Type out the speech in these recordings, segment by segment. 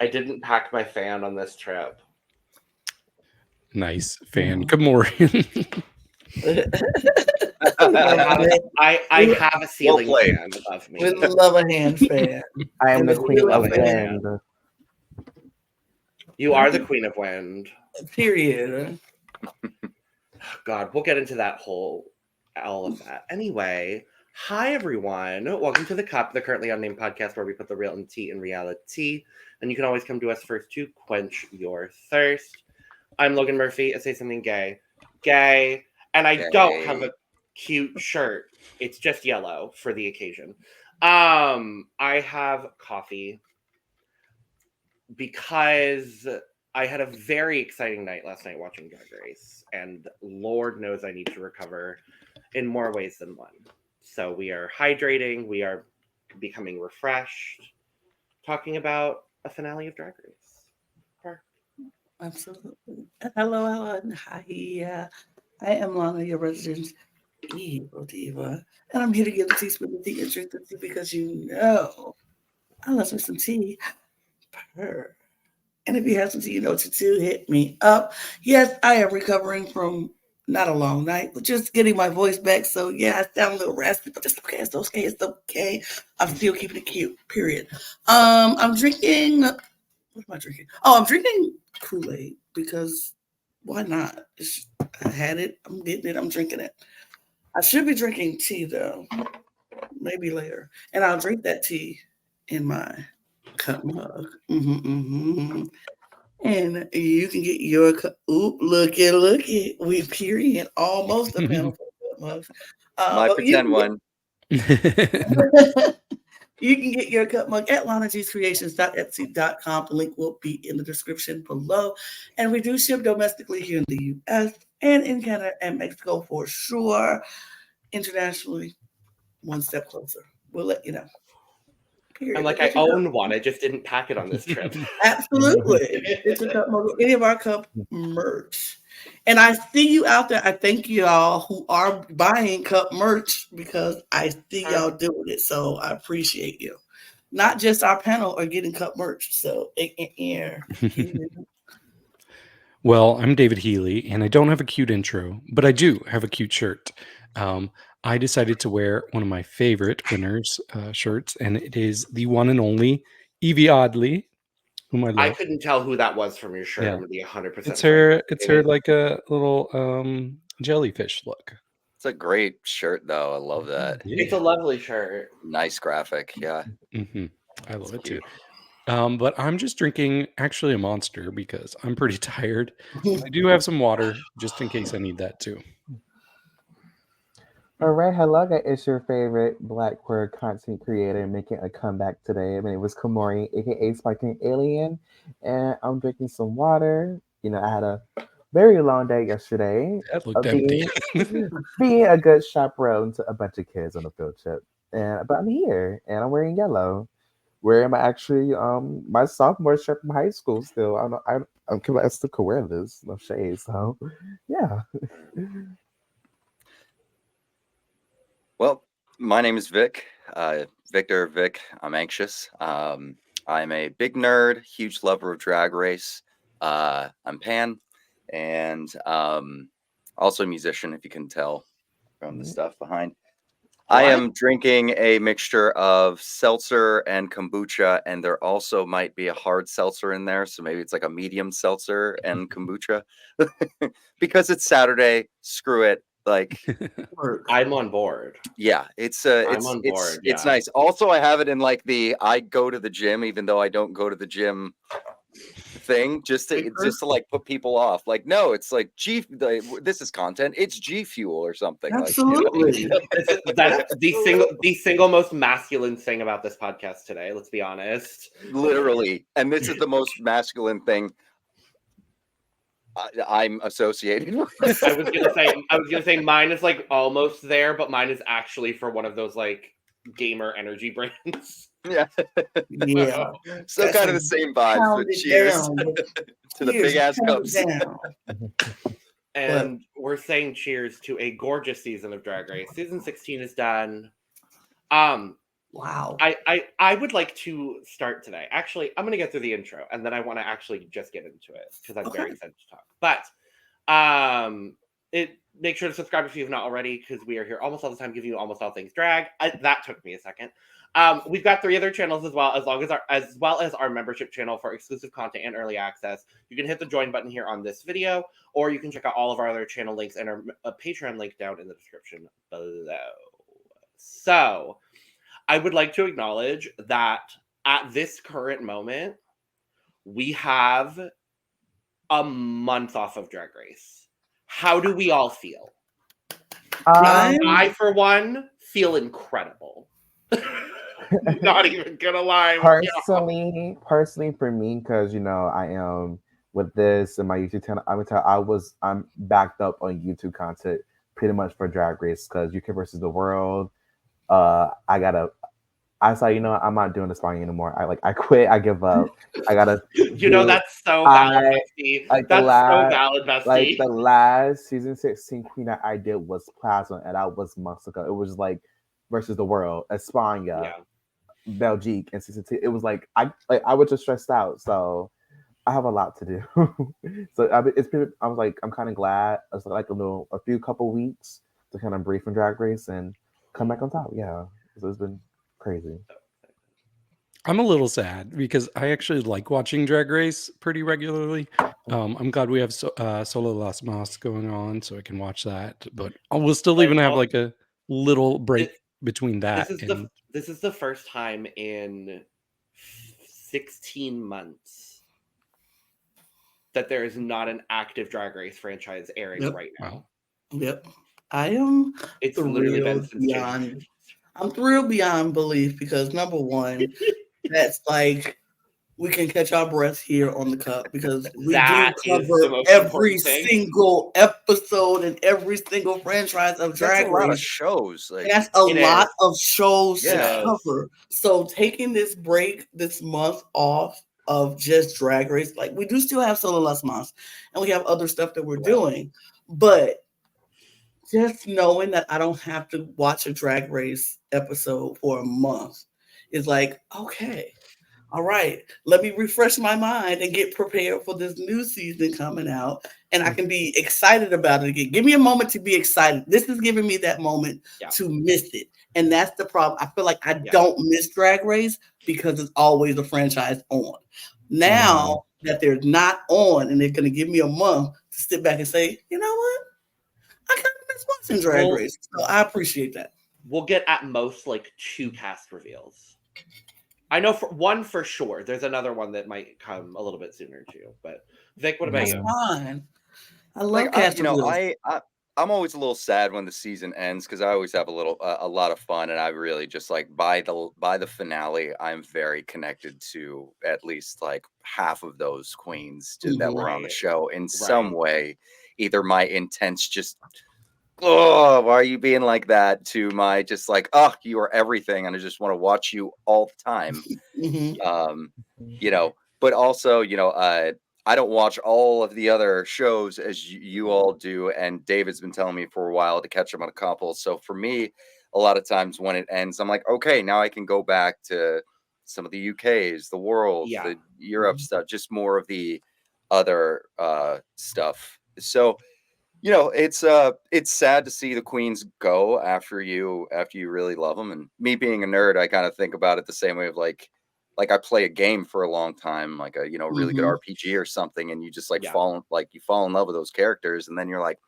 I didn't pack my fan on this trip. Nice fan. KaMorian. I have a ceiling fan above me. We love a hand fan. I am the queen of wind. You are the queen of wind. Period. God, we'll get into all of that. Anyway, hi everyone. Welcome to The Cup, the Currently Unnamed Podcast where we put the real in tea in reality. And you can always come to us first to quench your thirst. I'm Logan Murphy. I say something gay. Gay. And I don't have a cute shirt. It's just yellow for the occasion. I have coffee because I had a very exciting night last night watching DragRace, and Lord knows I need to recover in more ways than one. So we are hydrating, we are becoming refreshed, talking about a finale of DragRace. Absolutely. Hello, and hi. I am Lana, your resident evil diva, and I'm here to give the tea, spin the tea, and drink the tea because you know I love me some tea. Purr. And if you have some tea, you know what to do, hit me up. Yes, I am recovering from not a long night, but just getting my voice back. So yeah, I sound a little raspy, but it's okay. It's okay. It's okay. I'm still keeping it cute. Period. I'm drinking. What am I drinking? Oh, I'm drinking Kool-Aid because why not? I had it. I'm getting it. I'm drinking it. I should be drinking tea though, maybe later, and I'll drink that tea in my cup mug. And you can get your cup. Oop, look it. We period almost a panel for cup mugs. My pretend one. You can get your cup mug at lanagcreations.etsy.com. The link will be in the description below. And we do ship domestically here in the U.S. and in Canada and Mexico for sure. Internationally, one step closer. We'll let you know. Period. I'm like, I own one. I just didn't pack it on this trip. Absolutely. It's a cup mug. Any of our cup merch. And I see you out there. I thank you all who are buying cup merch because I see y'all doing it. So I appreciate you. Not just our panel are getting cup merch. So Well, I'm David Healy, and I don't have a cute intro, but I do have a cute shirt. I decided to wear one of my favorite winners' shirts, and it is the one and only Evie Oddly, whom I love. I couldn't tell who that was from your shirt. Yeah. I'm going to be 100%. It's her like a little jellyfish look. It's a great shirt, though. I love that. Yeah. It's a lovely shirt. Nice graphic. Yeah. Mm-hmm. I love it too. But I'm just drinking actually a Monster because I'm pretty tired. I do have some water just in case I need that too. All right, hello, guys. It's your favorite Black queer content creator making a comeback today. My name is KaMorian, aka Sparking Alien, and I'm drinking some water. You know, I had a very long day yesterday. That looked empty. Being a good chaperone to a bunch of kids on a field trip, but I'm here and I'm wearing yellow. Wearing my sophomore shirt from high school still. I still could wear this, no shade. So, yeah. Well, my name is Vic. Vic. I'm anxious. I'm a big nerd, huge lover of Drag Race. I'm pan, and also a musician, if you can tell from the stuff behind. What? I am drinking a mixture of seltzer and kombucha, and there also might be a hard seltzer in there, so maybe it's like a medium seltzer and kombucha. Because it's Saturday, screw it. Like, I'm on board. Yeah, it's nice. Also, I have it in like I go to the gym, even though I don't go to the gym thing, just to like put people off. Like, no, it's like this is content. It's G Fuel or something. Absolutely. That's the single most masculine thing about this podcast today. Let's be honest. Literally, and this is the most masculine thing I'm associated with. I was gonna say mine is like almost there, but mine is actually for one of those like gamer energy brands. Yeah. So that's kind of the same vibe. But cheers to the big ass cups. And we're saying cheers to a gorgeous season of Drag Race. Season 16 is done. Wow. I would like to start today. Actually, I'm going to get through the intro, and then I want to actually just get into it because I'm very excited to talk. But make sure to subscribe if you've not already, because we are here almost all the time, giving you almost all things drag. That took me a second. We've got 3 other channels as well as our membership channel for exclusive content and early access. You can hit the join button here on this video, or you can check out all of our other channel links and our Patreon link down in the description below. So I would like to acknowledge that at this current moment, we have a month off of Drag Race. How do we all feel? I, for one, feel incredible. Not even gonna lie. Personally, for me, because I am with this and my YouTube channel, I'm backed up on YouTube content pretty much for Drag Race because UK versus the World. I saw, I'm not doing this song anymore. I quit. I give up. I gotta. That's so valid, Bestie. So valid, Bestie. Like the last season 16 queen that I did was Plasma, and that was months ago. It was like versus the World, España, Belgique, and season 2. It was like I was just stressed out. So I have a lot to do. So I'm kind of glad it's like a few couple weeks to kind of breathe from Drag Race and come back on top. Yeah, so it's been crazy. I'm a little sad because I actually like watching Drag Race pretty regularly. I'm glad we have Solo Las Mas going on, so I can watch that. But we'll still even have like a little break between that. This is the first time in 16 months that there is not an active Drag Race franchise airing right now. Yep. I am. It's literally been since January. I'm thrilled beyond belief because number one, that's like we can catch our breath here on the cup because we do cover every single episode and every single franchise of Drag Race. That's a lot of shows. That's a lot of shows to cover. So taking this break this month off of just Drag Race, like we do still have Solo Las Mas and we have other stuff that we're doing, but just knowing that I don't have to watch a Drag Race episode for a month is like, okay, all right, let me refresh my mind and get prepared for this new season coming out. And I can be excited about it again. Give me a moment to be excited. This is giving me that moment to miss it. And that's the problem. I feel like I don't miss Drag Race because it's always a franchise on. Now that they're not on and they're going to give me a month to sit back and say, you know what? I kind of miss watching Drag Race, so I appreciate that. We'll get at most like 2 cast reveals. I know for sure. There's another one that might come a little bit sooner too. But Vic, what about you? Fine. I love cast reveals. I'm always a little sad when the season ends because I always have a lot of fun, and I really just like by the finale, I'm very connected to at least like half of those queens that were on the show in some way. Either my intense just, oh, why are you being like that? To my just like, oh, you are everything, and I just want to watch you all the time. But also, I don't watch all of the other shows as you all do, and David's been telling me for a while to catch up on a couple. So for me, a lot of times when it ends, I'm like, okay, now I can go back to some of the UKs, the World, the Europe stuff, just more of the other stuff. So, it's sad to see the queens go after you really love them. And me being a nerd, I kind of think about it the same way of like I play a game for a long time, like a really good RPG or something, and you just fall in love with those characters, and then you're like,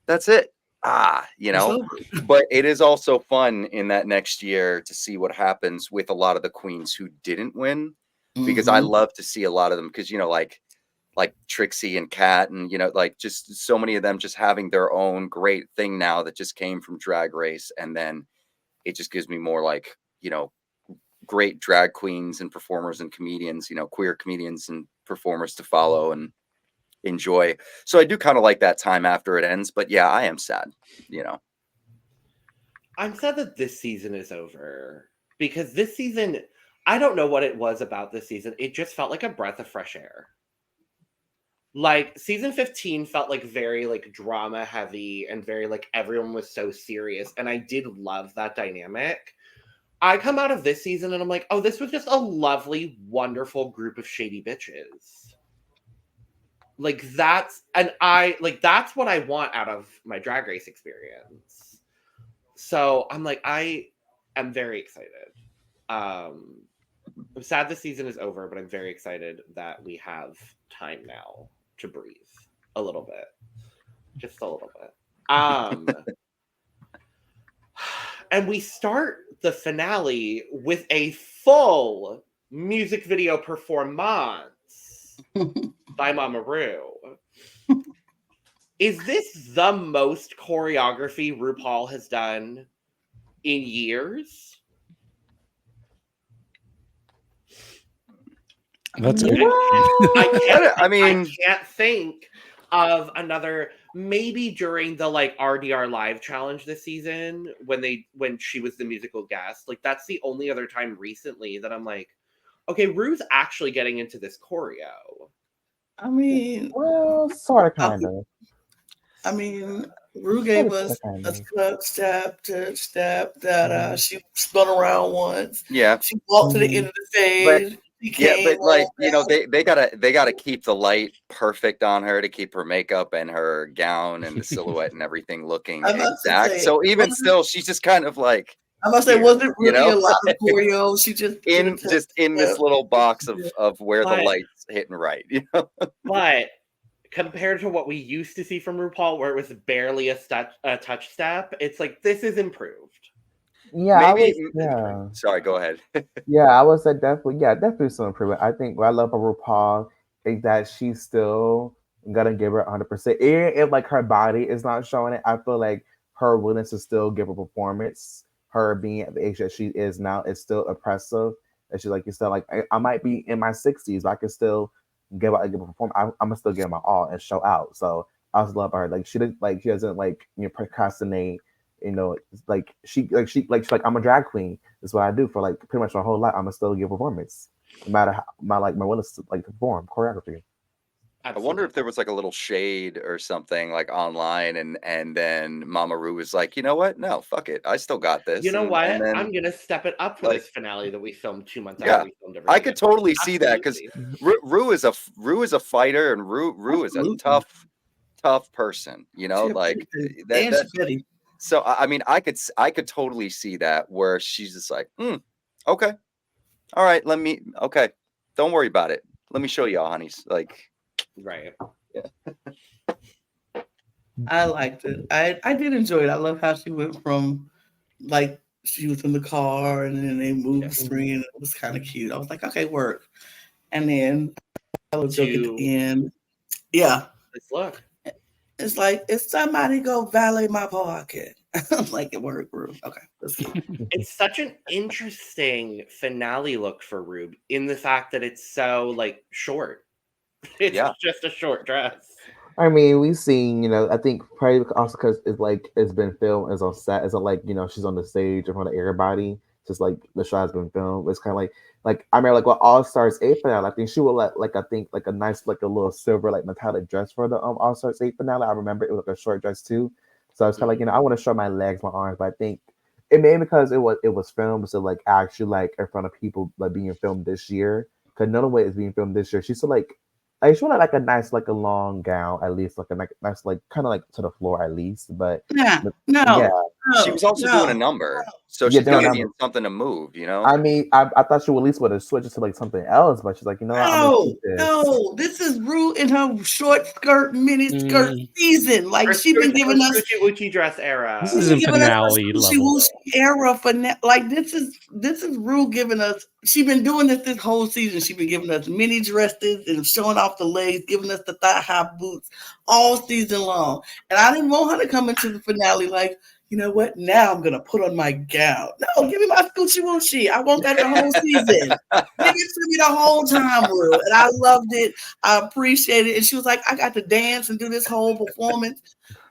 that's it. But it is also fun in that next year to see what happens with a lot of the queens who didn't win, because I love to see a lot of them because like Trixie and Kat and just so many of them just having their own great thing now that just came from Drag Race, and then it just gives me more like great drag queens and performers and comedians, queer comedians and performers to follow and enjoy. So I do kind of like that time after it ends, but yeah, I am sad. I'm sad that this season is over because this season, I don't know what it was about this season. It just felt like a breath of fresh air. Like season 15 felt like very like drama heavy and very like everyone was so serious, and I did love that dynamic. I come out of this season and I'm like, oh, this was just a lovely, wonderful group of shady bitches. Like that's what I want out of my Drag Race experience. So I'm like, I am very excited. I'm sad the season is over, but I'm very excited that we have time now to breathe a little bit. Just a little bit. And we start the finale with a full music video performance by Mama Ru. Is this the most choreography RuPaul has done in years? That's Yeah. good. I can't think of another. Maybe during the like RDR live challenge this season when she was the musical guest. Like that's the only other time recently that I'm like, okay, Ru's actually getting into this choreo. I mean, Well, sort of, kind of. I mean, Ru gave us a step, da-da. She spun around once. Yeah. She walked to the end of the stage. But like, you know, they gotta keep the light perfect on her to keep her makeup and her gown and the silhouette and everything looking exact. So even still, she's just kind of like, I must say, wasn't really a lot of choreo. She just in this little box of where the light's hitting right. You know? But compared to what we used to see from RuPaul, where it was barely a touch step, it's like this is improved. Yeah, Sorry, go ahead. Yeah, I would say definitely some improvement. I think what I love about RuPaul is that she's still gonna give her 100%. Even if like her body is not showing it, I feel like her willingness to still give a performance, her being at the age that she is now, is still oppressive. And she's like, you still like, I might be in my 60s, but I can still give a performance. I'm gonna still give my all and show out. So I just love her. Like she doesn't like procrastinate. You know, she's like, I'm a drag queen. That's what I do for like pretty much my whole life. I'm gonna still give performance, no matter how my willingness to like perform choreography. I wonder if there was like a little shade or something like online, and then Mama Ru was like, you know what? No, fuck it. I still got this. You know what? And then, I'm gonna step it up for this finale that we filmed 2 months yeah, after we filmed everything. I could totally see that because Ru is a fighter, and Ru is a tough person. You know, like that. So I mean, I could totally see that where she's just like, okay, all right, okay, don't worry about it. Let me show y'all, honeys. Like, right, yeah. I liked it. I did enjoy it. I love how she went from like she was in the car and then they moved the screen. And it was kind of cute. I was like, okay, work. And then I was joking at the end. Yeah, let's look. It's like, if somebody go valet my pocket. I'm like, it worked, Ru. Okay, let's go. It's such an interesting finale look for Ru in the fact that it's so like short. It's just a short dress. I mean, we've seen, I think probably also because it's been filmed as on set. It's not like, she's on the stage in front of everybody. Just like the show has been filmed. It's kind of like I remember like what All Stars 8 finale. I think she would like a nice like a little silver like metallic dress for the All Stars 8 finale. I remember it was like a short dress too. So it's kind of like I want to show my legs, my arms, but I think it may because it was filmed so like actually like in front of people like being filmed this year. Because none of it is being filmed this year. She's still like she wanted like a nice like a long gown at least like a nice like kind of like to the floor at least. But she was also doing a number, so she's gonna need something to move. I mean, I thought she would at least would have switched to like something else, but she's like, no, this is Ru in her short skirt, mini skirt season. Like she's been giving us Gucci dress era. This is in finale level. Era for like this is Ru giving us. She's been doing this whole season. She's been giving us mini dresses and showing off the legs, giving us the thigh high boots all season long. And I didn't want her to come into the finale like, you know what? Now I'm gonna put on my gown. No, give me my Scoochie Woochie. I want that the whole season. Give it to me the whole time, Ru. And I loved it. I appreciate it. And she was like, I got to dance and do this whole performance.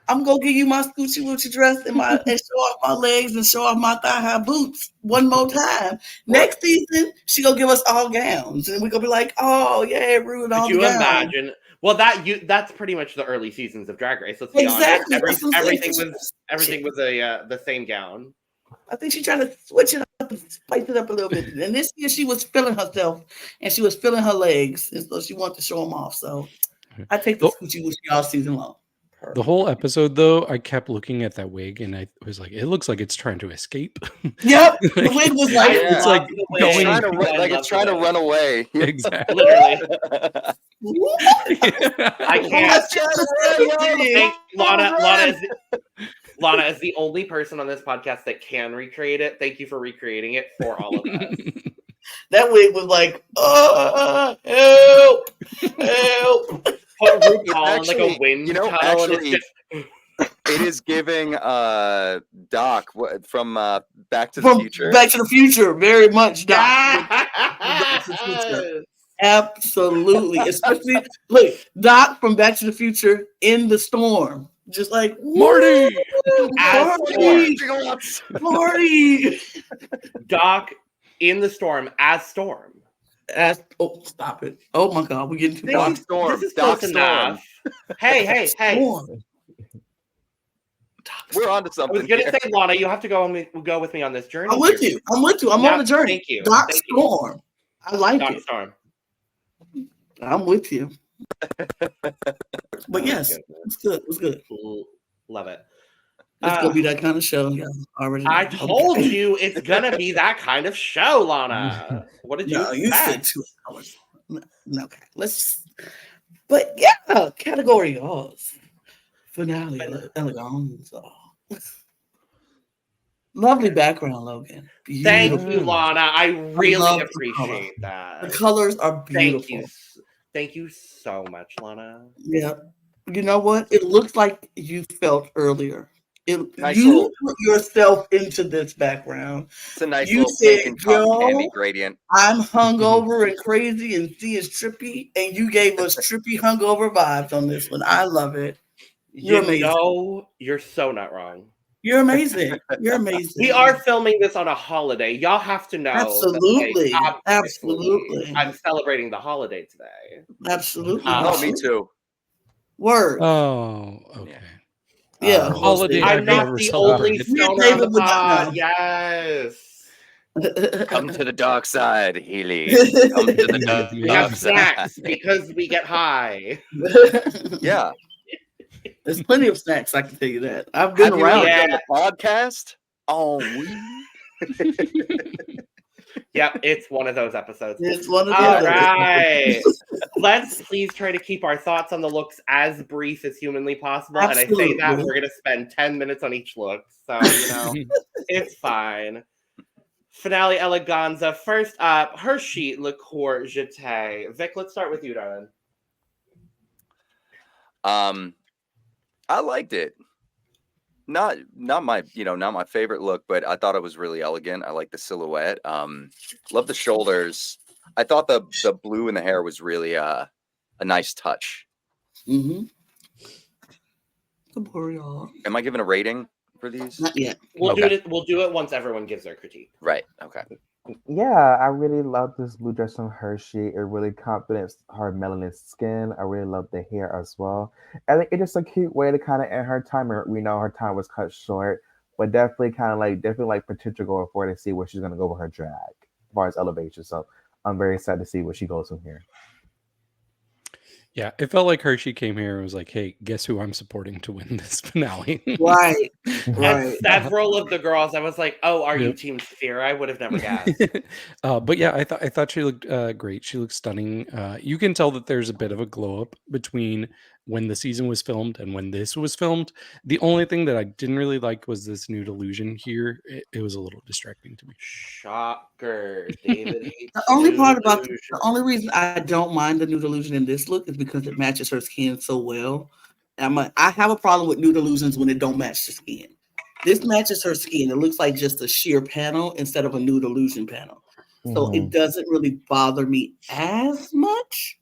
I'm gonna give you my Scoochie Woochie dress and show off my legs and show off my thigh high boots one more time. Next season, she gonna give us all gowns, and we're gonna be like, oh yeah, Ru and all the gowns. Imagine? Well, that's pretty much the early seasons of Drag Race. Let's be honest. Everything was the same gown. I think she's trying to switch it up up, spice it up a little bit. And this year she was feeling herself and she was feeling her legs. And so she wanted to show them off. So I take the Scoochie Woochie all season long. The whole episode, though, I kept looking at that wig, and I was like, "It looks like it's trying to escape." Yep, the wig was like, it's like going, it's trying to run away. Exactly. Literally. I can't. Lana is the only person on this podcast that can recreate it. Thank you for recreating it for all of us. That wig was like, help, help. Put RuPaul in like a wind tunnel, and it's just... It is giving Doc from Back to the Future. Back to the Future, very much Doc. Yes. Absolutely. Especially, look, Doc from Back to the Future in the storm. Just like, Marty! Marty! Doc in the storm as Storm. Stop it. Oh my God, we're getting too Doc Storm. This is Doc close Storm. enough. Hey. Storm. We're on to I something. was going to say, Lana, you have to go with me on this journey. I'm with you. I'm on the journey. Thank you. Doc Storm. I like Doc it. Storm. I'm with you. But yes, it's good. It's good. Love it. It's gonna be that kind of show. Yeah, already. I told you it's gonna be that kind of show, Lana. What did you No, you expect? said 2 hours. No, okay. But yeah, category O's. Finale, elegance. Lovely background, Logan. Thank Beautiful. you, Lana. I really love the appreciate that. The colors are beautiful. Thank you so much, Lana. Yeah. You know what? It looks like you felt earlier. Nice You put yourself into this background. It's a nice You little said, pink and cotton candy gradient. I'm hungover and crazy and C is trippy, and you gave us trippy hungover vibes on this one. I love it. You're amazing. Know, you're so not wrong. You're amazing. You're amazing. We are filming this on a holiday. Y'all have to know. Absolutely. That, Absolutely. I'm celebrating the holiday today. Absolutely. Oh, me too. Word. Oh, okay. Yeah. Holiday. I'm not never the only celebrated. stoner on the pod. Yes. Come to the dark side, Healy. Come to the dark We have side. snacks because we get high. Yeah. There's plenty of snacks, I can tell you that. I've been Have you around. ever done a podcast? Oh, Yep, it's one of those episodes. It's one of All those. right. Let's please try to keep our thoughts on the looks as brief as humanly possible. Absolutely. And I say that we're going to spend 10 minutes on each look. So, it's fine. Finale Eleganza. First up, Hershii Licqour-Jete. Vic, let's start with you, darling. I liked it. Not my favorite look, but I thought it was really elegant. I like the silhouette. Love the shoulders. I thought the blue in the hair was really a nice touch. Mm-hmm. Am I giving a rating for these? Not yet. We'll do it once everyone gives their critique. Right. Okay. Yeah, I really love this blue dress from Hershii. It really complements her melanin skin. I really love the hair as well. I think it's just a cute way to kind of end her time. We know her time was cut short, but definitely potential going forward to see where she's gonna go with her drag as far as elevation. So I'm very excited to see where she goes from here. Yeah, it felt like Hershii came here and was like, "Hey, guess who I'm supporting to win this finale?" Right. And several of the girls, I was like, "Oh, are you Team Sapphira?" I would have never guessed. But yeah, I thought she looked great. She looked stunning. You can tell that there's a bit of a glow up between when the season was filmed and when this was filmed. The only thing that I didn't really like was this nude illusion here. It was a little distracting to me. Shocker, David. The only reason I don't mind the nude illusion in this look is because it matches her skin so well. I have a problem with nude illusions when it don't match the skin. This matches her skin. It looks like just a sheer panel instead of a nude illusion panel. So it doesn't really bother me as much.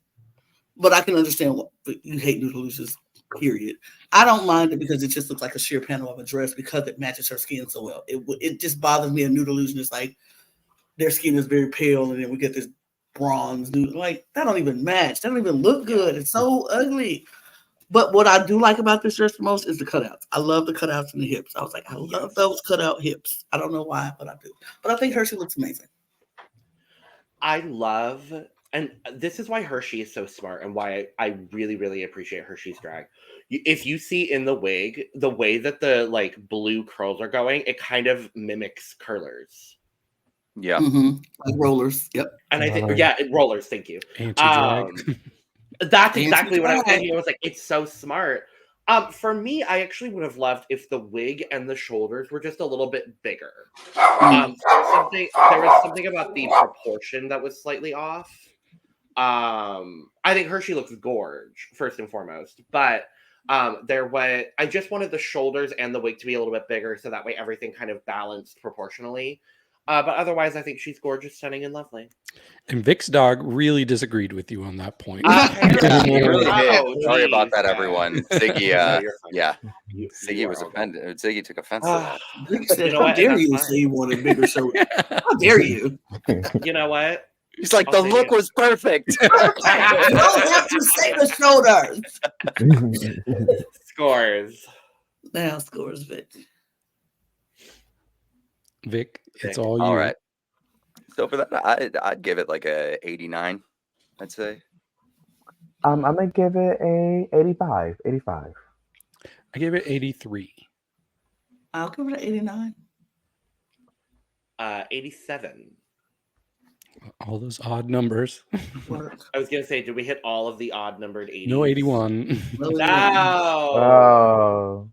But I can understand what you hate nude illusions, period. I don't mind it because it just looks like a sheer panel of a dress because it matches her skin so well. It just bothers me. A nude illusion is like their skin is very pale and then we get this bronze nude. Like, that don't even match. That don't even look good. It's so ugly. But what I do like about this dress the most is the cutouts. I love the cutouts in the hips. I was like, I love those cutout hips. I don't know why, but I do. But I think Hershii looks amazing. I love, and this is why Hershii is so smart and why I really, really appreciate Hershii's drag. If you see in the wig, the way that the like blue curls are going, it kind of mimics curlers. Yeah. Like rollers. Yep. And I think, rollers, thank you. Anti-drag. That's exactly what I was Anti-drag. thinking. I was like, it's so smart. For me, I actually would have loved if the wig and the shoulders were just a little bit bigger. There was something about the proportion that was slightly off. I think Hershii looks gorge, first and foremost, but I just wanted the shoulders and the wig to be a little bit bigger so that way everything kind of balanced proportionally. But otherwise, I think she's gorgeous, stunning, and lovely. And Vic's dog really disagreed with you on that point. Yeah, he really did. Oh, Sorry about geez, that, yeah. everyone. Ziggy, No, you're fine. yeah, You Ziggy was are all offended. Ziggy took offense to that. Rick said, You know how what? dare And you that's say you wanted bigger shoulders? How dare you? You know what? He's like, I'll the say look it. was perfect. You don't have to say the shoulders. Scores. Now scores, Vic. Vic, it's Vic. all you. All right. So for that, I'd give it like a 89. I'd say. I'm gonna give it a 85. 85. I gave it 83. I'll give it an 89. 87. All those odd numbers. Work. I was gonna say, did we hit all of the odd numbered 80s? No 81. Really No. Oh.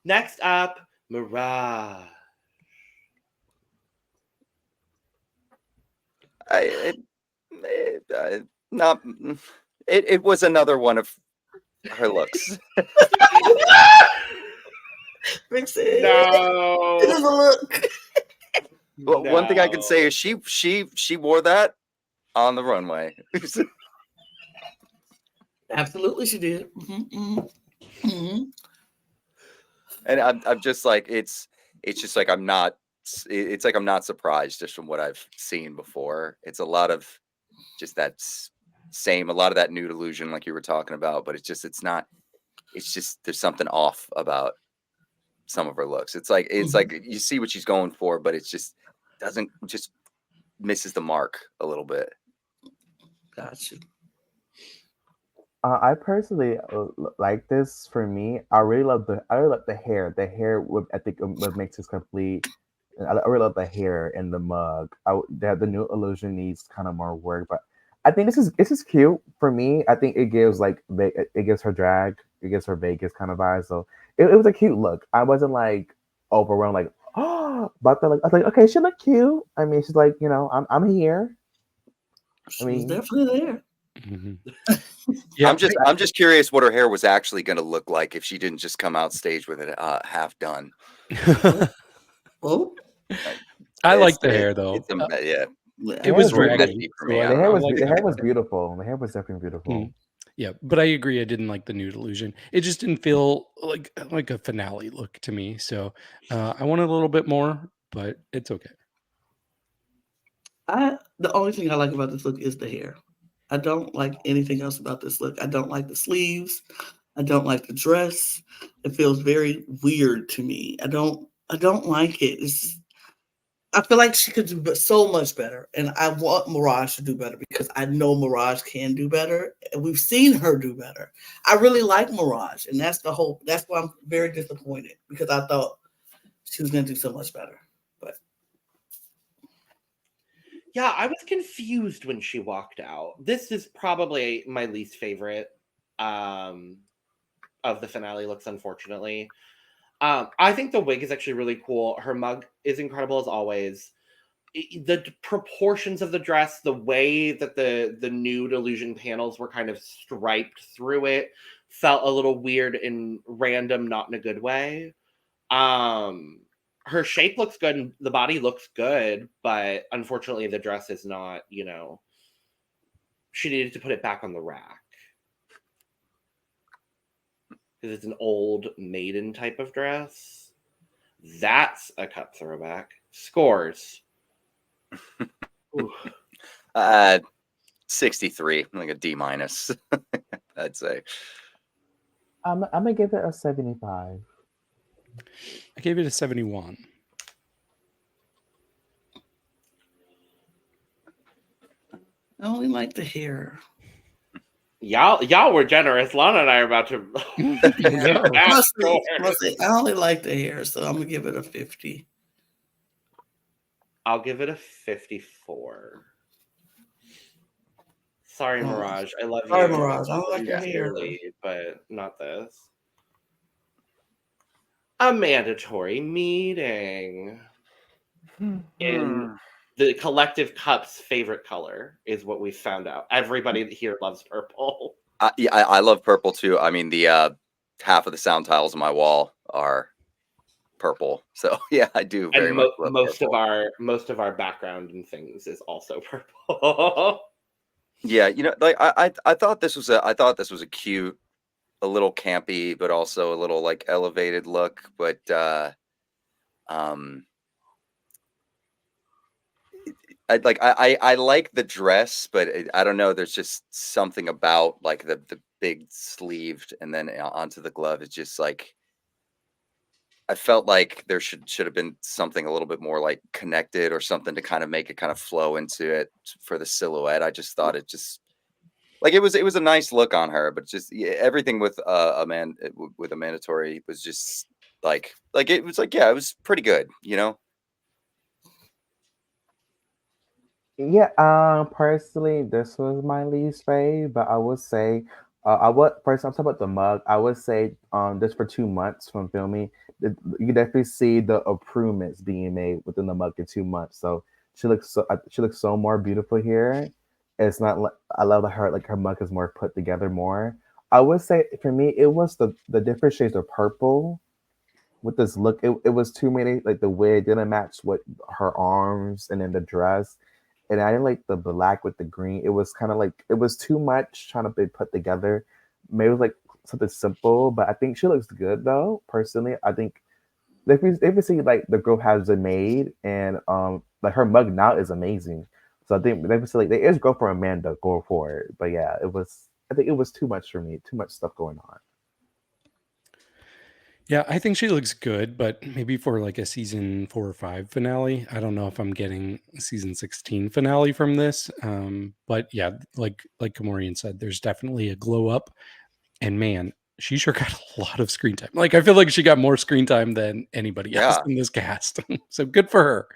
Next up, Mirage. It was another one of her looks. Rick said, it is No. a look. Well, one thing I can say No. is she wore that on the runway. Absolutely, she did. And I'm just like it's just like I'm not surprised just from what I've seen before. It's a lot of just that a lot of that nude illusion like you were talking about, but it's just there's something off about some of her looks. It's like you see what she's going for, but it's just misses the mark a little bit. Gotcha. I personally like this. For me, I really love the hair. The hair, I think, what makes this complete. I really love the hair and the mug. The new illusion needs kind of more work, but I think this is cute for me. I think it gives her drag, it gives her Vegas kind of vibe. So it was a cute look. I wasn't like overwhelmed, like but I was like, okay, she looked cute. I mean, she's like, I'm here. She was definitely there. Yeah, I'm just curious what her hair was actually going to look like if she didn't just come out stage with it half done. Oh, I like the hair though. Yeah, It was very draggy. messy for me. So I The don't hair know. was the hair was beautiful. The hair was definitely beautiful. Yeah, but I agree. I didn't like the nude illusion. It just didn't feel like a finale look to me. So I wanted a little bit more, but it's okay. the only thing I like about this look is the hair. I don't like anything else about this look. I don't like the sleeves. I don't like the dress. It feels very weird to me. I don't like it. I feel like she could do so much better. And I want Mirage to do better because I know Mirage can do better. And we've seen her do better. I really like Mirage. And that's why I'm very disappointed because I thought she was going to do so much better. But Yeah, I was confused when she walked out. This is probably my least favorite of the finale looks, unfortunately. I think the wig is actually really cool. Her mug is incredible as always. The proportions of the dress, the way that the nude illusion panels were kind of striped through it, felt a little weird and random, not in a good way. Her shape looks good and the body looks good, but unfortunately the dress is not, she needed to put it back on the rack. Because it's an old maiden type of dress. That's a cut throwback. Scores. 63, like a D-. I'd say. I'm gonna give it a 75. I gave it a 71. I only like the hair. Y'all were generous. Lana and I are about to. No. Mostly, I only like the hair, so I'm gonna give it a 50. I'll give it a 54. Sorry, Oh. Mirage. I love Sorry, you. Mirage. I don't like your Yeah. hair. Dearly, but not this. A mandatory meeting. In the collective cup's favorite color is what we found out. Everybody here loves purple. Yeah, I love purple too. I mean, the half of the sound tiles on my wall are purple. So yeah, I do very And much love most purple. of our background and things is also purple. Yeah, like I thought this was a cute, a little campy, but also a little like elevated look. But I like the dress, but I don't know. There's just something about like the big sleeved and then onto the glove. It's just like I felt like there should have been something a little bit more like connected or something to kind of make it kind of flow into it for the silhouette. I just thought it just like it was a nice look on her, but just everything with a mandatory was just like it was like it was pretty good, Yeah, personally, this was my least fave, but I would say, I would first. I'm talking about the mug. I would say, just for 2 months from filming, you can definitely see the improvements being made within the mug in 2 months. So she looks so more beautiful here. It's not like I love that her mug is more put together more. I would say for me, it was the different shades of purple with this look. It was too many. Like the wig didn't match what her arms and then the dress, and I didn't like the black with the green. It was kind of like it was too much trying to be put together. Maybe it was like something simple, but I think she looks good though. Personally, I think if you see like the girl has it made, and like her mug now is amazing. So I think they see like there is growth for Amanda going forward. But yeah, it was. I think it was too much for me. Too much stuff going on. Yeah, I think she looks good, but maybe for like a season 4 or 5 finale. I don't know if I'm getting a season 16 finale from this. But yeah, like KaMorian said, there's definitely a glow up, and man, she sure got a lot of screen time. Like I feel like she got more screen time than anybody else Yeah. in this cast. So good for her.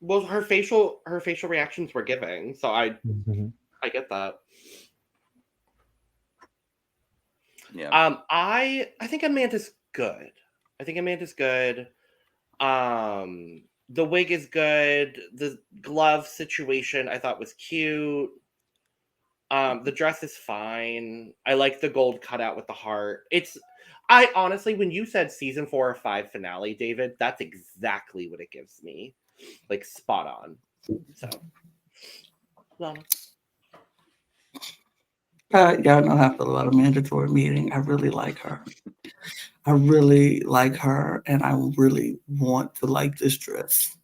Well, her facial reactions were giving, so I get that. Yeah. I think Amanda's good. The wig is good. The glove situation I thought was cute. The dress is fine. I like the gold cutout with the heart. I honestly, when you said season 4 or 5 finale, David, that's exactly what it gives me. Like spot on. So, Lana. Y'all know how I feel about a mandatory meeting. I really like her. And I really want to like this dress.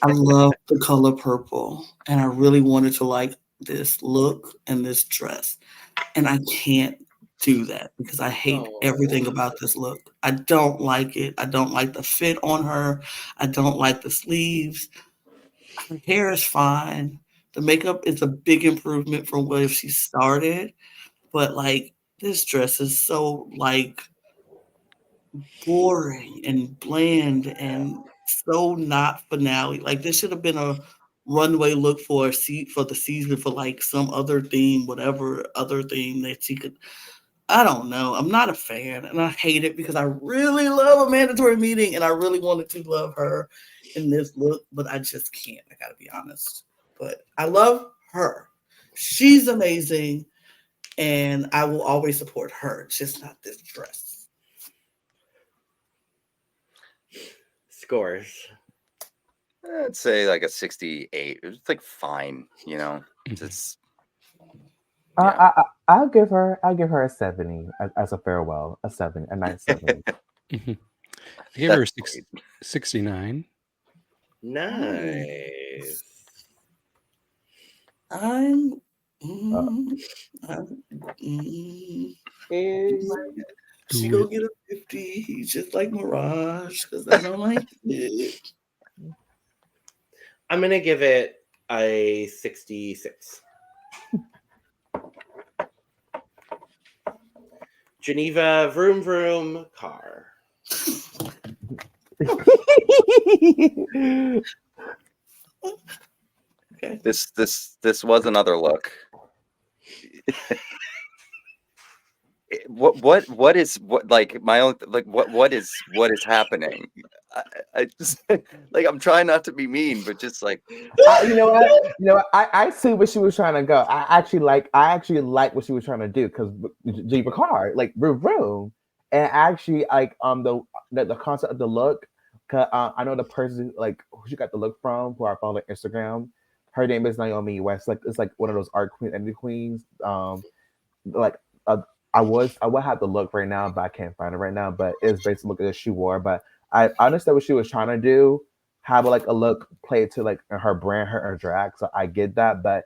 I love the color purple, and I really wanted to like this look and this dress. And I can't do that because I hate everything about this look. I don't like it. I don't like the fit on her. I don't like the sleeves. Her hair is fine. The makeup is a big improvement from where she started. But like this dress is so like boring and bland and so not finale. Like this should have been a runway look for the season for like some other theme, whatever other theme that she could. I don't know. I'm not a fan, and I hate it because I really love a mandatory meeting, and I really wanted to love her in this look, but I just can't. I gotta be honest. But I love her. She's amazing, and I will always support her. It's just not this dress. Scores. I'd say like a 68. It was like fine, Just I'll give her a 70 as a farewell. A 7, a nice 70. I gave her a 69. Nice. I'm Mm, mm, Hey. she Do gonna it. get a 50, just like Mirage, because I don't like it. I'm gonna give it a 66. Geneva Vroom Vroom Car. Okay. This was another look. What is like my own like what is happening? I just like I'm trying not to be mean, but just like You know what? I see where she was trying to go. I actually like what she was trying to do because Geneva Karr, like room, and actually like the concept of the look. Cause I know the person like who she got the look from, who I follow on Instagram. Her name is Naomi West. Like it's like one of those art queen ending queens. Like I would have to look right now, but I can't find it right now. But it's basically look that she wore. But I understand what she was trying to do, have like a look play to like her brand, her drag. So I get that. But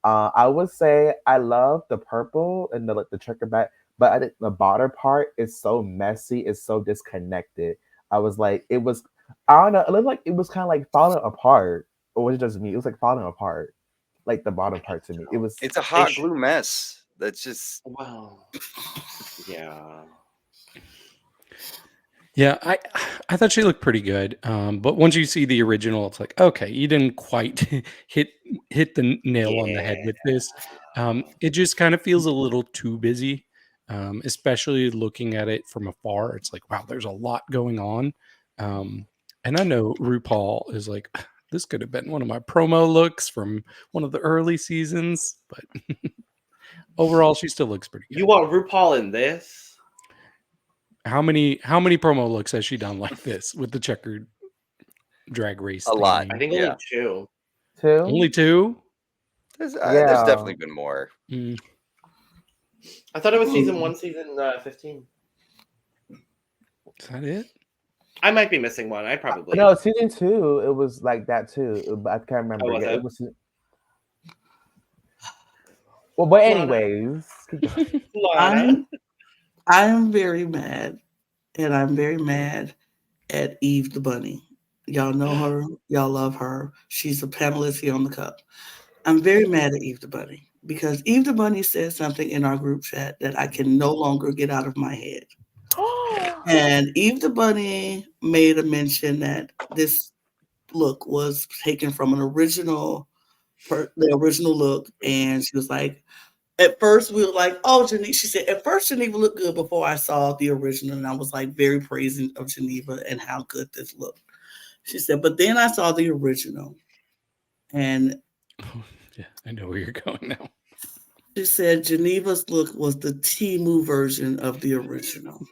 I would say I love the purple and the like the checker back, but I think the bottom part is so messy, it's so disconnected. I was like, it was I don't know, it looked like it was kind of like falling apart. Or was it just me? It was like falling apart. Like the bottom part to me. It was it's a hot glue mess. That's just Well, yeah. Yeah, I thought she looked pretty good. But once you see the original, it's like, okay, you didn't quite hit the nail on the head with this. It just kind of feels a little too busy, especially looking at it from afar. It's like, wow, there's a lot going on. And I know RuPaul is like, this could have been one of my promo looks from one of the early seasons, but overall, she still looks pretty good. You want RuPaul in this? How many promo looks has she done like this with the checkered drag race a lot. theme? I think Yeah. only 2. too. Only 2? There's Yeah. definitely been more. Mm, I thought it was season 1, season 15. is that it? I might be missing one. I probably. No, season 2, it was like that too. But I can't remember. Oh, was Yeah, it? it was. Well, but Lana. anyways, keep going. Lana. I'm very mad, and I'm very mad at Eve the Bunny. Y'all know her. Y'all love her. She's a panelist here on the Cup. I'm very mad at Eve the Bunny because Eve the Bunny said something in our group chat that I can no longer get out of my head. And Eve the Bunny made a mention that this look was taken from an original, the original look, and she was like, at first we were like, oh, Geneva. She said, at first Geneva looked good before I saw the original, and I was like very praising of Geneva and how good this looked. She said, but then I saw the original, and Oh, yeah, I know where you're going now. she said Geneva's look was the Temu version of the original.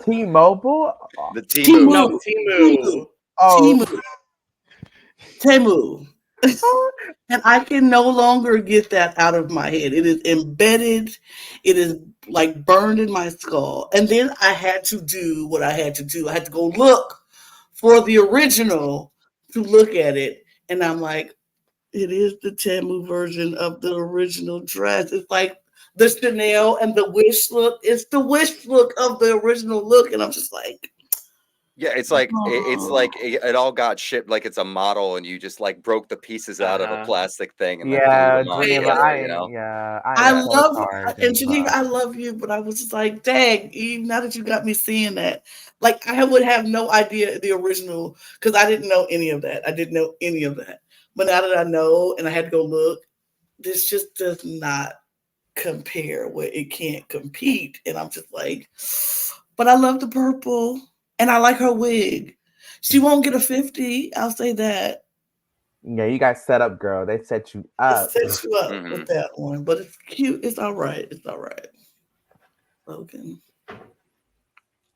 T-Mobile. The Temu. No, Timu. Oh, Temu. And I can no longer get that out of my head. It is embedded. It is like burned in my skull. And then I had to do what I had to do. I had to go look for the original to look at it. And I'm like, it is the Temu version of the original dress. It's like the Chanel and the Wish look. It's the Wish look of the original look. And I'm just like, Yeah, it's like it all got shipped like it's a model, and you just like broke the pieces out of a plastic thing and then glued yeah, them on Geneva. together, you know? I am so love sorry, and Geneva, I love you, but I was just like, dang, Eve, now that you got me seeing that, like I would have no idea the original because I didn't know any of that. I didn't know any of that. But now that I know and I had to go look, this just does not compare where it can't compete. And I'm just like, but I love the purple and I like her wig. She won't get a 50. I'll say that. Yeah, you guys set up, girl. They set you up. It sets you up with that one, but it's cute. It's all right. It's all right. Logan.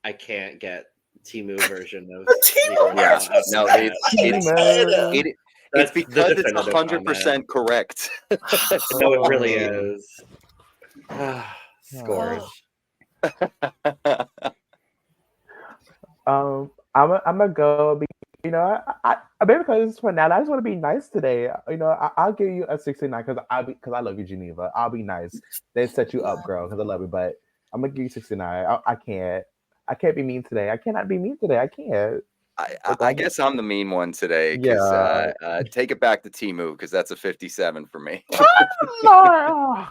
I can't get Timu version of Timu Yeah, version. no, it's because it's 100% correct. No, it really is. Scourge. I'm gonna go You know, maybe because it's for now. I just want to be nice today. You know, I'll give you a 69 because I love you, Geneva. I'll be nice. They set you up, girl, because I love you. But I'm gonna give you 69. I can't. I can't be mean today. I cannot be mean today. I can't. I guess I'm the mean one today because Yeah. take it back to Timu because that's a 57 for me. Lord.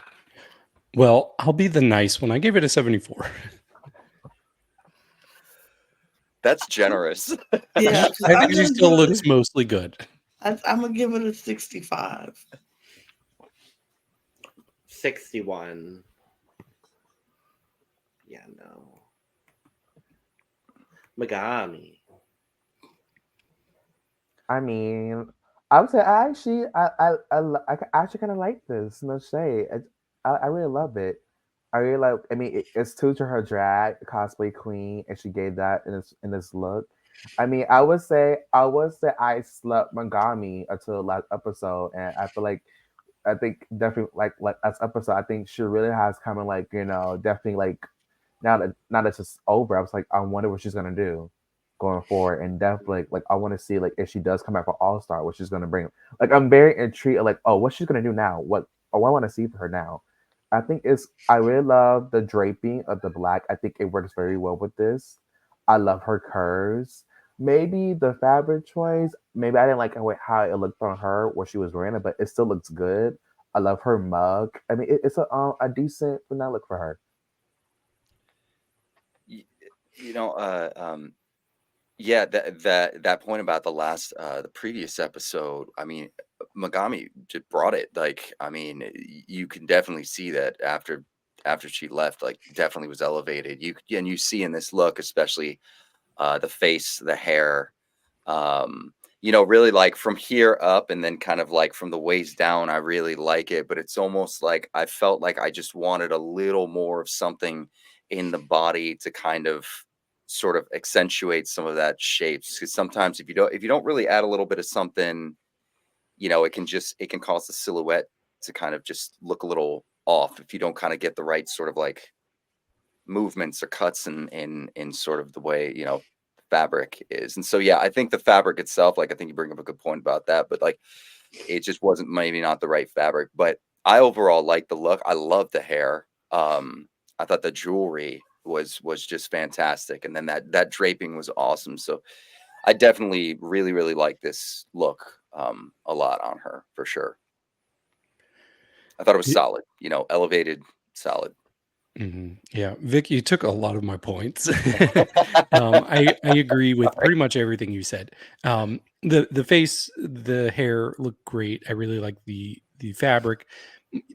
Well, I'll be the nice one. I gave it a 74. That's generous. Yeah, I I'm think she gonna still give looks it. mostly good. I'm gonna give it a 65. 61. Yeah, no. Megami. I mean, I would say I actually kind of like this. No shade. I really love it. I really like. I mean, it's true to her drag cosplay queen, and she gave that in this look. I mean, I would say I slept Megami until last episode, and I think definitely like as episode, I think she really has kind of like definitely like now that it's just over. I was like, I wonder what she's gonna do going forward, and definitely like I want to see like if she does come back for All Star, what she's gonna bring. Like I'm very intrigued. Like, oh, what she's gonna do now? I want to see for her now. I really love the draping of the black. I think it works very well with this. I love her curves. Maybe the fabric choice. Maybe I didn't like how it looked on her where she was wearing it, but it still looks good. I love her mug. I mean, it's a decent vanilla look for her. You know, yeah, that point about the previous episode. I mean, Megami just brought it. Like, I mean, you can definitely see that after she left, like, definitely was elevated. You see in this look, especially the face, the hair. Really like from here up and then kind of like from the waist down, I really like it, but it's almost like I felt like I just wanted a little more of something in the body to kind of sort of accentuate some of that shapes. Because sometimes if you don't really add a little bit of something, it can cause the silhouette to kind of just look a little off if you don't kind of get the right sort of like movements or cuts in sort of the way fabric is. And so yeah, I think the fabric itself, like I think you bring up a good point about that, but like it just wasn't maybe not the right fabric. But I overall like the look. I love the hair. I thought the jewelry was just fantastic, and then that draping was awesome. So I definitely really really like this look a lot on her for sure. I thought it was Y- solid, elevated, solid. Yeah, Vic, you took a lot of my points. I agree with pretty much everything you said. The face, the hair look great. I really like the fabric.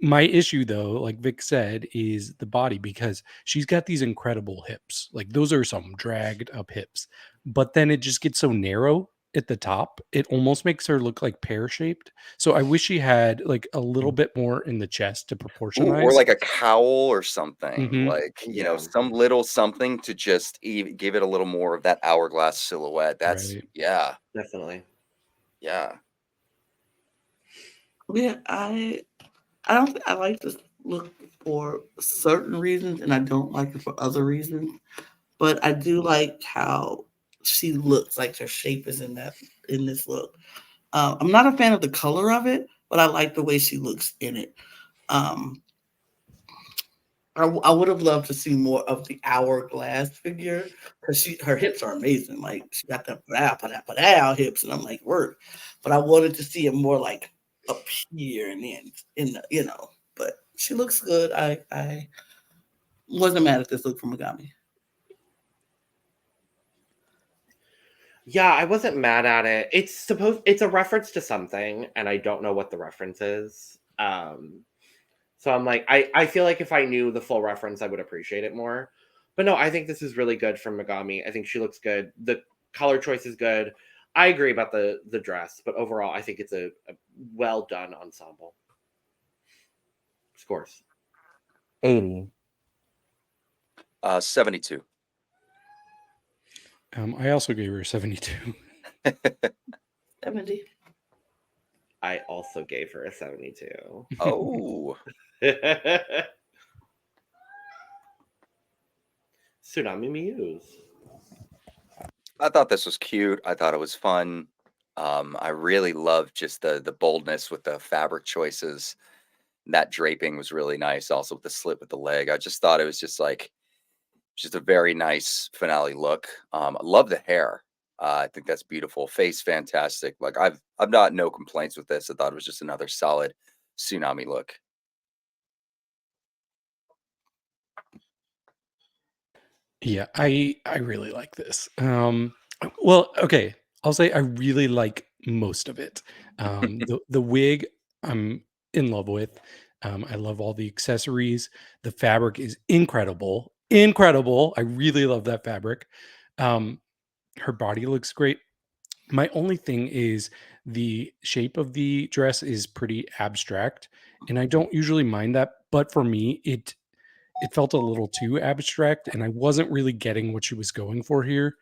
My issue though, like Vic said, is the body because she's got these incredible hips. Like those are some dragged up hips, but then it just gets so narrow at the top. It almost makes her look like pear shaped. So I wish she had like a little bit more in the chest to Ooh, or proportionize. like a cowl or something, Hmm. like, Yeah, some little something to just give it a little more of that hourglass silhouette. That's Right. yeah, definitely. yeah. Yeah, I don't think I like this look for certain reasons, and I don't like it for other reasons. But I do like how she looks, like her shape is in this look. I'm not a fan of the color of it, but I like the way she looks in it. Um, I would have loved to see more of the hourglass figure because her hips are amazing. Like she got the hips, and I'm like, work. But I wanted to see it more like up here and then But she looks good. I wasn't mad at this look from Megami. Yeah, I wasn't mad at it. It's a reference to something, and I don't know what the reference is. So I'm like, I feel like if I knew the full reference, I would appreciate it more. But no, I think this is really good from Megami. I think she looks good. The color choice is good. I agree about the dress, but overall, I think it's a well done ensemble. Scores. 80. 72. I also gave her a 72. 70. I also gave her a 72. Oh, Xunami Muse. I thought this was cute. I thought it was fun. I really loved just the boldness with the fabric choices. That draping was really nice. Also with the slit with the leg. I just thought it was just a very nice finale look. I love the hair. I think that's beautiful. Face fantastic. Like I've not no complaints with this. I thought it was just another solid Xunami look. Yeah, I really like this. Well, okay, I'll say I really like most of it. The wig I'm in love with. I love all the accessories. The fabric is incredible, incredible. I really love that fabric. Um, her body looks great. My only thing is the shape of the dress is pretty abstract, and I don't usually mind that, but for me, it felt a little too abstract, and I wasn't really getting what she was going for here.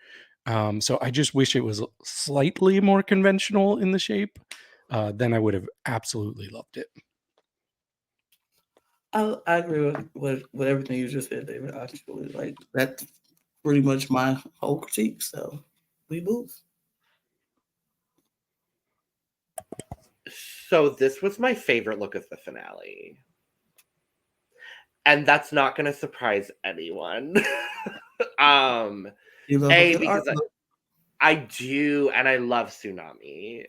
So I just wish it was slightly more conventional in the shape. Then I would have absolutely loved it. I agree with everything you just said, David. Actually, like that's pretty much my whole critique. So we move. So this was my favorite look of the finale. And that's not going to surprise anyone. You love A, a good because art look. I do, and I love Xunami.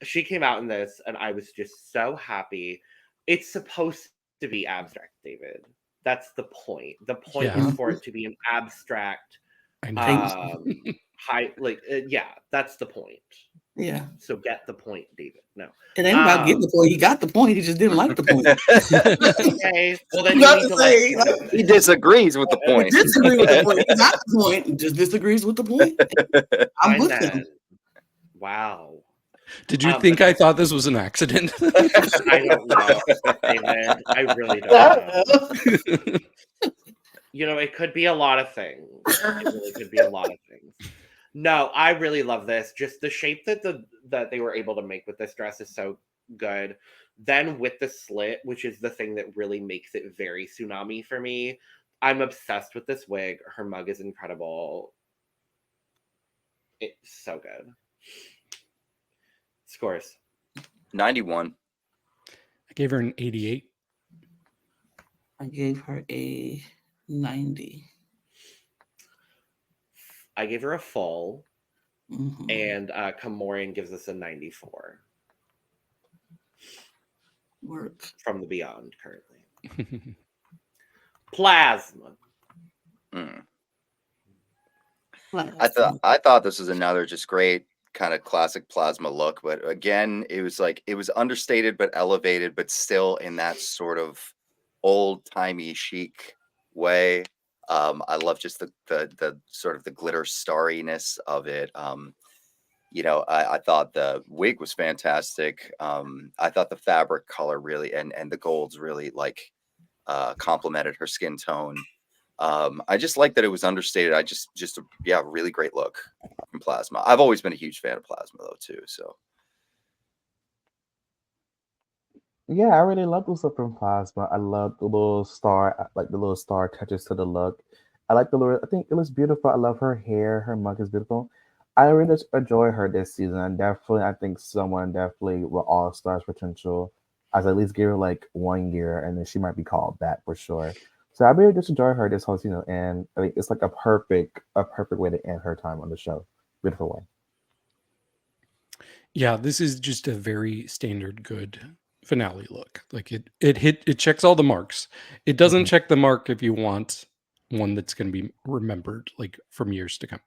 She came out in this, and I was just so happy. It's supposed to be abstract, David. That's the point. The point Yeah. is for it to be an abstract, I know. yeah, that's the point. Yeah, So get the point, David. No. it ain't about getting the point. He got the point. He just didn't like the point. Okay. Well, then You you got need to to say, let like, He disagrees with the he point. disagree with the point. He got the point. He just disagrees with the point. I'm Fine with then. him. Wow. Did you But think I no. thought this was an accident? I don't know, David. I really don't know. You know, it could be a lot of things. It really could be a lot of things. No, I really love this. Just the shape that they were able to make with this dress is so good. Then with the slit, which is the thing that really makes it very Xunami for me. I'm obsessed with this wig. Her mug is incredible. It's so good. Scores. 91. I gave her an 88. I gave her a 90. I gave her a full, Mhm. and KaMorian gives us a 94 Work. from the Beyond currently. Plasma. Mm. Plasma. I thought this was another just great kind of classic plasma look, but again, it was understated but elevated, but still in that sort of old-timey chic way. I love just the sort of the glitter starriness of it. I thought the wig was fantastic. I thought the fabric color really and the golds really complemented her skin tone. I just like that it was understated. I just really great look in plasma. I've always been a huge fan of plasma though too. So Yeah, I really love the stuff from Plasma. I love the little star, like the little star touches to the look. I like the little. I think it looks beautiful. I love her hair. Her mug is beautiful. I really just enjoy her this season. And definitely, I think someone definitely with all stars potential. As at least give her like 1 year, and then she might be called back for sure. So I really just enjoy her this whole season, and I think it's like a perfect way to end her time on the show. Beautiful way. Yeah, this is just a very standard good finale look. Like it checks all the marks. It doesn't check the mark if you want one that's going to be remembered like from years to come.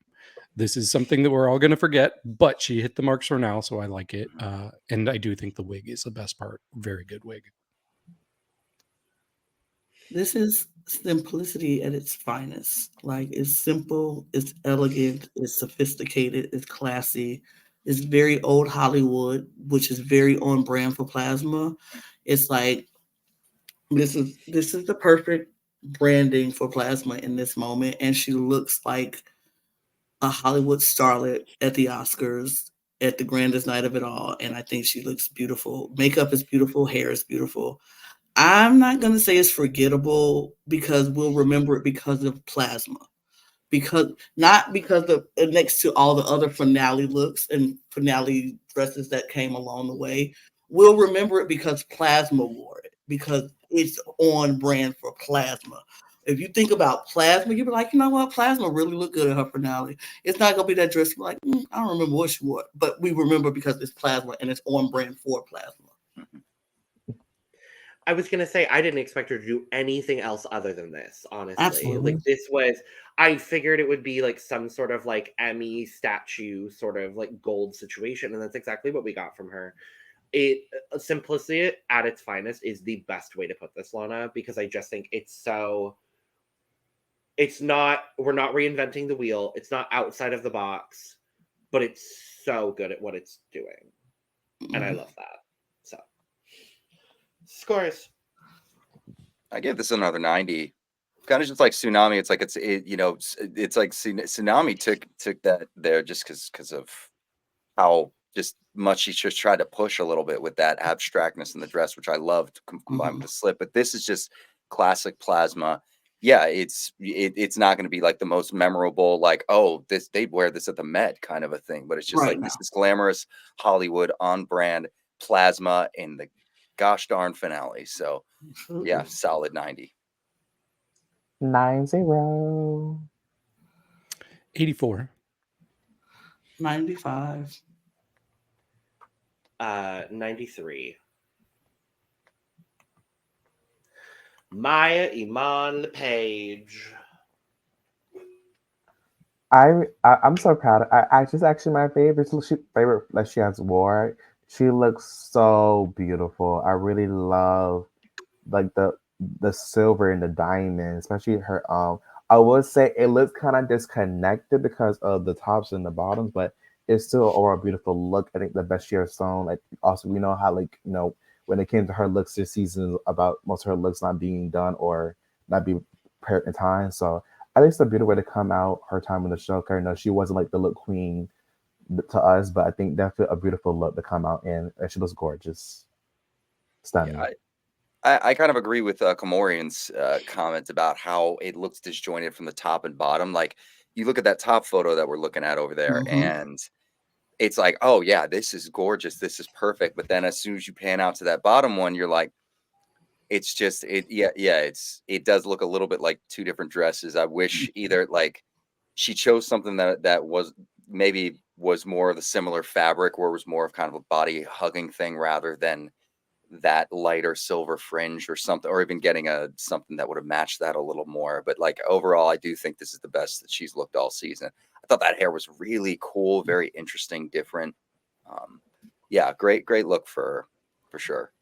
This is something that we're all going to forget, but she hit the marks for now, so I like it. And I do think the wig is the best part. Very good wig. This is simplicity at its finest. Like it's simple, it's elegant, it's sophisticated, it's classy. It's very old Hollywood, which is very on brand for Plasma. It's like this is the perfect branding for Plasma in this moment, and she looks like a Hollywood starlet at the Oscars at the grandest night of it all. And I think she looks beautiful. Makeup is beautiful, hair is beautiful. I'm not going to say it's forgettable because we'll remember it because of Plasma. not because of next to all the other finale looks and finale dresses that came along the way. We'll remember it because Plasma wore it, because it's on brand for Plasma. If you think about Plasma, you'll be like, you know what? Plasma really looked good at her finale. It's not going to be that dress. You're like, I don't remember what she wore. But we remember because it's Plasma and it's on brand for Plasma. I was going to say, I didn't expect her to do anything else other than this, honestly. Absolutely. Like, this was, I figured it would be like some sort of like Emmy statue, sort of like gold situation. And that's exactly what we got from her. Simplicity at its finest is the best way to put this, Lana, because I just think we're not reinventing the wheel. It's not outside of the box, but it's so good at what it's doing. And I love that. So, scores. I give this another 90. Kind of just like Xunami. It's like it's like Xunami took that there just because of how just much she just tried to push a little bit with that abstractness in the dress, which I loved combined with the slip. But this is just classic Plasma. Yeah, it's not going to be like the most memorable, like, oh, they'd wear this at the Met kind of a thing. But it's just Right like this is glamorous Hollywood on brand Plasma in the gosh darn finale. So yeah, solid 90. 90. 84. 95. 93. Mhi'ya, Iman, LePaige. I'm so proud. I just actually my favorite that she has wore. She looks so beautiful. I really love like the silver and the diamond, especially her. I would say it looks kind of disconnected because of the tops and the bottoms, but it's still an overall beautiful look. I think the best she has shown. Like also, we know how when it came to her looks this season, about most of her looks not being done or not being prepared in time. So I think it's a beautiful way to come out her time in the show. Cause she wasn't like the look queen to us, but I think definitely a beautiful look to come out in. And she looks gorgeous, stunning. Yeah, I kind of agree with KaMorian's comments about how it looks disjointed from the top and bottom. Like you look at that top photo that we're looking at over there, and it's like, oh yeah, this is gorgeous, this is perfect. But then as soon as you pan out to that bottom one, you're like, it's just it does look a little bit like two different dresses. I wish either like she chose something that was maybe was more of the similar fabric, or was more of kind of a body hugging thing rather than that lighter silver fringe or something, or even getting something that would have matched that a little more. But like overall, I do think this is the best that she's looked all season. I thought that hair was really cool, very interesting, different. Yeah, great look for sure.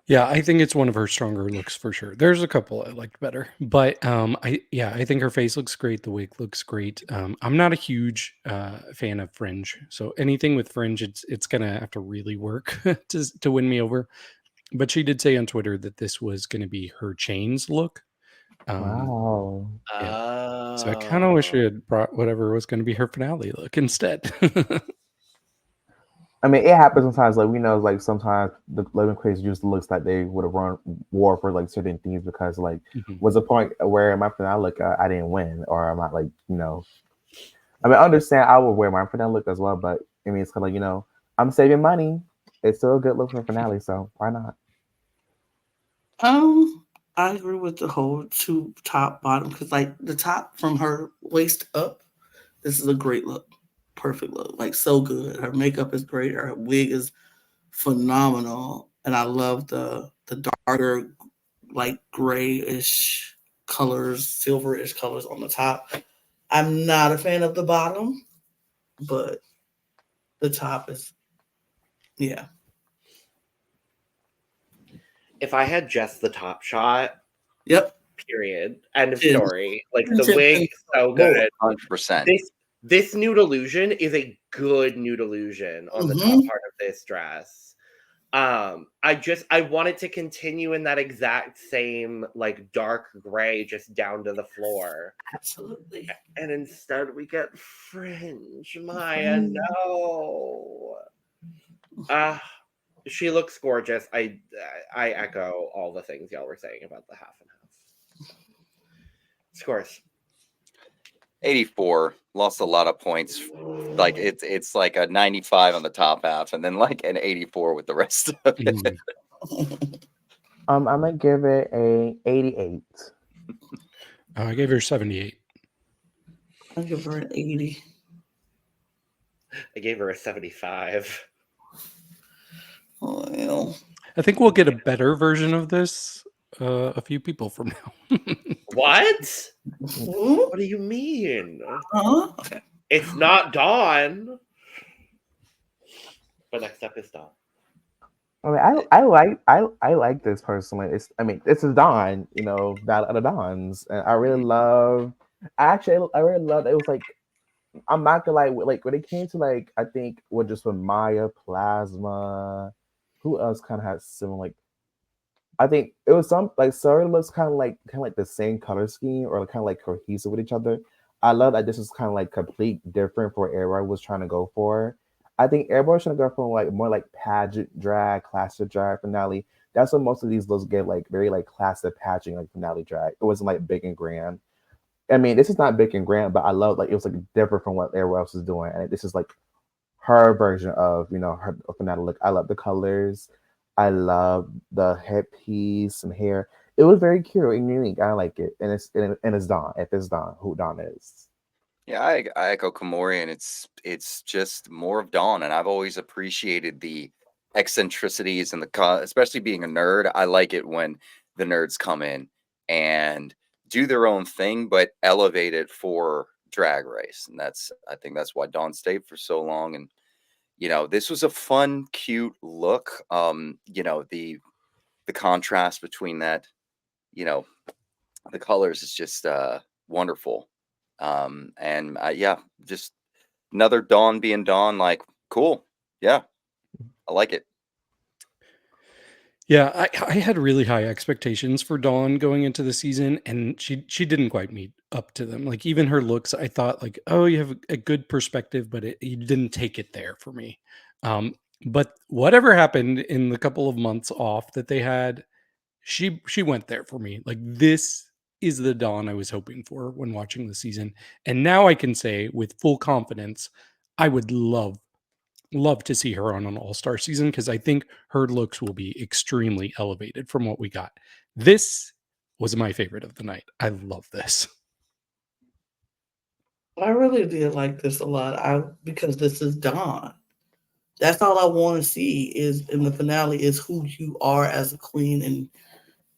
Yeah, I think it's one of her stronger looks for sure. There's a couple I liked better, but I think her face looks great. The wig looks great. I'm not a huge fan of fringe, so anything with fringe, it's gonna have to really work to win me over. But she did say on Twitter that this was gonna be her chains look. Wow. Yeah. So I kind of wish she had brought whatever was going to be her finale look instead. I mean, it happens sometimes. Like we know, like sometimes the Living Crazy just looks like they would have wore for like certain things because like was a point where my finale look I didn't win, or I'm not like I mean, I understand I would wear my finale look as well, but I mean it's kind of like I'm saving money. It's still a good look for finale, so why not? I agree with the whole top bottom, because like the top from her waist up, this is a great look. Perfect look. Like so good. Her makeup is great. Her wig is phenomenal. And I love the darker, like grayish colors, silverish colors on the top. I'm not a fan of the bottom, but the top is If I had just the top shot, Yep. period. End of 10. story. Like the wig is so good. 100%. This nude illusion is a good nude illusion on the top part of this dress. I want it to continue in that exact same like dark gray just down to the floor. Absolutely. And instead we get fringe. Mhi'ya, no. She looks gorgeous. I echo all the things y'all were saying about the half and half. Scores. 84. Lost a lot of points. Like it's like a 95 on the top half, and then like an 84 with the rest of it. Mm. I'm gonna give it a 88. I gave her 78. I'll give her an 80. I gave her a 75. Oh, well. I think we'll get a better version of this a few people from now. What? Ooh, What do you mean? huh? Okay. It's not Dawn. But next up is Dawn. I mean, I like this personally. This is Dawn, Battle of the Dawns, and I really love. I really love. It was like, I'm not gonna lie, like when it came to like, I think with Mhi'ya, Plasma, who else kind of had similar like. I think it was some like Sarah looks kind of like the same color scheme or kind of like cohesive with each other. I love that this is kind of like complete different for what everybody was trying to go for. I think everybody was trying to go for like more like pageant drag, classic drag finale. That's what most of these looks get, like very like classic pageant like finale drag. It wasn't like big and grand. I mean, this is not big and grand, but I love like it was like different from what everyone else was doing, and this is like her version of her finale look. I love the colors. I love the headpiece and hair. It was very cute and unique. I like it, and it's Dawn. If it's Dawn, who Dawn is. Yeah, I echo KaMorian. It's just more of Dawn, and I've always appreciated the eccentricities and especially being a nerd. I like it when the nerds come in and do their own thing, but elevate it for Drag Race, and I think that's why Dawn stayed for so long. And this was a fun, cute look. The contrast between that, the colors is just wonderful. And yeah, just another Dawn being Dawn, like cool. Yeah, I like it. Yeah, I had really high expectations for Dawn going into the season, and she didn't quite meet up to them. Like even her looks, I thought like, oh, you have a good perspective, but you didn't take it there for me. But whatever happened in the couple of months off that they had, she went there for me. Like this is the Dawn I was hoping for when watching the season, and now I can say with full confidence, I would love to see her on an all-star season because I think her looks will be extremely elevated from what we got. This was my favorite of the night. I love this. I really did like this a lot. Because this is Dawn. That's all I want to see is in the finale is who you are as a queen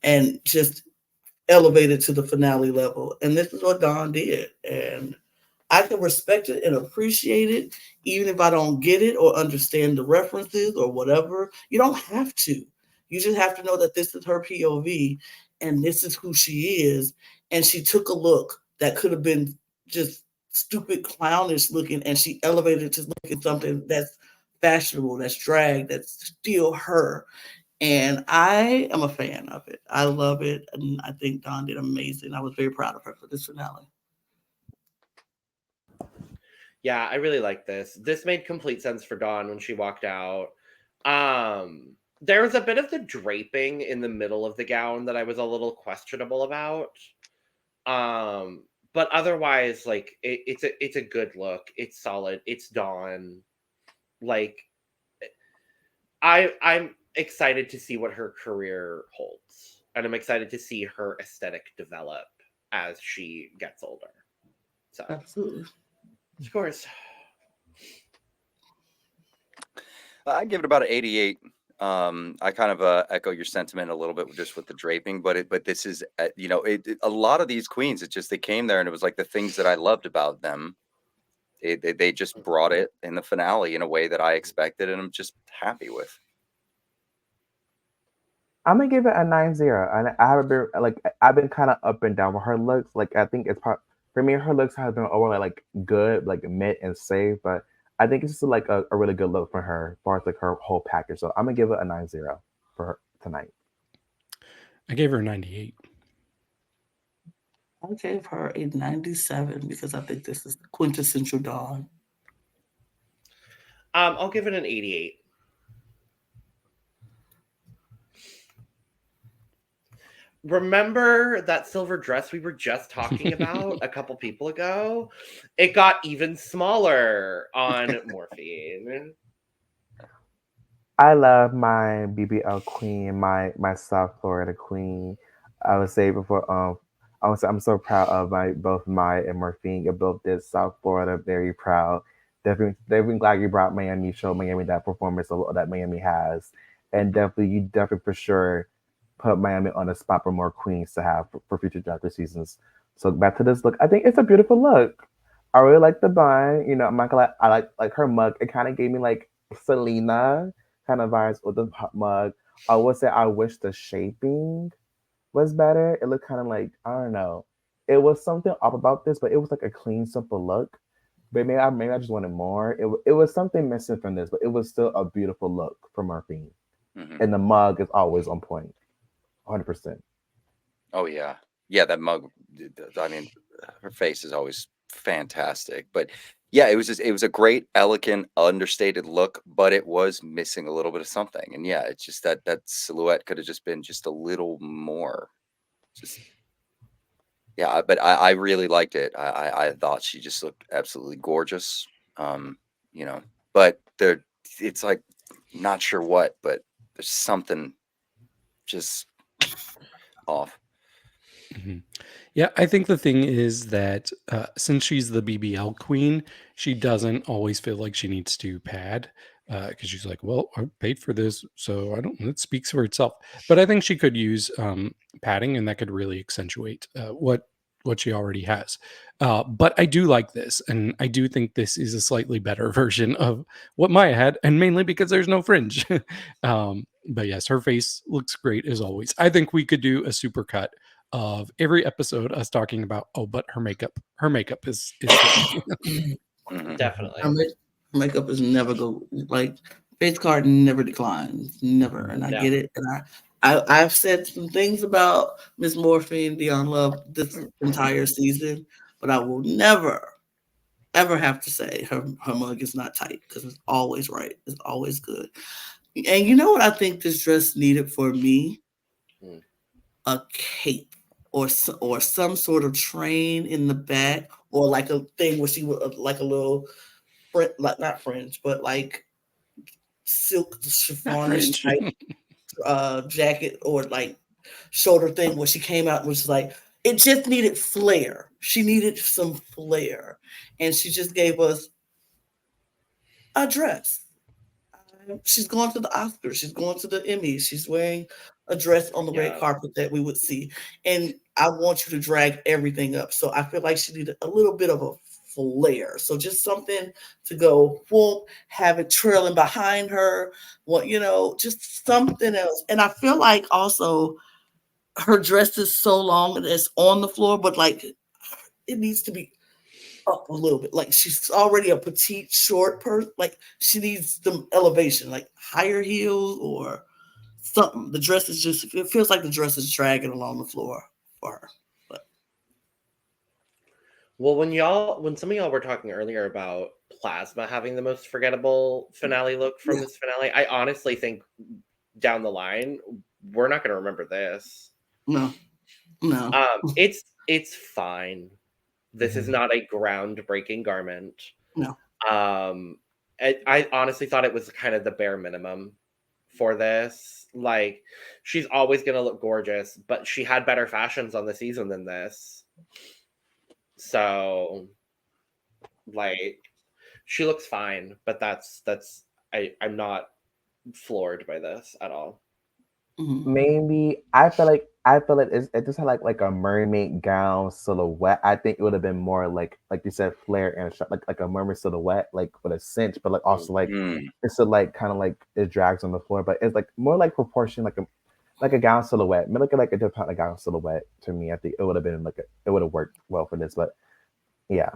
and just elevated to the finale level. And this is what Dawn did. And I can respect it and appreciate it, even if I don't get it or understand the references or whatever. You don't have to. You just have to know that this is her POV and this is who she is. And she took a look that could have been just stupid, clownish looking, and she elevated it to look at something that's fashionable, that's drag, that's still her. And I am a fan of it. I love it. And I think Dawn did amazing. I was very proud of her for this finale. Yeah, I really like this. This made complete sense for Dawn when she walked out. There was a bit of the draping in the middle of the gown that I was a little questionable about. But otherwise, like it's a good look. It's solid. It's Dawn. Like I'm excited to see what her career holds. And I'm excited to see her aesthetic develop as she gets older. So Absolutely. of course. I give it about an 88. I kind of echo your sentiment a little bit just with the draping, but this is a lot of these queens. It's just they came there and it was like the things that I loved about them. They just brought it in the finale in a way that I expected, and I'm just happy with. I'm gonna give it a 9-0, and I haven't been like I've been kind of up and down with her looks. Like I think it's for me, her looks have been overall like good, like mid and safe, but I think it's just like a really good look for her as far as like her whole package. So I'm gonna give it a 9-0 for her tonight. I gave her a 98. I gave her a 97 because I think this is quintessential Dawn. I'll give it an 88. remember that silver dress we were just talking about a couple people ago? It got even smaller on Morphine. I love my BBL queen, my South Florida queen. I would say before I would say I'm so proud of my both Mhi'ya and Morphine. You both did South Florida very proud. Definitely glad you brought Miami, show Miami that performance of, that Miami has. And definitely for sure put Miami on a spot for more queens to have for future draft seasons. So back to this look. I think it's a beautiful look. I really like the bun. You know, I'm not gonna lie, I like her mug. It kind of gave me like Selena kind of vibes with the mug. I would say I wish the shaping was better. It looked kind of like, I don't know. It was something up about this, but it was like a clean, simple look. But maybe I just wanted more. It was something missing from this, but it was still a beautiful look from Morphine. Mhm. And the mug is always on point, 100%. Oh yeah, yeah. That mug. I mean, her face is always fantastic. But yeah, it was a great, elegant, understated look, but it was missing a little bit of something. And yeah, it's just that silhouette could have just been just a little more. Just yeah, but I really liked it. I thought she just looked absolutely gorgeous. You know, but it's like not sure what, but there's something just off. Mhm. Yeah, I think the thing is that since she's the BBL queen, she doesn't always feel like she needs to pad because she's like, well, I paid for this, so I don't. It speaks for itself. But I think she could use padding, and that could really accentuate what she already has. But I do like this, and I do think this is a slightly better version of what Mhi'ya had, and mainly because there's no fringe. But yes, her face looks great as always. I think we could do a super cut of every episode us talking about, oh, but her makeup is Mhm. Definitely. Her makeup is never go like face card never declines, never. And I No. get it. And I've said some things about Miss Morphine, Dion Love this entire season, but I will never ever have to say her mug is not tight because it's always right. It's always good. And you know what I think this dress needed for me? Mm. A cape or some sort of train in the back or like a thing where she would like a little like not fringe but like silk chiffon fringe. type jacket or like shoulder thing where she came out and was like it just needed flair. She needed some flair and she just gave us a dress. She's going to the Oscars. She's going to the Emmys. She's wearing a dress on the red Yeah. carpet that we would see. And I want you to drag everything up. So I feel like she needed a little bit of a flair. So just something to go whoop, have it trailing behind her. What just something else. And I feel like also her dress is so long and it's on the floor, but like it needs to be up a little bit. Like she's already a petite, short person. Like she needs some elevation, like higher heels or something. The dress is just, it feels like the dress is dragging along the floor for her. But Well, when some of y'all were talking earlier about Plasma having the most forgettable finale look from this finale, I honestly think down the line we're not going to remember this. no. It's fine. This is not a groundbreaking garment. No. I honestly thought it was kind of the bare minimum for this. Like, she's always going to look gorgeous, but she had better fashions on the season than this. So, like, she looks fine, but I'm not floored by this at all. Mhm. Maybe I feel like it just had like a mermaid gown silhouette. I think it would have been more like you said, flare and like a mermaid silhouette, like with a cinch, but like also like it's still like kind of like it drags on the floor, but it's like more like proportion, like a gown silhouette. Maybe like a different gown silhouette to me. I think it would have been it would have worked well for this, but yeah.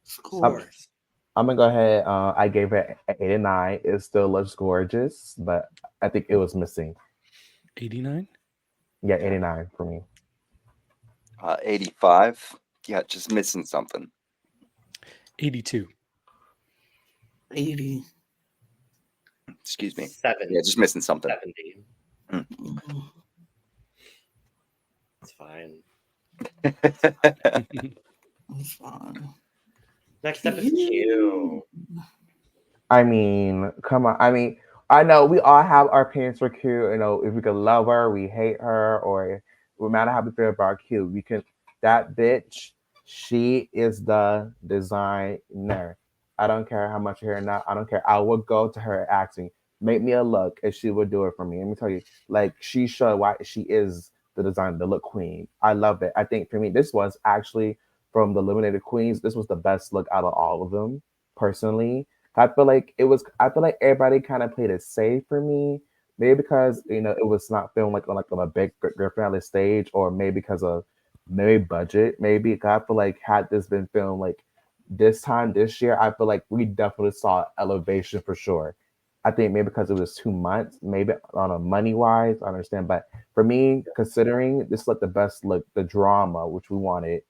Scores. I'm gonna go ahead. I gave it an 89. It still looks gorgeous, but I think it was missing. 89? Yeah, 89 for me. 85. Yeah, just missing something. 82. 80. Excuse me. 70. Yeah, just missing something. 70. Mhm. It's fine. It's fine. Next up is Q. I mean, come on. I mean, I know we all have our opinions for Q. You know, if we could love her, we hate her, or no matter how we feel about Q, we can. That bitch, she is the designer. I don't care how much hair or not. I don't care. I would go to her acting. Make me a look, and she would do it for me. Let me tell you, like she showed why she is the designer, the look queen. I love it. I think for me, this was actually from the eliminated queens. This was the best look out of all of them, personally. I feel like it was. I feel like everybody kind of played it safe for me. Maybe because it was not filmed like on a big grand finale stage, or maybe because of maybe budget. Maybe 'cause I feel like had this been filmed like this time this year, I feel like we definitely saw elevation for sure. I think maybe because it was 2 months, maybe on a money wise, I understand. But for me, considering this like the best look, the drama which we wanted,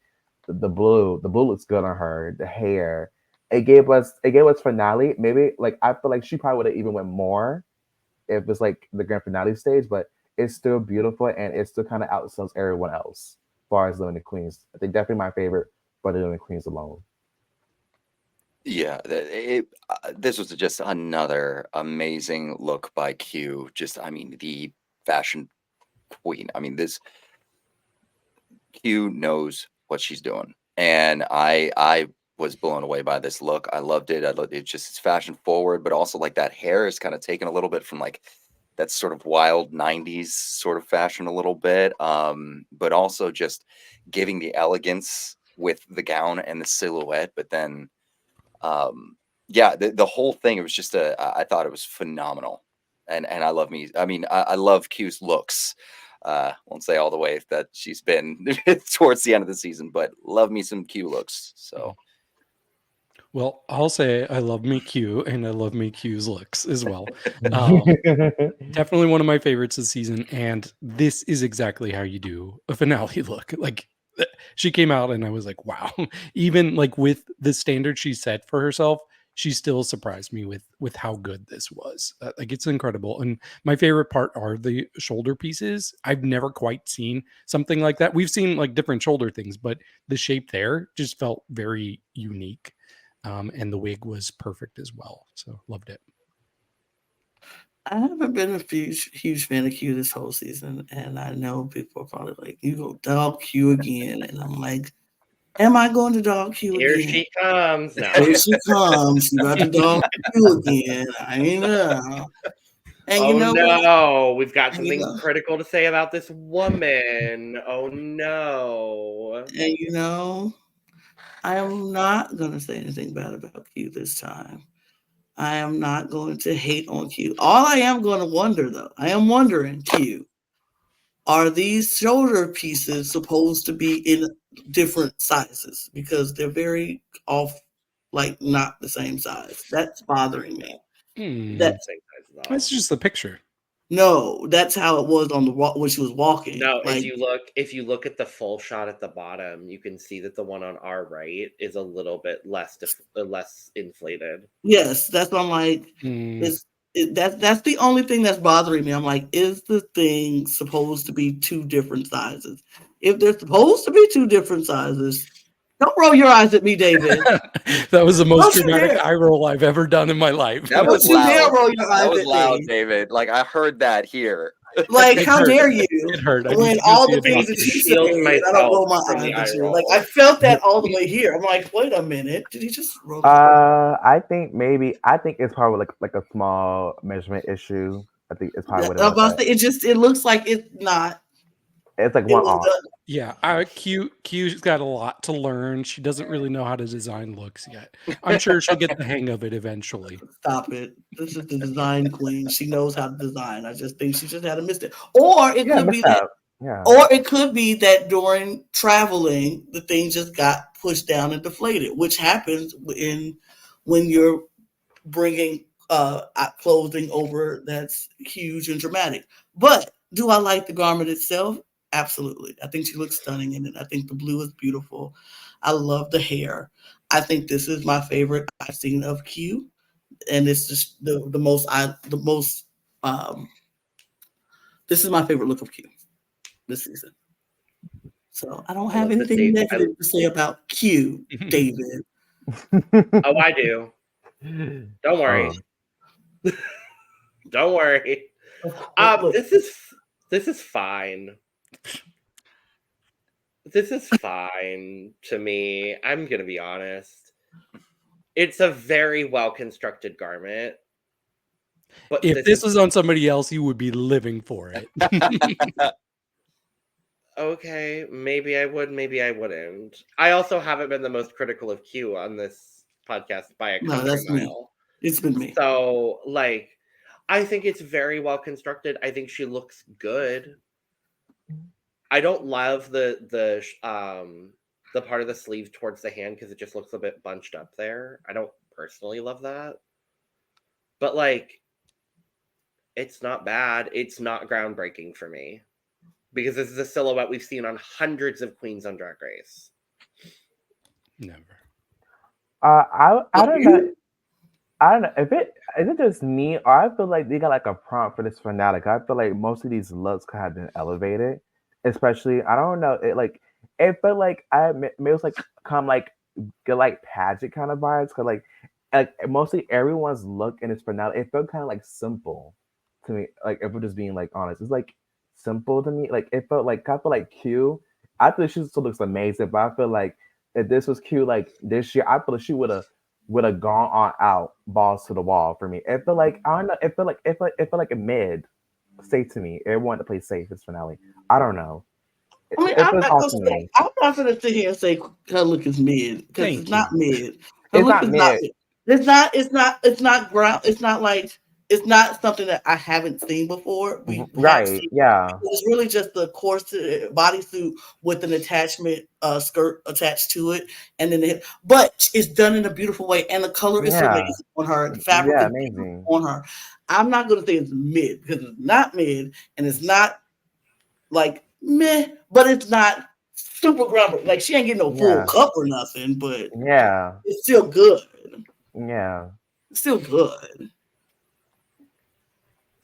the blue looks good on her, the hair it gave us finale. Maybe like I feel like she probably would have even went more if it's like the grand finale stage, but it's still beautiful and it still kind of outsells everyone else as far as Living the Queens. I think definitely my favorite for the Living the Queens alone. Yeah, this was just another amazing look by Q. Just, I mean, the fashion queen. I mean, this Q knows what she's doing, and I was blown away by this look. I loved it. I loved it. Just it's fashion forward, but also like that hair is kind of taken a little bit from like that sort of wild '90s sort of fashion a little bit, but also just giving the elegance with the gown and the silhouette, but then yeah, the whole thing, it was just I thought it was phenomenal. And I love me. I mean, I love Q's looks. Won't say all the way that she's been towards the end of the season, but love me some Q looks. So Well, I'll say I love me Q and I love me Q's looks as well. Um, Definitely one of my favorites this season, and this is exactly how you do a finale look. Like she came out and I was like, wow. Even like with the standard she set for herself, she still surprised me with how good this was. Like it's incredible. And my favorite part are the shoulder pieces. I've never quite seen something like that. We've seen like different shoulder things, but the shape there just felt very unique. And the wig was perfect as well. So loved it. I haven't been a huge fan of Q this whole season, and I know people are probably like, "You go dog Q again," and I'm like, "Am I going to dog Q Here again?" she comes now. Here she comes. She about to dog Q again. I know. And Oh you know what? no, we've got And you something know, critical to say about this woman. Oh no. and you know, I am not going to say anything bad about Q this time. I am not going to hate on Q. All I am going to wonder, though, I am wondering, Q, are these shoulder pieces supposed to be in different sizes? Because they're very off, like not the same size. That's bothering me. That Same size as all. That's just the picture. No, that's how it was on the walk when she was walking. No, like, if you look at the full shot at the bottom, you can see that the one on our right is a little bit less inflated. yes, that's what I'm like. Mm. That's the only thing that's bothering me. I'm like, is the thing supposed to be two different sizes? If they're supposed to be two different sizes, don't roll your eyes at me, David. That was the most Don't you dramatic dare. eye roll I've ever done in my life. that Don't was you dare loud. roll your eyes That was at loud, me. David. Like I heard that here. Like, It how hurt. dare you? It hurt. I need When to go all see the a things doctor. that you Shield say, and I don't roll my from the eyes at eye you. roll. Like, I felt that all the way here. I'm like, wait a minute. Did he just roll? I think it's probably like a small measurement issue. I think it's probably what it I'm was. about to say, it looks like it's not. It's like It one was off. done. Yeah, Q's got a lot to learn. She doesn't really know how to design looks yet. I'm sure she'll get the hang of it eventually. Stop it. This is the design queen. She knows how to design. I just think she just had a mistake. Or it Yeah, could be that. mishap. Yeah. Or it could be that during traveling, the thing just got pushed down and deflated, which happens when you're bringing clothing over that's huge and dramatic. But do I like the garment itself? Absolutely. I think she looks stunning in it. I think the blue is beautiful. I love the hair. I think this is my favorite I've seen of Q, and it's just the most um, This is my favorite look of Q this season. So I don't I have love this, anything Dave. negative to say about Q, David. Oh, I do. Don't worry. Oh. Don't worry. Look, This is fine. This is fine to me. I'm gonna be honest. It's a very well constructed garment. But If this was on somebody else, you would be living for it. okay, maybe I would, maybe I wouldn't. I also haven't been the most critical of Q on this podcast by a no, country that's me. mile. It's been me. So, like, I think it's very well constructed. I think she looks good. I don't love the part of the sleeve towards the hand because it just looks a bit bunched up there. I don't personally love that. But like, it's not bad. It's not groundbreaking for me. Because this is a silhouette we've seen on hundreds of queens on Drag Race. Never. I don't know. I don't know if is it just me or I feel like they got like a prompt for this finale. I feel like most of these looks could have been elevated, especially I don't know. It felt like it was like kind of like good like pageant kind of vibes. Cause like mostly everyone's look in this finale, it felt kind of like simple to me. Like if we're just being like honest, it's like simple to me. Like it felt like I feel like Q. I feel she still looks amazing, but I feel like if this was Q like this year, I feel like she would have gone on out balls to the wall for me. It felt like I don't know. It felt like a mid. Say to me, it wanted to play safe this finale. I don't know. I mean, I'm not going to sit here and say her look is mid because it's not mid. Her It's look not is mid. It's not ground. It's not like it's not something that I haven't seen before. Right? Yeah. It's really just the corset bodysuit with an attachment skirt attached to it, and then but it's done in a beautiful way, and the color is amazing on her. The fabric is amazing on her. I'm not going to say it's mid because it's not mid, and it's not like meh, but it's not super groundbreaking. Like she ain't getting no full cup or nothing, but it's still good. Yeah, it's still good.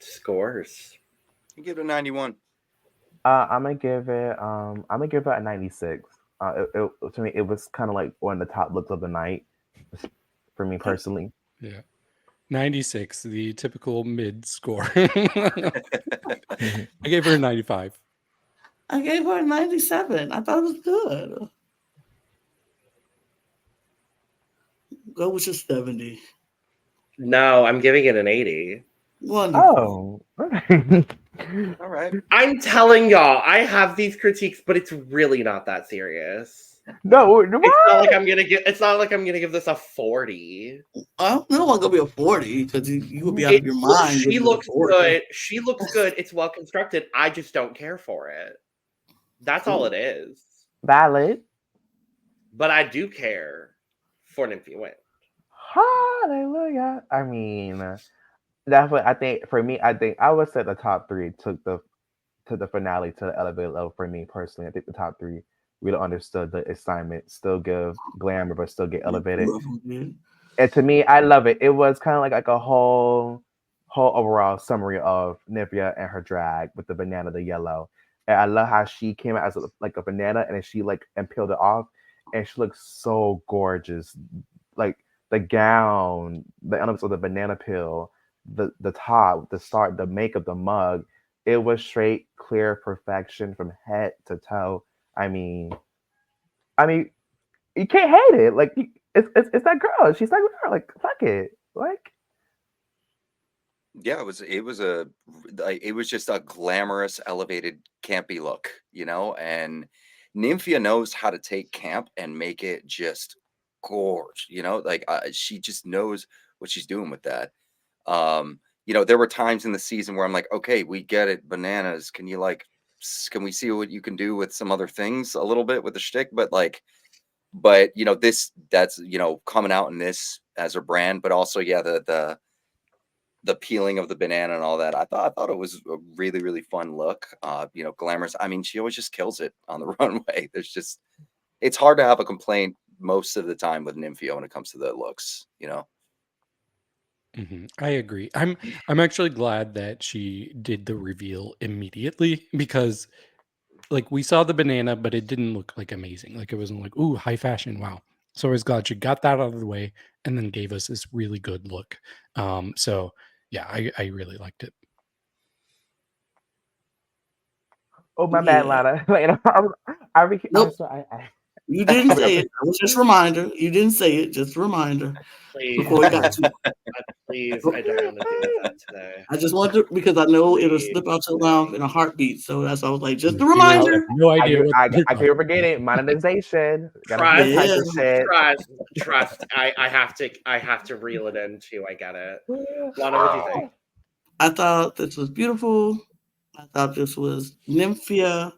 Scores. You give it a 91. I'm gonna give it a 96. To me, it was kind of like one of the top looks of the night for me personally. Yeah. 96, the typical mid score. I gave her a 95. I gave her a 97. I thought it was good. Go with your 70. No, I'm giving it an 80. Wonderful. Oh. All right. I'm telling y'all, I have these critiques, but it's really not that serious. No, it's not like I'm gonna give this a 40. I don't know. I'm gonna be a 40 because you will be out of your mind. She looks good. She looks good. It's well constructed. I just don't care for it. That's all it is. Valid. But I do care for Nymphia Wind. Hallelujah. I mean, definitely. I think for me, I would say the top three took the finale to the elevated level for me personally. I think the top three really understood the assignment, still give glamour, but still get elevated. And to me, I love it. It was kind of like a whole overall summary of Nymphia and her drag with the banana, the yellow. And I love how she came out as like a banana and then she and peeled it off. And she looks so gorgeous. Like the gown, the elements of the banana peel, the top, the start, the makeup, the mug. It was straight, clear perfection from head to toe. I mean, you can't hate it. Like it's that girl. She's that girl. Like fuck it. Like yeah, it was just a glamorous, elevated, campy look, and Nymphia knows how to take camp and make it just gorge, like she just knows what she's doing with that. There were times in the season where I'm like, okay, we get it, bananas. Can we see what you can do with some other things a little bit with the shtick? But that's coming out in this as a brand, but also the peeling of the banana and all that. I thought it was a really, really fun look. Glamorous. I mean, she always just kills it on the runway. It's hard to have a complaint most of the time with Nymphia when it comes to the looks, I agree. I'm actually glad that she did the reveal immediately because like we saw the banana, but it didn't look like amazing. Like it wasn't like, ooh, high fashion. Wow. So I was glad she got that out of the way and then gave us this really good look. So yeah, I really liked it. Oh, my bad, Yeah. Lana. Nope. So You didn't say it. It was just a reminder. You didn't say it. Just a reminder Please, before we got to. please, I don't want to deal with that today. I just wanted to, because I know it'll Please, slip out your mouth in a heartbeat. So that's why I was like, just a You have reminder. no idea what I you're keep talking forgetting monetization. Gotta Trust, Yeah. monetize this shit. trust. I have to reel it in too. I get it. Lana, what do you think? I thought this was beautiful. I thought this was Nymphia.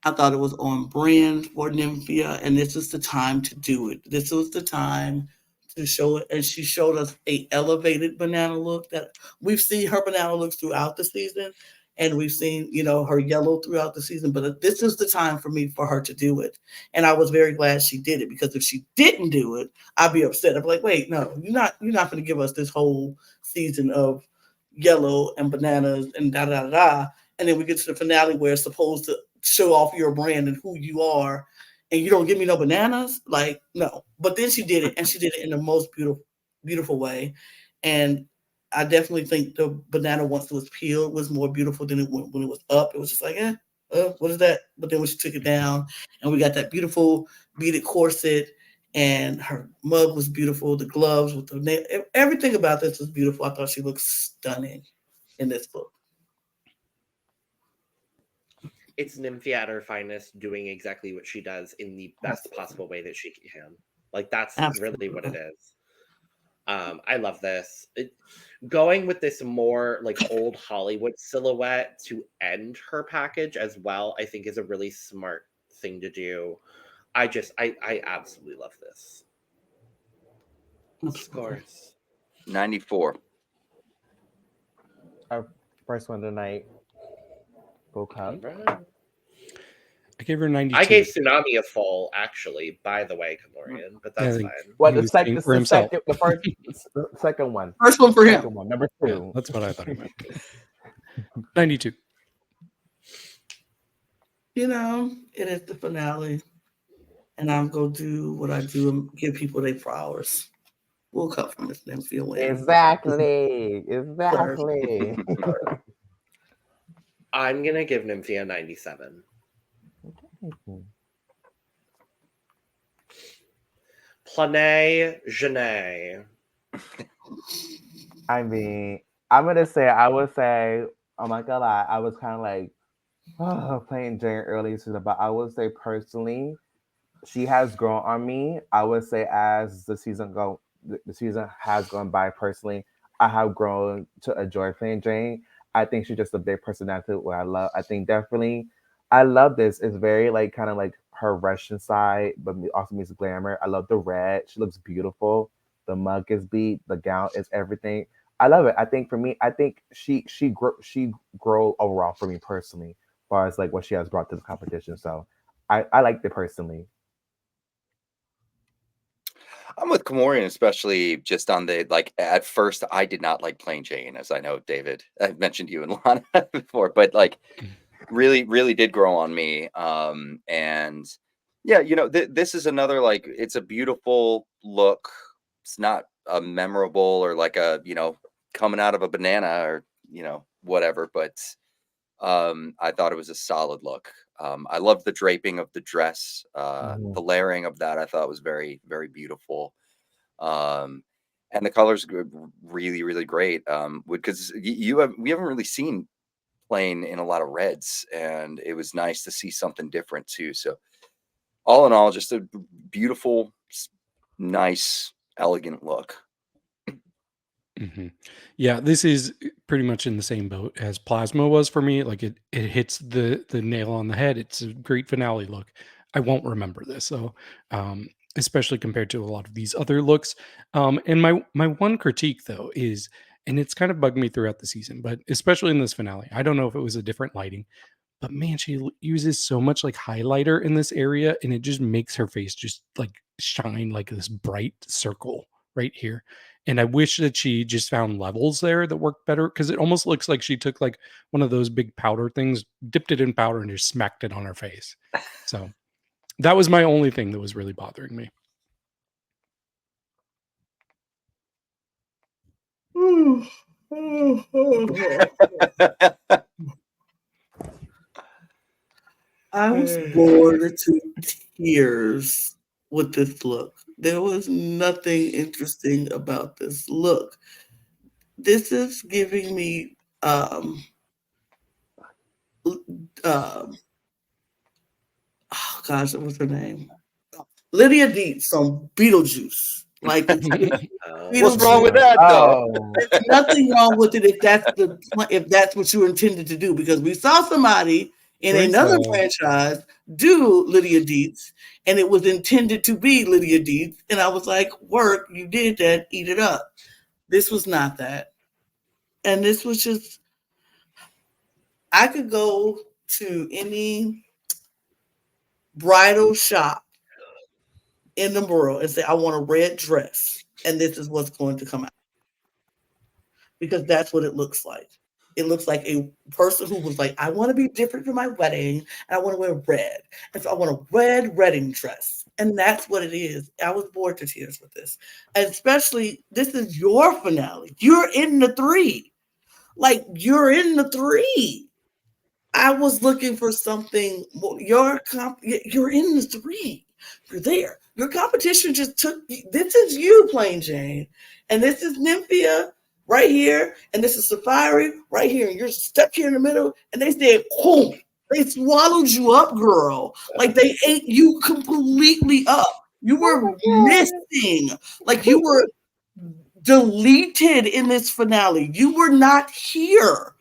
I thought it was on brand for Nymphia, and this is the time to do it. This was the time to show it, and she showed us a elevated banana look that we've seen her banana looks throughout the season, and we've seen her yellow throughout the season. But this is the time for me for her to do it, and I was very glad she did it because if she didn't do it, I'd be upset. I'd be like, wait, no, you're not going to give us this whole season of yellow and bananas and da da da. And then we get to the finale where it's supposed to show off your brand and who you are, and you don't give me no bananas. Like, no. But then she did it, and she did it in the most beautiful way. And I definitely think the banana once it was peeled was more beautiful than when it was up. It was just like, what is that? But then when she took it down, and we got that beautiful beaded corset, and her mug was beautiful. The gloves with the nail, everything about this was beautiful. I thought she looked stunning in this book. It's Nymphia at her finest, doing exactly what she does in the best possible way that she can. Like that's really what it is. I love this. Going with this more like old Hollywood silhouette to end her package as well, I think is a really smart thing to do. I absolutely love this. Scores. 94. Our first one tonight. Full cup. Right. I gave her 92. I gave Xunami a full, actually, by the way, KaMorian, but that's fine. Well, He was saying for himself. the second one. First one for him. Second one, number 2. Yeah, that's what I thought he meant. 92. It is the finale. And I'm going to do what I do and give people their flowers. We'll cut from Miss Nymphia Wind. Exactly. I'm going to give Nymphia 97. Plane Genet. I mean, I'm gonna say, I would say, I'm not gonna lie, I was kind of like, playing Jane early season, but I would say personally, she has grown on me. I would say as the season has gone by, personally, I have grown to enjoy playing Jane. I think she's just a big personality, what I love. I think definitely, I love this. It's very like kind of like her Russian side, but also means glamour. I love the red. She looks beautiful. The mug is beat. The gown is everything. I love it. I think for me, I think she grow overall for me personally, as far as like what she has brought to the competition. So I liked it personally. I'm with KaMorian, especially just on the like. At first, I did not like playing Jane, as I know David. I've mentioned you and Lana before, but like, really did grow on me. And yeah, this is another like. It's a beautiful look. It's not a memorable or like a coming out of a banana or whatever, but I thought it was a solid look. I loved the draping of the dress, the layering of that. I thought was very, very beautiful. And the colors were really great. Because we haven't really seen Plane in a lot of reds, and it was nice to see something different too. So all in all, just a beautiful, nice, elegant look. Yeah, this is pretty much in the same boat as Plasma was for me. Like it hits the nail on the head. It's a great finale look. I won't remember this though, especially compared to a lot of these other looks. And my one critique though is, and it's kind of bugged me throughout the season, but especially in this finale, I don't know if it was a different lighting, but man, she uses so much like highlighter in this area, and it just makes her face just like shine like this bright circle right here. And I wish that she just found levels there that worked better, because it almost looks like she took like one of those big powder things, dipped it in powder, and just smacked it on her face. So that was my only thing that was really bothering me. I was bored to tears with this look. There was nothing interesting about this look. This is giving me oh gosh, what's her name? Lydia Dietz on Beetlejuice. Like it's What's wrong with that, though? There's nothing wrong with it if that's what you intended to do, because we saw somebody in another franchise do Lydia Dietz, and it was intended to be Lydia Dietz, and I was like, work, you did that, eat it up. This was not that. And this was just, I could go to any bridal shop in the world and say, I want a red dress, and this is what's going to come out. Because that's what it looks like. It looks like a person who was like, I want to be different for my wedding, and I want to wear red. And so I want a red wedding dress. And that's what it is. I was bored to tears with this. And especially, this is your finale. You're in the 3. Like, you're in the 3. I was looking for something more. You're in the 3. You're there. Your competition just took, this is you, Plain Jane. And this is Nymphia right here. And this is Sapphira right here. And you're stuck here in the middle. And they said, boom. They swallowed you up, girl. Like they ate you completely up. You were missing. Like you were deleted in this finale. You were not here.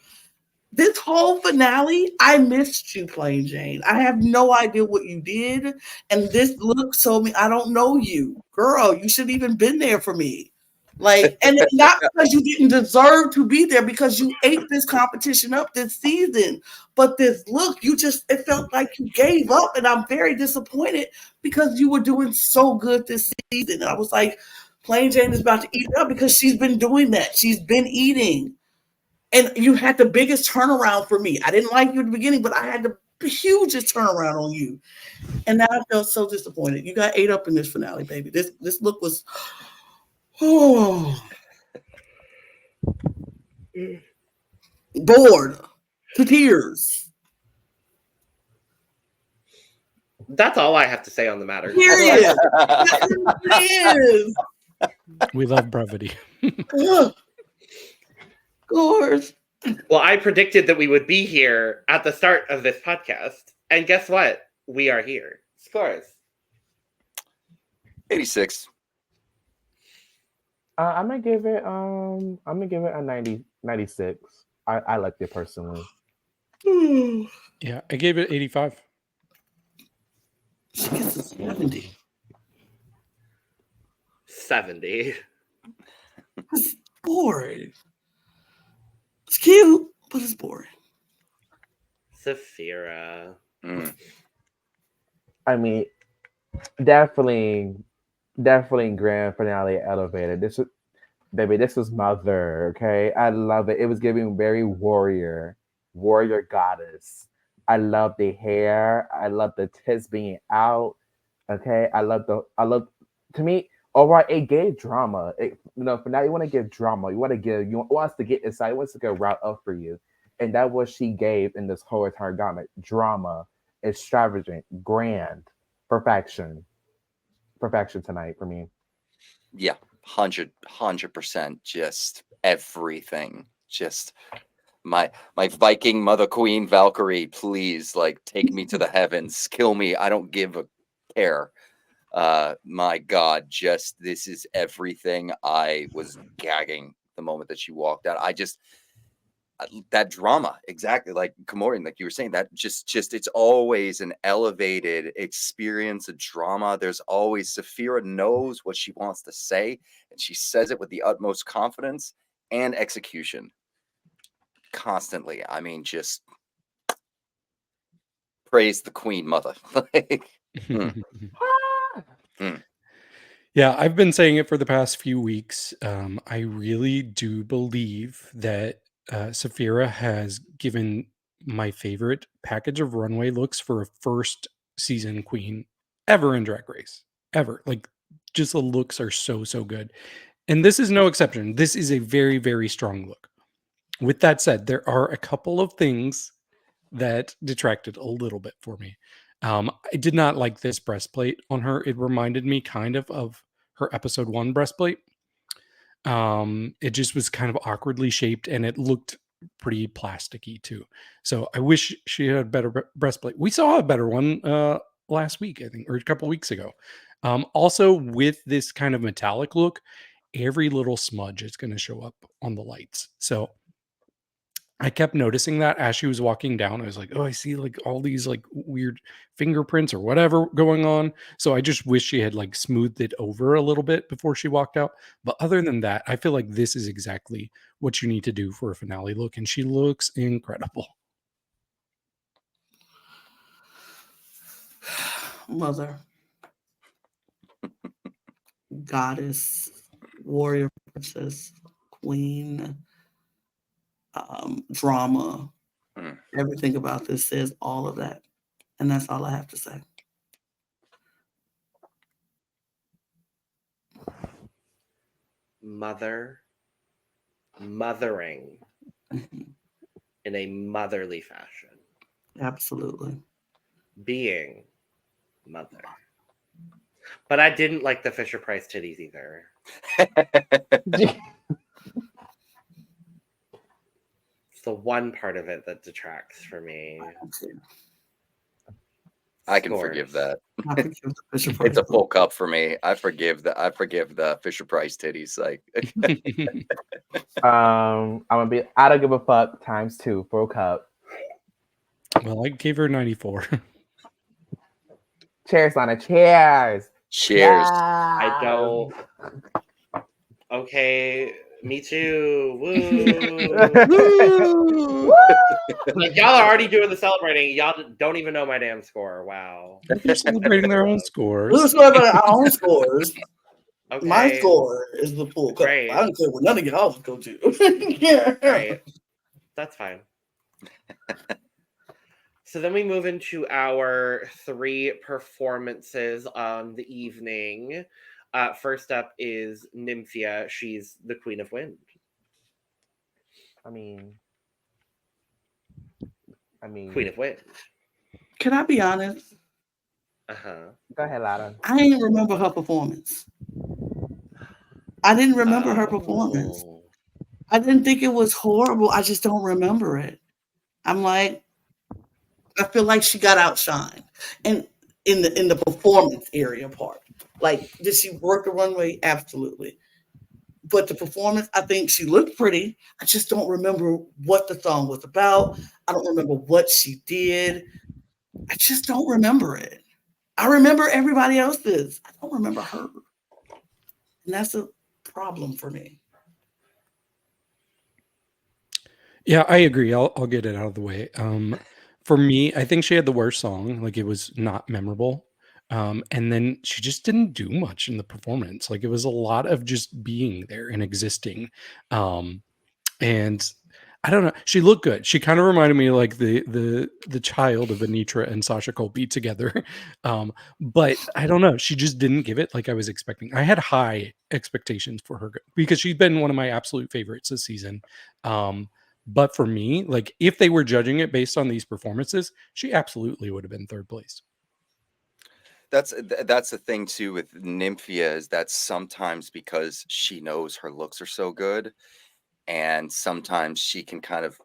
This whole finale, I missed you, Plain Jane. I have no idea what you did. And this look told me, I don't know you. Girl, you should have even been there for me. Like, and it's not because you didn't deserve to be there, because you ate this competition up this season. But this look, it felt like you gave up. And I'm very disappointed because you were doing so good this season. And I was like, Plain Jane is about to eat it up because she's been doing that. She's been eating. And you had the biggest turnaround for me. I didn't like you at the beginning, but I had the hugest turnaround on you. And now I felt so disappointed. You got ate up in this finale, baby. This look was bored to tears. That's all I have to say on the matter. Period. It is. We love brevity. Scores. Well, I predicted that we would be here at the start of this podcast. And guess what? We are here. Scores. 86. I'm gonna give it a 96. I liked it personally. Yeah, I gave it 85. She gets a 70. 70. It's boring. It's cute, but it's boring. Sapphira. I mean, definitely grand finale elevated. This was mother. Okay, I love it. It was giving very warrior goddess. I love the hair. I love the tits being out. Okay, to me, overall, it gave drama. For now, you want to give drama. You want us to get inside. You want us to go route up for you. And that was she gave in this whole entire gamut. Drama, extravagant, grand, perfection. Perfection tonight for me. Yeah, 100%. Just everything. Just my Viking mother queen Valkyrie, please, like, take me to the heavens. Kill me. I don't give a care. My God, just this is everything. I was gagging the moment that she walked out. That drama, exactly like KaMorian, like you were saying, that just it's always an elevated experience of drama. There's always, Sapphira knows what she wants to say, and she says it with the utmost confidence and execution constantly. I mean, just praise the queen mother. Yeah, I've been saying it for the past few weeks. I really do believe that Sapphira has given my favorite package of runway looks for a first season queen ever in Drag Race. Ever. Like, just the looks are so, so good. And this is no exception. This is a very, very strong look. With that said, there are a couple of things that detracted a little bit for me. I did not like this breastplate on her. It reminded me kind of her episode 1 breastplate. It just was kind of awkwardly shaped and it looked pretty plasticky too. So I wish she had a better breastplate. We saw a better one last week, I think, or a couple weeks ago. Also, with this kind of metallic look, every little smudge is going to show up on the lights. So I kept noticing that as she was walking down. I was like, oh, I see like all these like weird fingerprints or whatever going on. So I just wish she had like smoothed it over a little bit before she walked out. But other than that, I feel like this is exactly what you need to do for a finale look. And she looks incredible. Mother, goddess, warrior, princess, queen, drama. Everything about this says all of that. And that's all I have to say. Mothering in a motherly fashion. Absolutely. Being mother. But I didn't like the Fisher Price titties either. It's the one part of it that detracts for me. I can forgive that. I forgive the Fisher Price. It's a full cup for me. I forgive the Fisher Price titties. Like, I'm gonna be I don't give a fuck ×2 full cup. Well, I gave her 94. Cheers, Lana. Cheers. cheers. I don't. Okay, me too. Woo! Like, y'all are already doing the celebrating. Y'all don't even know my damn score. Wow. They're celebrating their own scores. We're celebrating our own scores. Okay. My score is the full cup. Great. I don't care what none of y'all go to. Yeah. Right. That's fine. So then we move into our 3 performances on the evening. First up is Nymphia. She's the Queen of Wind. I mean, Queen of Wind. Can I be honest? Uh-huh. Go ahead, Lana. I didn't remember her performance. I didn't remember her performance. Oh. I didn't think it was horrible. I just don't remember it. I'm like, I feel like she got outshined. And in the performance area part. Like, did she work the runway? Absolutely. But the performance, I think she looked pretty. I just don't remember what the song was about. I don't remember what she did. I just don't remember it. I remember everybody else's. I don't remember her. And that's a problem for me. Yeah, I agree. I'll get it out of the way. For me, I think she had the worst song. Like, it was not memorable. And then she just didn't do much in the performance. Like, it was a lot of just being there and existing. And I don't know. She looked good. She kind of reminded me of like the child of Anitra and Sasha Colby together. But I don't know. She just didn't give it like I was expecting. I had high expectations for her because she's been one of my absolute favorites this season. But for me, like, if they were judging it based on these performances, she absolutely would have been 3rd place. That's the thing too with Nymphia, is that sometimes because she knows her looks are so good, and sometimes she can kind of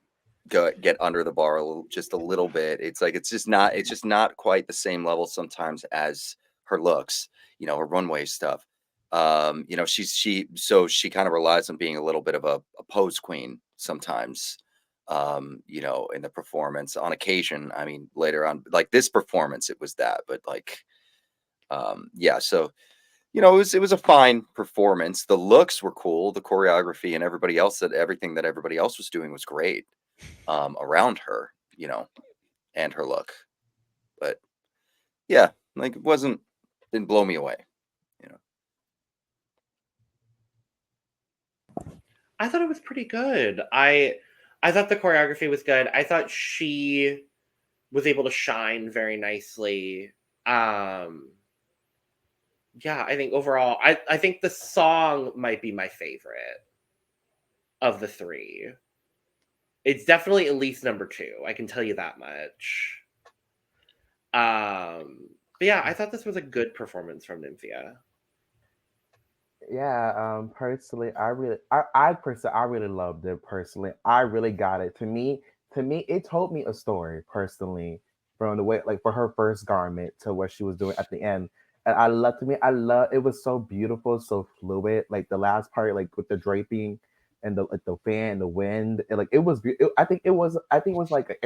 get under the bar just a little bit. It's like it's just not quite the same level sometimes as her looks, her runway stuff. She kind of relies on being a little bit of a pose queen sometimes. In the performance on occasion. I mean, later on, like this performance, it was that, but like, so it was a fine performance. The looks were cool, the choreography and everything that everybody else was doing was great around her, and her look. But yeah, like it didn't blow me away. I thought it was pretty good. I thought the choreography was good. I thought she was able to shine very nicely. Yeah, I think overall, I think the song might be my favorite of the three. It's definitely at least number 2. I can tell you that much. But yeah, I thought this was a good performance from Nymphia. Yeah, personally, I really loved it. Personally, I really got it. To me, it told me a story. Personally, from the way, like for her first garment to what she was doing at the end, and I love. It was so beautiful, so fluid. Like the last part, like with the draping and the fan, the wind, and like it was. I think it was. I think it was like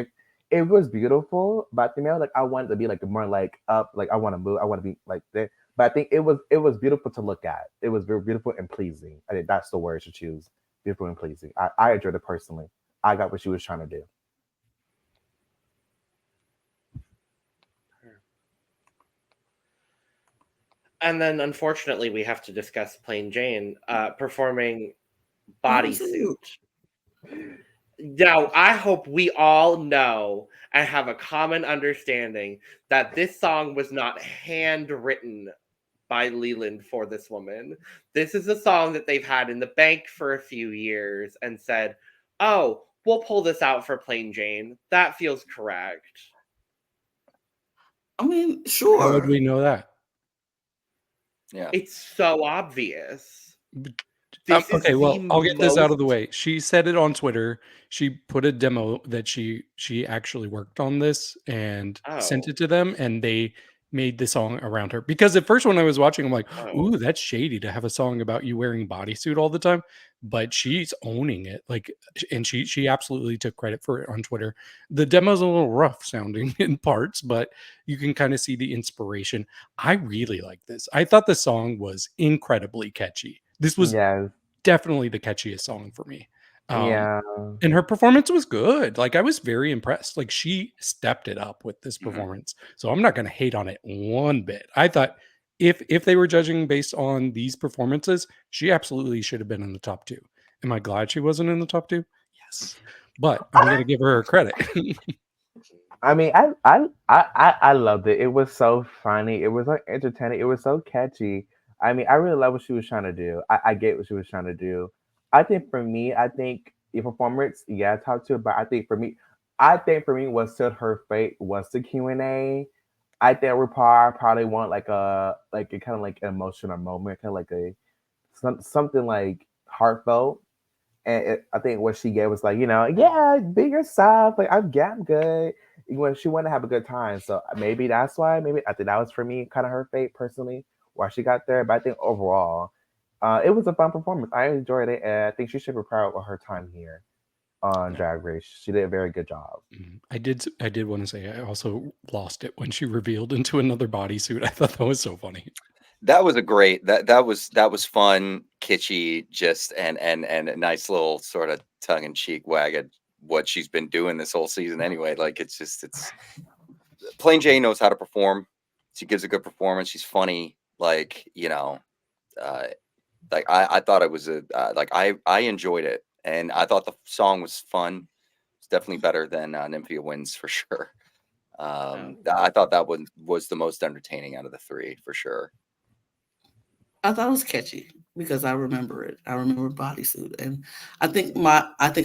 it was beautiful, but to me, like I wanted to be like more like up. Like I want to move. I want to be like there. But I think it was beautiful to look at. It was very beautiful and pleasing. I think that's the word to choose. Beautiful and pleasing. I enjoyed it personally. I got what she was trying to do. And then, unfortunately, we have to discuss Plain Jane performing Bodysuit. Now, I hope we all know and have a common understanding that this song was not handwritten by Leland for this woman. This is a song that they've had in the bank for a few years and said, oh, we'll pull this out for Plain Jane. That feels correct. I mean, sure. How would we know that? Yeah. It's so obvious. Okay, well, I'll get this out of the way. She said it on Twitter. She put a demo that she actually worked on this and sent it to them, and they made the song around her. Because at first when I was watching, I'm like, ooh, that's shady to have a song about you wearing bodysuit all the time. But she's owning it. Like, and she absolutely took credit for it on Twitter. The demo's a little rough sounding in parts, but you can kind of see the inspiration. I really like this. I thought the song was incredibly catchy. This was Yes. definitely the catchiest song for me. Yeah. And her performance was good. Like I was very impressed. Like she stepped it up with this performance. So I'm not going to hate on it one bit. I thought if they were judging based on these performances, she absolutely should have been in the top 2. Am I glad she wasn't in the top 2? Yes. But I'm going to give her credit. I mean, I loved it. It was so funny. It was like entertaining. It was so catchy. I mean, I really love what she was trying to do. I get what she was trying to do. I think for me, I think the performance, yeah, top 2. But I think for me, what stood her fate was the Q&A. I think RuPaul probably want like a kind of like an emotional moment, kind of like something like heartfelt. And I think what she gave was like, yeah, be yourself. Like I'm good. When she wanted to have a good time, so maybe that's why. Maybe I think that was for me, kind of her fate personally, why she got there. But I think overall, it was a fun performance. I enjoyed it, and I think she should be proud of her time here on Drag Race. She did a very good job. I did want to say I also lost it when she revealed into another bodysuit. I thought that was so funny. That was a great that was fun, kitschy, just and a nice little sort of tongue in cheek wag at what she's been doing this whole season anyway. Like it's Plain Jane knows how to perform. She gives a good performance. She's funny. Like like I thought it was like I enjoyed it, and I thought the song was fun. It's definitely better than Nymphia Wind's for sure. I thought that one was the most entertaining out of the 3 for sure. I thought it was catchy because I remember it. I remember bodysuit, and I think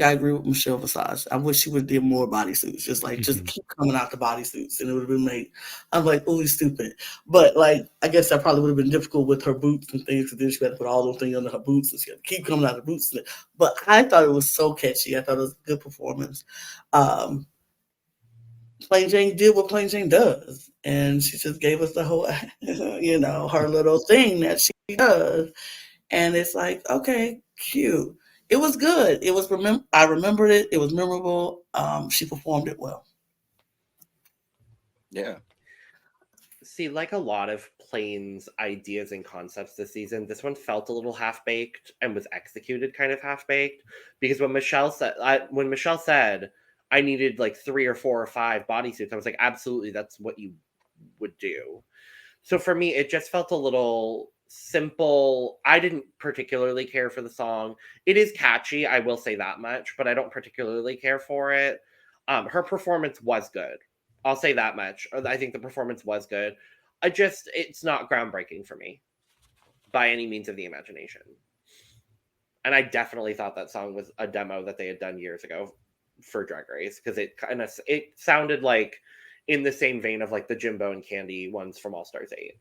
I agree with Michelle Visage. I wish she would do more bodysuits, just keep coming out the bodysuits, and it would have been made. I'm like, oh, he's stupid, but like I guess that probably would have been difficult with her boots and things because then she had to put all those things under her boots, and she had to keep coming out of the boots. But I thought it was so catchy. I thought it was a good performance. Plain Jane did what Plain Jane does, and she just gave us the whole, her little thing that she does, and it's like, okay, cute. It was good. It was I remembered it. It was memorable. She performed it well. Yeah. See, like a lot of Plain's ideas and concepts this season, this one felt a little half-baked and was executed kind of half-baked. Because when Michelle said, I needed like 3 or 4 or 5 bodysuits, I was like, absolutely, that's what you would do. So for me, it just felt a little simple. I didn't particularly care for the song. It is catchy, I will say that much, but I don't particularly care for it. Her performance was good. I'll say that much. I think the performance was good. It's not groundbreaking for me by any means of the imagination. And I definitely thought that song was a demo that they had done years ago for Drag Race, because it sounded like in the same vein of like the Jimbo and Candy ones from All Stars 8.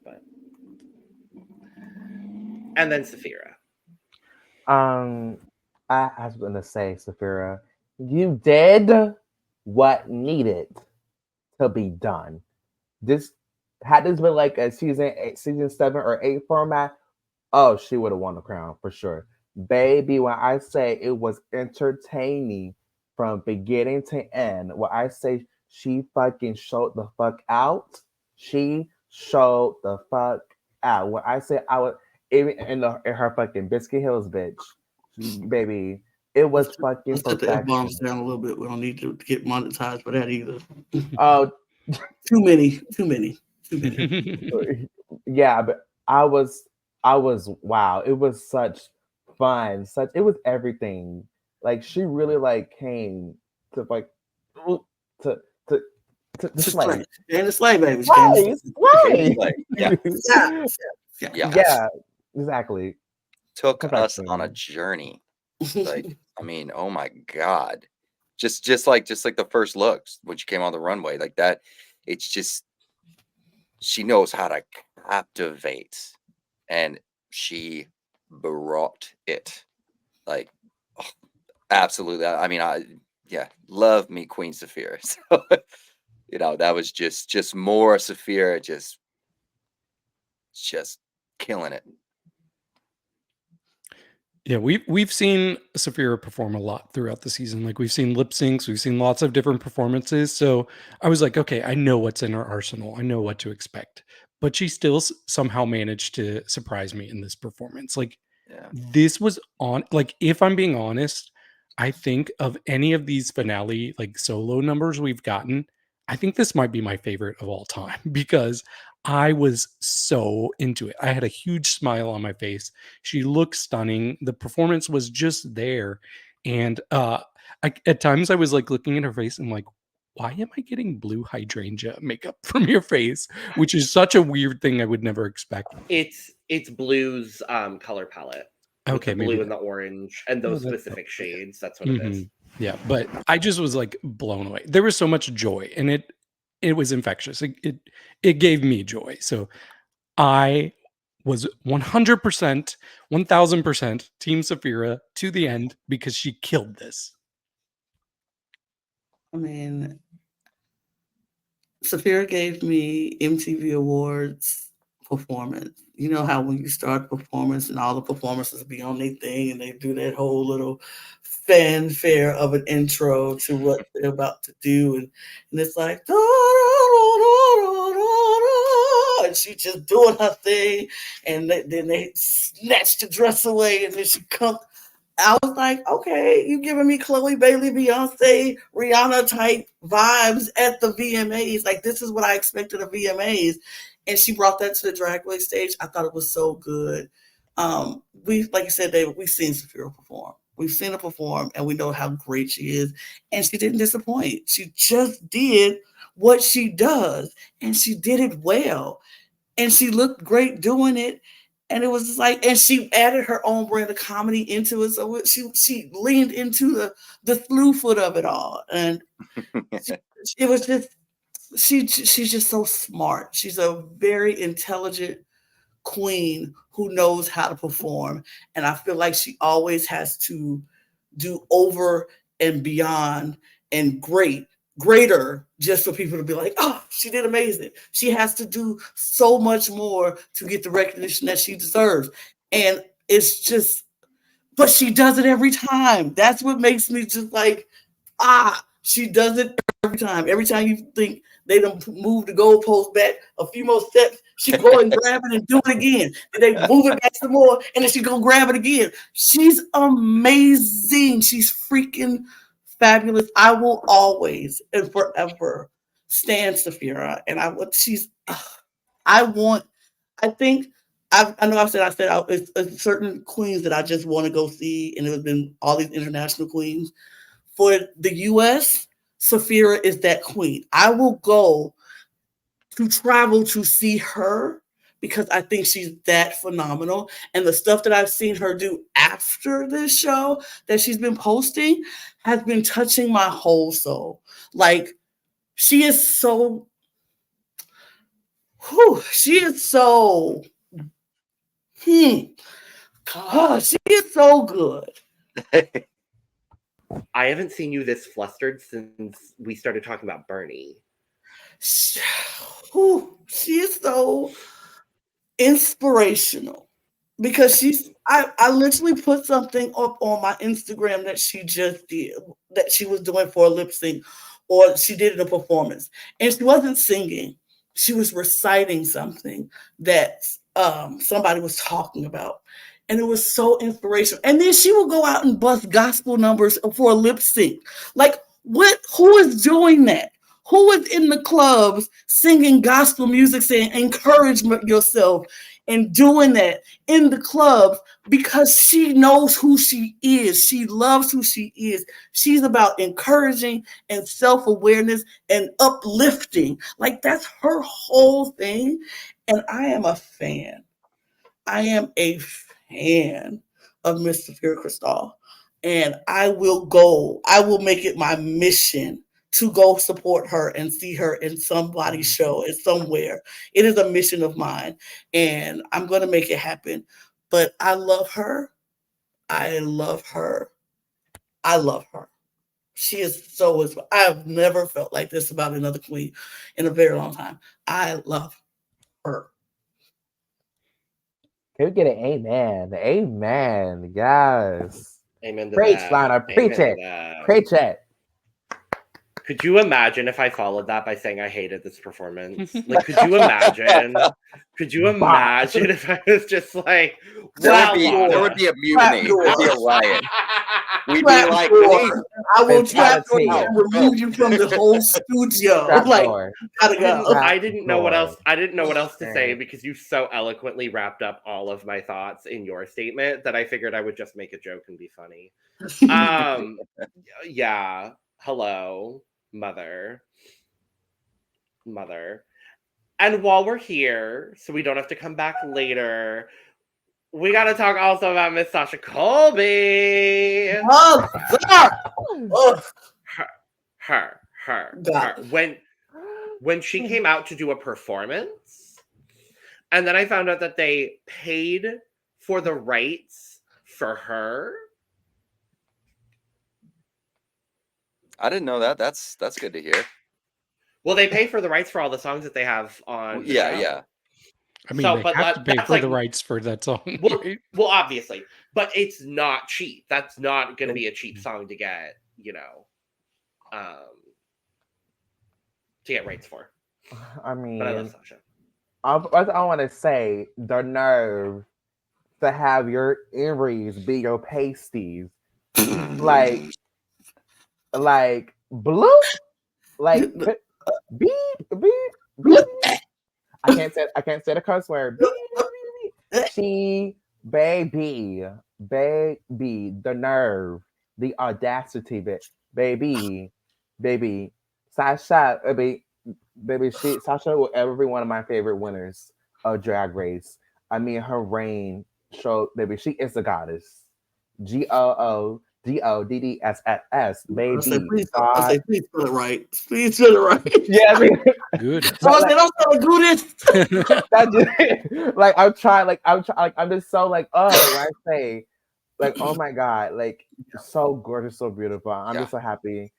But and then Sapphira. I was gonna say, Sapphira, you did what needed to be done. Had this been like a season 7 or 8 format, oh, she would have won the crown for sure. Baby, when I say it was entertaining from beginning to end, when I say she fucking showed the fuck out, she showed the fuck out. When I say I would, even in her fucking Biscuit Hills, bitch, baby, it was fucking Let's put the F-bombs perfection. down a little bit. We don't need to get monetized for that either. Oh, Too many. yeah, but I was wow. It was such fun. It was everything. Like she really like came to like to slay. And the slay, baby. Right. Yeah. Exactly. Took Perfection. us on a journey. Like, I mean, oh my God. Just like the first looks when she came on the runway, like that. It's just, she knows how to captivate, and she brought it. Like, oh, absolutely. I mean, love me Queen Sapphira. So, that was just more Sapphira, just killing it. Yeah, we've seen Sapphira perform a lot throughout the season. Like we've seen lip syncs, we've seen lots of different performances. So I was like, okay, I know what's in her arsenal. I know what to expect. But she still somehow managed to surprise me in this performance. Like this was like, if I'm being honest, I think of any of these finale like solo numbers we've gotten, I think this might be my favorite of all time because I was so into it. I had a huge smile on my face. She looked stunning. The performance was just there. And at times I was like looking at her face and like, why am I getting blue hydrangea makeup from your face? Which is such a weird thing I would never expect. It's Blue's color palette. Okay, the blue and the orange and those specific shades. That's what it is. Yeah, but I just was like blown away. There was so much joy, and it was infectious. It gave me joy. So I was 100%, 1000% Team Sapphira to the end because she killed this. I mean, Sapphira gave me MTV Awards performance. You know how when you start performance and all the performances be on their thing and they do that whole little fanfare of an intro to what they're about to do, and it's like and she just doing her thing, and then they snatch the dress away, and then she comes. I was like, okay, you giving me Chloe Bailey, Beyonce, Rihanna type vibes at the VMAs. Like, this is what I expected of VMAs. And she brought that to the Drag Race stage. I thought it was so good. Like you said, David, we've seen Sapphira perform. We've seen her perform, and we know how great she is. And she didn't disappoint. She just did what she does, and she did it well. And she looked great doing it. And it was just like, and she added her own brand of comedy into it. So she leaned into the slew foot of it all. And it was just, she's just so smart. She's a very intelligent queen who knows how to perform. And I feel like she always has to do over and beyond and greater just for people to be like, oh, she did amazing. She has to do so much more to get the recognition that she deserves. And it's just, but she does it every time. That's what makes me just like, she does it every time. Every time you think they don't move the goalpost back a few more steps, she go and grab it and do it again. And they move it back some more, and then she go grab it again. She's amazing. She's freaking fabulous. I will always and forever stand Sapphira, and she's I think I know I said it's certain queens that I just want to go see, and it has been all these international queens. For the US, Sapphira is that queen. I will go to travel to see her because I think she's that phenomenal. And the stuff that I've seen her do after this show that she's been posting has been touching my whole soul. Like, she is so, she is so, God, she is so good. I haven't seen you this flustered since we started talking about Bernie. She is so inspirational because I literally put something up on my Instagram that she just did, that she was doing for a lip sync, or she did in a performance, and she wasn't singing, she was reciting something that somebody was talking about, and it was so inspirational. And then she will go out and bust gospel numbers for a lip sync. Like, who is doing that? Who is in the clubs singing gospel music, saying encourage yourself, and doing that in the clubs because she knows who she is. She loves who she is. She's about encouraging and self-awareness and uplifting. Like, that's her whole thing. And I am a fan. I am a fan of Miss Sapphira Cristal. And I will make it my mission to go support her and see her in somebody's show and somewhere. It is a mission of mine, and I'm going to make it happen. But I love her. I love her. I love her. She is so, I have never felt like this about another queen in a very long time. I love her. Can we get an amen? Amen. Yes. Amen to Preach, that. Lana. Preach Amen it. to that. Preach it. Could you imagine if I followed that by saying I hated this performance? Like, could you imagine? Could you imagine if I was just like, wow, there would be a mutiny. There'd be a riot. We'd be like, I will trap you and remove you from the whole studio. Like, gotta go. I didn't know what else. I didn't know what else to say because you so eloquently wrapped up all of my thoughts in your statement that I figured I would just make a joke and be funny. Yeah. Hello, mother. And while we're here, so we don't have to come back later, we got to talk also about Miss Sasha Colby. Oh, God. Her. When she came out to do a performance, and then I found out that they paid for the rights for her. I didn't know that. That's good to hear. Well, they pay for the rights for all the songs that they have on. Yeah. I mean, they have to pay for the rights for that song. Well, obviously, but it's not cheap. That's not going to be a cheap song to get, to get rights for. I mean, but I love Sasha. I want to say, the nerve to have your earrings be your pasties, like bloop, like beep. I can't say the cuss word. She, baby, the nerve, the audacity, baby, Sasha, Sasha will ever be one of my favorite winners of Drag Race. I mean, her reign showed, baby, she is a goddess. GOODDSS, baby. Please spell it right. Please spell it right. Yeah, I mean, good. So I said, don't spell Like, I'm just so like, when I say, like, oh my God, like, so gorgeous, so beautiful. I'm just so happy,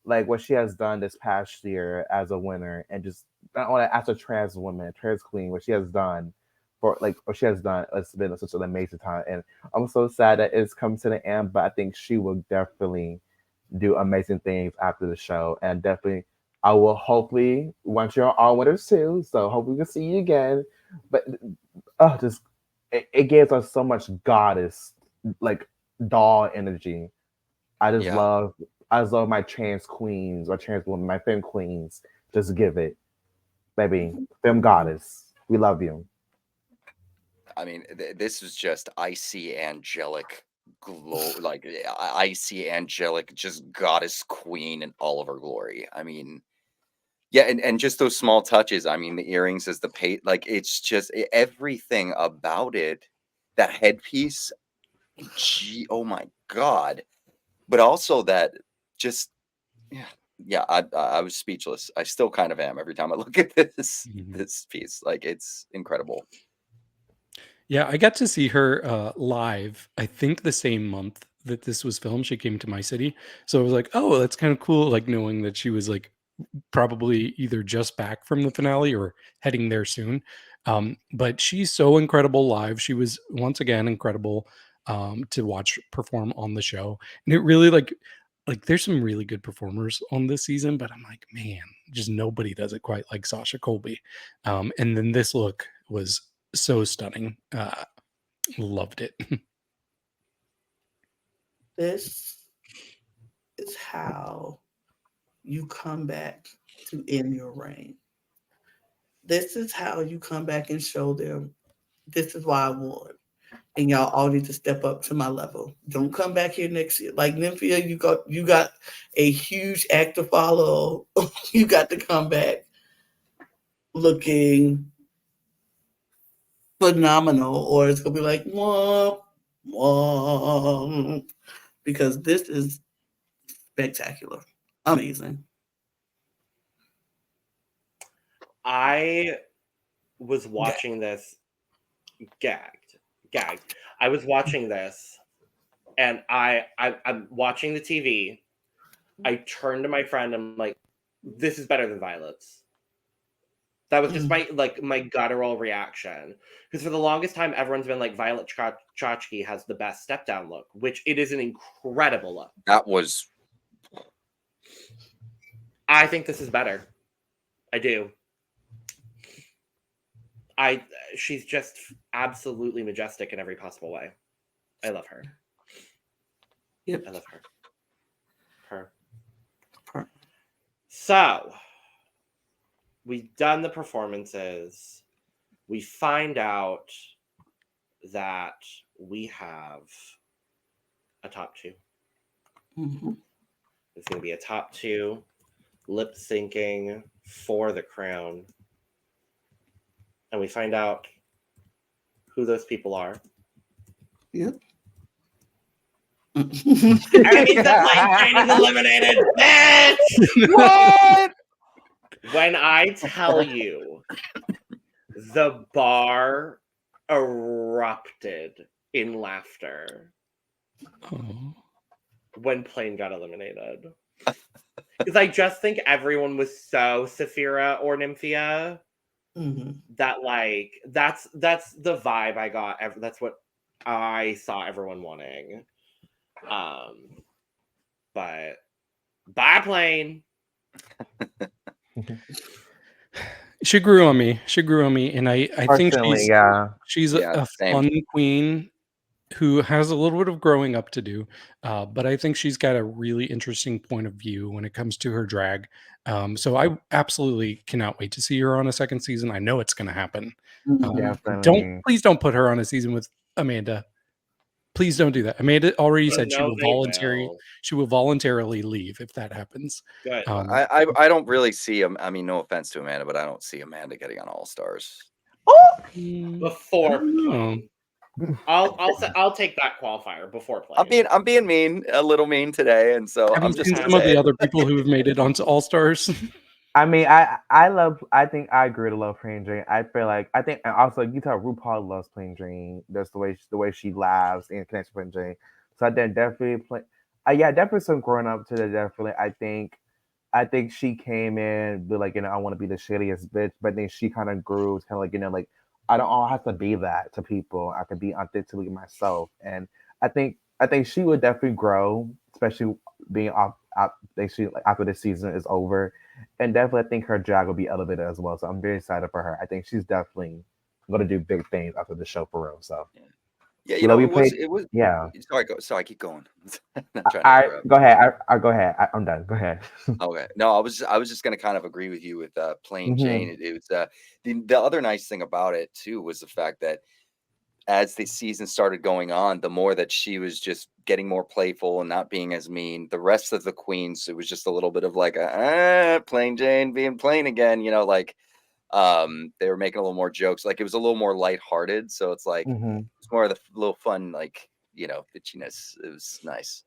like, what she has done this past year as a winner, and just not only as a trans woman, trans queen, what she has done. It's been such an amazing time, and I'm so sad that it's come to the end. But I think she will definitely do amazing things after the show, and definitely, I will hopefully want you all winners too. So hopefully we can see you again. But it gives us so much goddess, like, doll energy. I love my trans queens or trans women, my femme queens. Just give it, baby, femme goddess. We love you. I mean, this is just icy angelic glow, like icy angelic, just goddess queen in all of her glory. I mean, yeah, and just those small touches. I mean, the earrings as the pate, like it's just everything about it. That headpiece, gee, oh my god! But also that just yeah, I was speechless. I still kind of am every time I look at this this piece. Like it's incredible. Yeah, I got to see her live, I think the same month that this was filmed. She came to my city. So I was like, oh, that's kind of cool. Like knowing that she was like probably either just back from the finale or heading there soon. But she's so incredible live. She was once again incredible to watch perform on the show. And it really like there's some really good performers on this season, but I'm like, man, just nobody does it quite like Sasha Colby. And then this look was so stunning. Loved it. This is how you come back to end your reign. This is how you come back and show them this is why I won. And y'all all need to step up to my level. Don't come back here next year. Like Nymphia, you got a huge act to follow. You got to come back looking phenomenal, or it's gonna be like womp, womp, because this is spectacular, amazing. I was watching this gagged. I was watching this and I'm watching the TV. I turned to my friend and I'm like, this is better than Violet's. That was just my guttural reaction. Because for the longest time, everyone's been like, Violet Chachki has the best step down look, which it is an incredible look. That was. I think this is better. I do. She's just absolutely majestic in every possible way. I love her. Yep. I love her. So, we've done the performances. We find out that we have a top two. Mm-hmm. It's going to be a top two lip syncing for the crown. And we find out who those people are. Yep. Enemies that play train is eliminated. Bitch! What? When I tell you the bar erupted in laughter when Plane got eliminated. Because I just think everyone was so Sapphira or Nymphia that like that's the vibe I got. That's what I saw everyone wanting. But bye, Plane. She grew on me, and I think she's a fun queen who has a little bit of growing up to do, but I think she's got a really interesting point of view when it comes to her drag. So I absolutely cannot wait to see her on a second season. I know it's going to happen. Please don't put her on a season with Amanda. Please don't do that. Amanda already said she will voluntarily leave if that happens. Good. I don't really see I mean, no offense to Amanda, but I don't see Amanda getting on All Stars. Before I'll take that qualifier before Plane. I'm being mean, a little mean today, and so I'm just some of the other people who have made it onto All Stars. I mean, I think I agree to love Plain Jane. I feel like and also you tell RuPaul loves Plain Jane. That's the way she laughs and connects with Plain Jane. So I definitely definitely some growing up to that. Definitely, I think she came in be like, I want to be the shittiest bitch, but then she kind of grew, kind of like, like I don't all have to be that to people. I can be authentically myself, and I think she would definitely grow, especially being after this season is over. And definitely, I think her drag will be elevated as well. So I'm very excited for her. I think she's definitely going to do big things after the show for real. So, Yeah, You know, we played. it was. Yeah. Sorry, keep going. Not trying to interrupt. Go ahead. I go ahead. I'm done. Go ahead. Okay. No, I was just gonna kind of agree with you with Plain Jane. Mhm. It was the other nice thing about it too was the fact that as the season started going on, the more that she was just getting more playful and not being as mean. The rest of the queens, it was just a little bit of like Plain Jane being plain again, like they were making a little more jokes. Like it was a little more lighthearted. So it's like Mhm. it's more of the little fun, like, bitchiness. It was nice.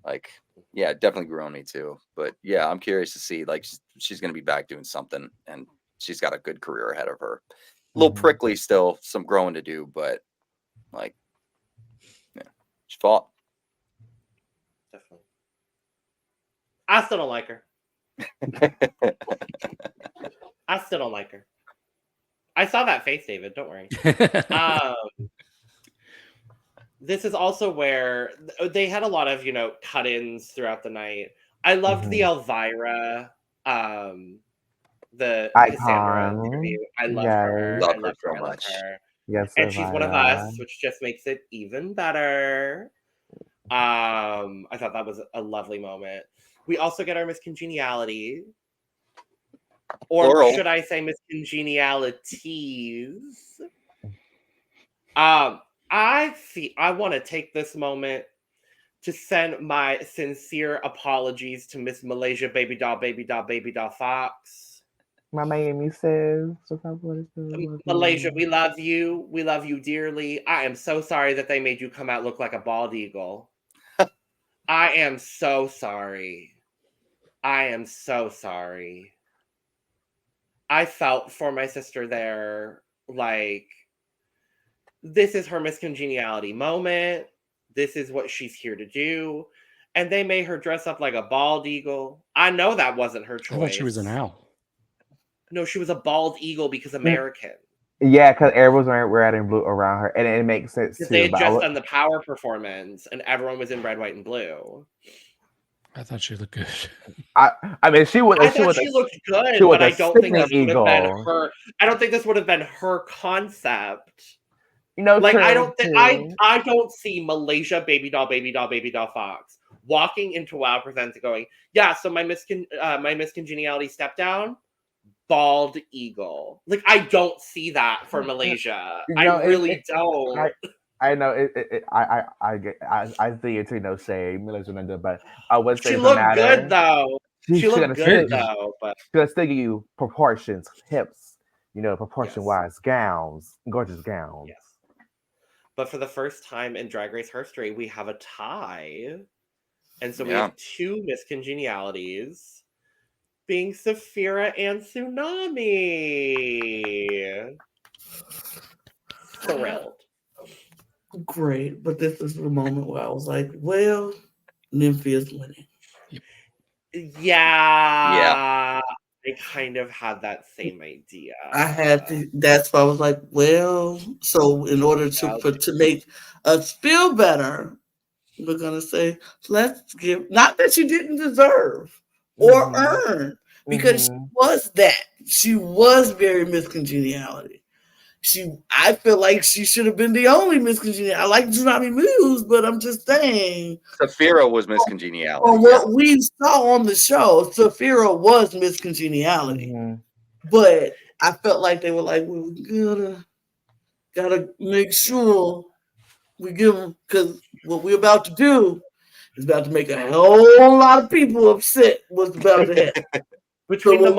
Like, yeah, it definitely grew on me too. But yeah, I'm curious to see, like, she's going to be back doing something, and she's got a good career ahead of her. A little Mhm. prickly still, some growing to do, but like, yeah, she fought. Definitely. I still don't like her. I still don't like her. I saw that face, David. Don't worry. This is also where they had a lot of, cut-ins throughout the night. I loved the Elvira, the Cassandra Icon. interview. I love Yes. her. Love I her love so her. I love much. her. Yes, And she's one of Elvira. us, which just makes it even better. I thought that was a lovely moment. We also get our Miss Congeniality. Or Plural. should I say Miss Congenialities? I want to take this moment to send my sincere apologies to Miss Malaysia Baby Doll Fox. My Miami says. Malaysia, we love you. We love you dearly. I am so sorry that they made you come out look like a bald eagle. I am so sorry. I am so sorry. I felt for my sister there, like, this is her Miss Congeniality moment. This is what she's here to do. And they made her dress up like a bald eagle. I know that wasn't her choice. I thought she was an owl. No, she was a bald eagle because American. Yeah, because everyone's wearing red and blue around her, and it makes sense too. They had but just done the power performance, and everyone was in red, white, and blue. I thought she looked good. I mean, she was. I She thought was. she looked good, she was but I a don't think this sickening would have been eagle. her. I don't think this would have been her concept. Like True, I don't think I don't see Malaysia Baby Doll Fox walking into WoW Presents and going, yeah, so my Miss Congeniality step down, bald eagle. Like, I don't see that for Malaysia. I really don't. I know I see it too. No shade, Malaysia not good, but I would say She it doesn't looked matter. good though. She looked good though, but she's gonna still give you proportions, hips, proportion wise, gowns, gorgeous gowns. yes. But for the first time in Drag Race history, we have a tie. And so we have two Miss Congenialities being Sapphira and Xunami. Thrilled. Great, but this is the moment where I was like, well, Nymphia's winning. Yeah. I kind of had that same idea. I had to. That's why I was like, well. So in order to make us feel better, we're gonna say let's give. Not that she didn't deserve or earn, because she was that. She was very Miss Congeniality. I feel like she should have been the only Miss Congeniality. I like Xunami Muse, but I'm just saying. Sapphira was Miss Congeniality. From what we saw on the show, Sapphira was Miss Congeniality. But I felt like they were like, well, we gotta make sure we give them, because what we're about to do is about to make a whole lot of people upset what's about to happen. Between the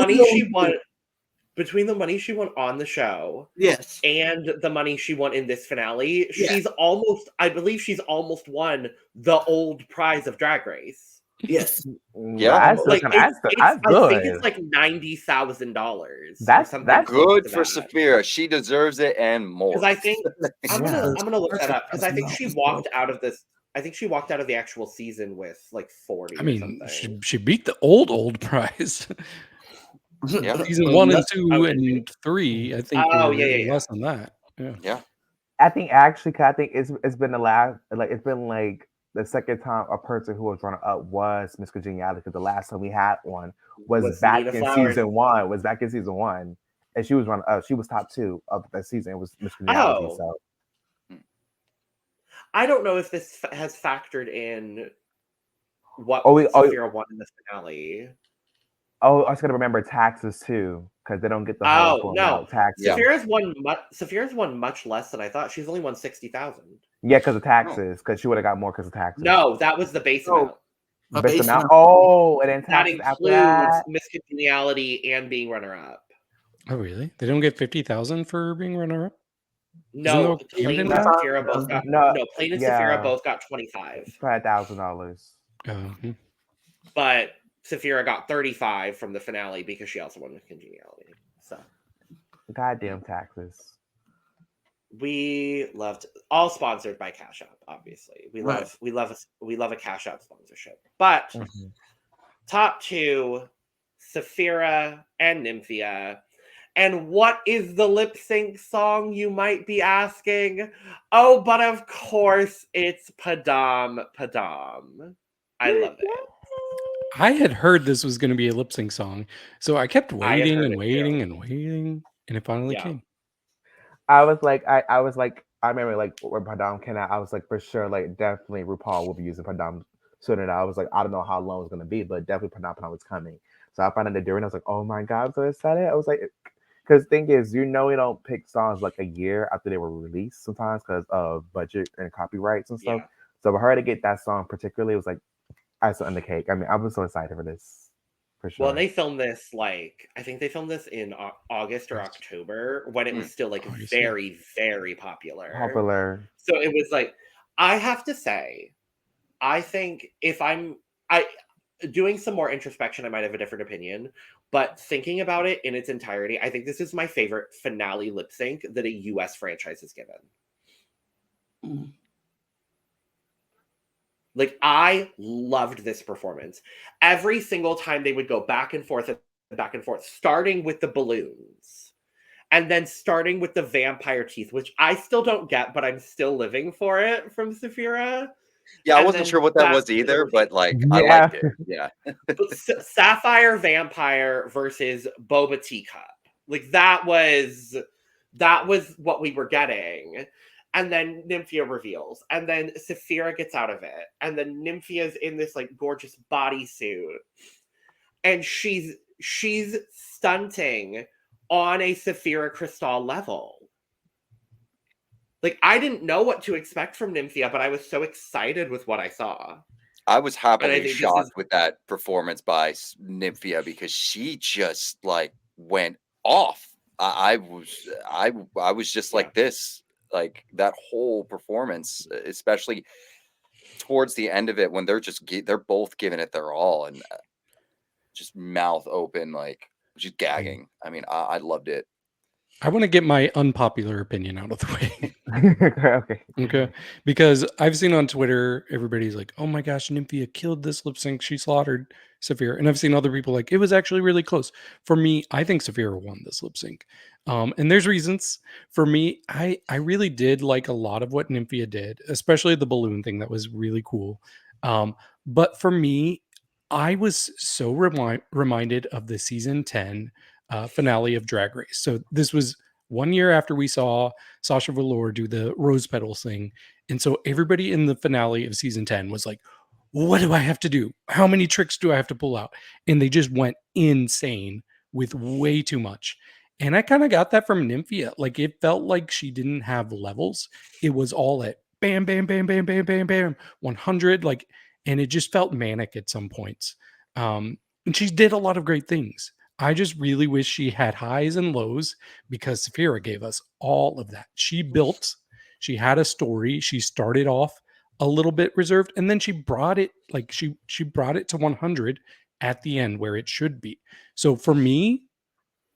money she won on the show, yes, and the money she won in this finale, I believe she's almost won the old prize of Drag Race. Yes. Yeah, I think it's like $90,000. That's good for Sapphira. She deserves it and more. Because I think I'm gonna look that up, because I think she walked out of this. I think she walked out of the actual season with like 40. I mean, she beat the old prize. Season 1 and 2 and 3, I think. Less than that. Yeah. I think actually, I think it's been the last, like it's been like the second time a person who was runner up was Miss Congeniality, because the last time we had one was back in season 1. Was back in season 1, and she was runner up. She was top 2 of that season. It was Miss Congeniality. So I don't know if this has factored in what Oh, Sapphira won in the finale. I was gonna remember taxes too, because they don't get the whole full no. amount taxes. Yeah. Saphira's won much less than I thought. She's only won 60,000. Yeah, because of taxes. Because she would have got more because of taxes. No, that was the base Oh, amount. A Base base amount. amount. Oh, and then That taxes after includes that. Miss Congeniality and being runner-up. Oh, really? They don't get 50,000 for being runner-up? No, Isn't Plain and Camden got- Sapphira both got No, Plain and yeah. Sapphira both got 25. $5,000. But Sapphira got 35 from the finale because she also won with Congeniality. So Goddamn taxes. we loved, all sponsored by Cash App, obviously. We Right. love a Cash App sponsorship. But Mhm. top two, Sapphira and Nymphia. And what is the lip sync song, you might be asking? Oh, but of course it's Padam Padam. I love it. I had heard this was going to be a lip sync song, so I kept I had waiting heard and it waiting too. and waiting, and it finally Yeah. came. I was like, I remember like when Padam came out, I was like, for sure, like definitely RuPaul will be using Padam sooner. I was like, I don't know how long it's gonna be, but definitely Padam was coming. So I found out during, I was like, oh my god, I'm so excited. I was like, because thing is, we don't pick songs like a year after they were released sometimes because of budget and copyrights and stuff. Yeah. So for her to get that song particularly, it was like icing on the cake. I mean, I was so excited for this. For sure. Well, and they filmed this I think they filmed this in August or October when it was still like Obviously. very, very popular. So it was like, I have to say, I think if I'm doing some more introspection, I might have a different opinion. But thinking about it in its entirety, I think this is my favorite finale lip sync that a US franchise has given. Mm. Like, I loved this performance. Every single time they would go back and forth, starting with the balloons and then starting with the vampire teeth, which I still don't get, but I'm still living for it from Sapphira. Yeah, I And wasn't then sure what that back was to the either, repeat. but like I Yeah. liked it. Yeah. But Sapphire Vampire versus Boba Teacup. Like that was what we were getting. And then Nymphia reveals. And then Sapphira gets out of it. And then Nymphia's in this like gorgeous bodysuit. And she's stunting on a Sapphira Cristal level. Like, I didn't know what to expect from Nymphia, but I was so excited with what I saw. I was happily think this shocked is- with that performance by Nymphia because she just like went off. I was just like this, like that whole performance, especially towards the end of it when they're both giving it their all and just mouth open, like just gagging. I mean, I loved it. I want to get my unpopular opinion out of the way. Okay. Okay. Because I've seen on Twitter, everybody's like, oh my gosh, Nymphia killed this lip sync. She slaughtered Sapphira. And I've seen other people like, it was actually really close. For me, I think Sapphira won this lip sync. And there's reasons. For me, I really did like a lot of what Nymphia did, especially the balloon thing. That was really cool. But for me, I was so reminded of the season 10 finale of Drag Race. So this was 1 year after we saw Sasha Velour do the rose petals thing. And so everybody in the finale of season 10 was like, what do I have to do? How many tricks do I have to pull out? And they just went insane with way too much. And I kind of got that from Nymphia. Like it felt like she didn't have levels. It was all at bam, bam, bam, bam, bam, bam, bam, 100. Like, and it just felt manic at some points. And she did a lot of great things. I just really wish she had highs and lows because Sapphira gave us all of that. She had a story. She started off a little bit reserved and then she brought it like she brought it to 100 at the end where it should be. So for me,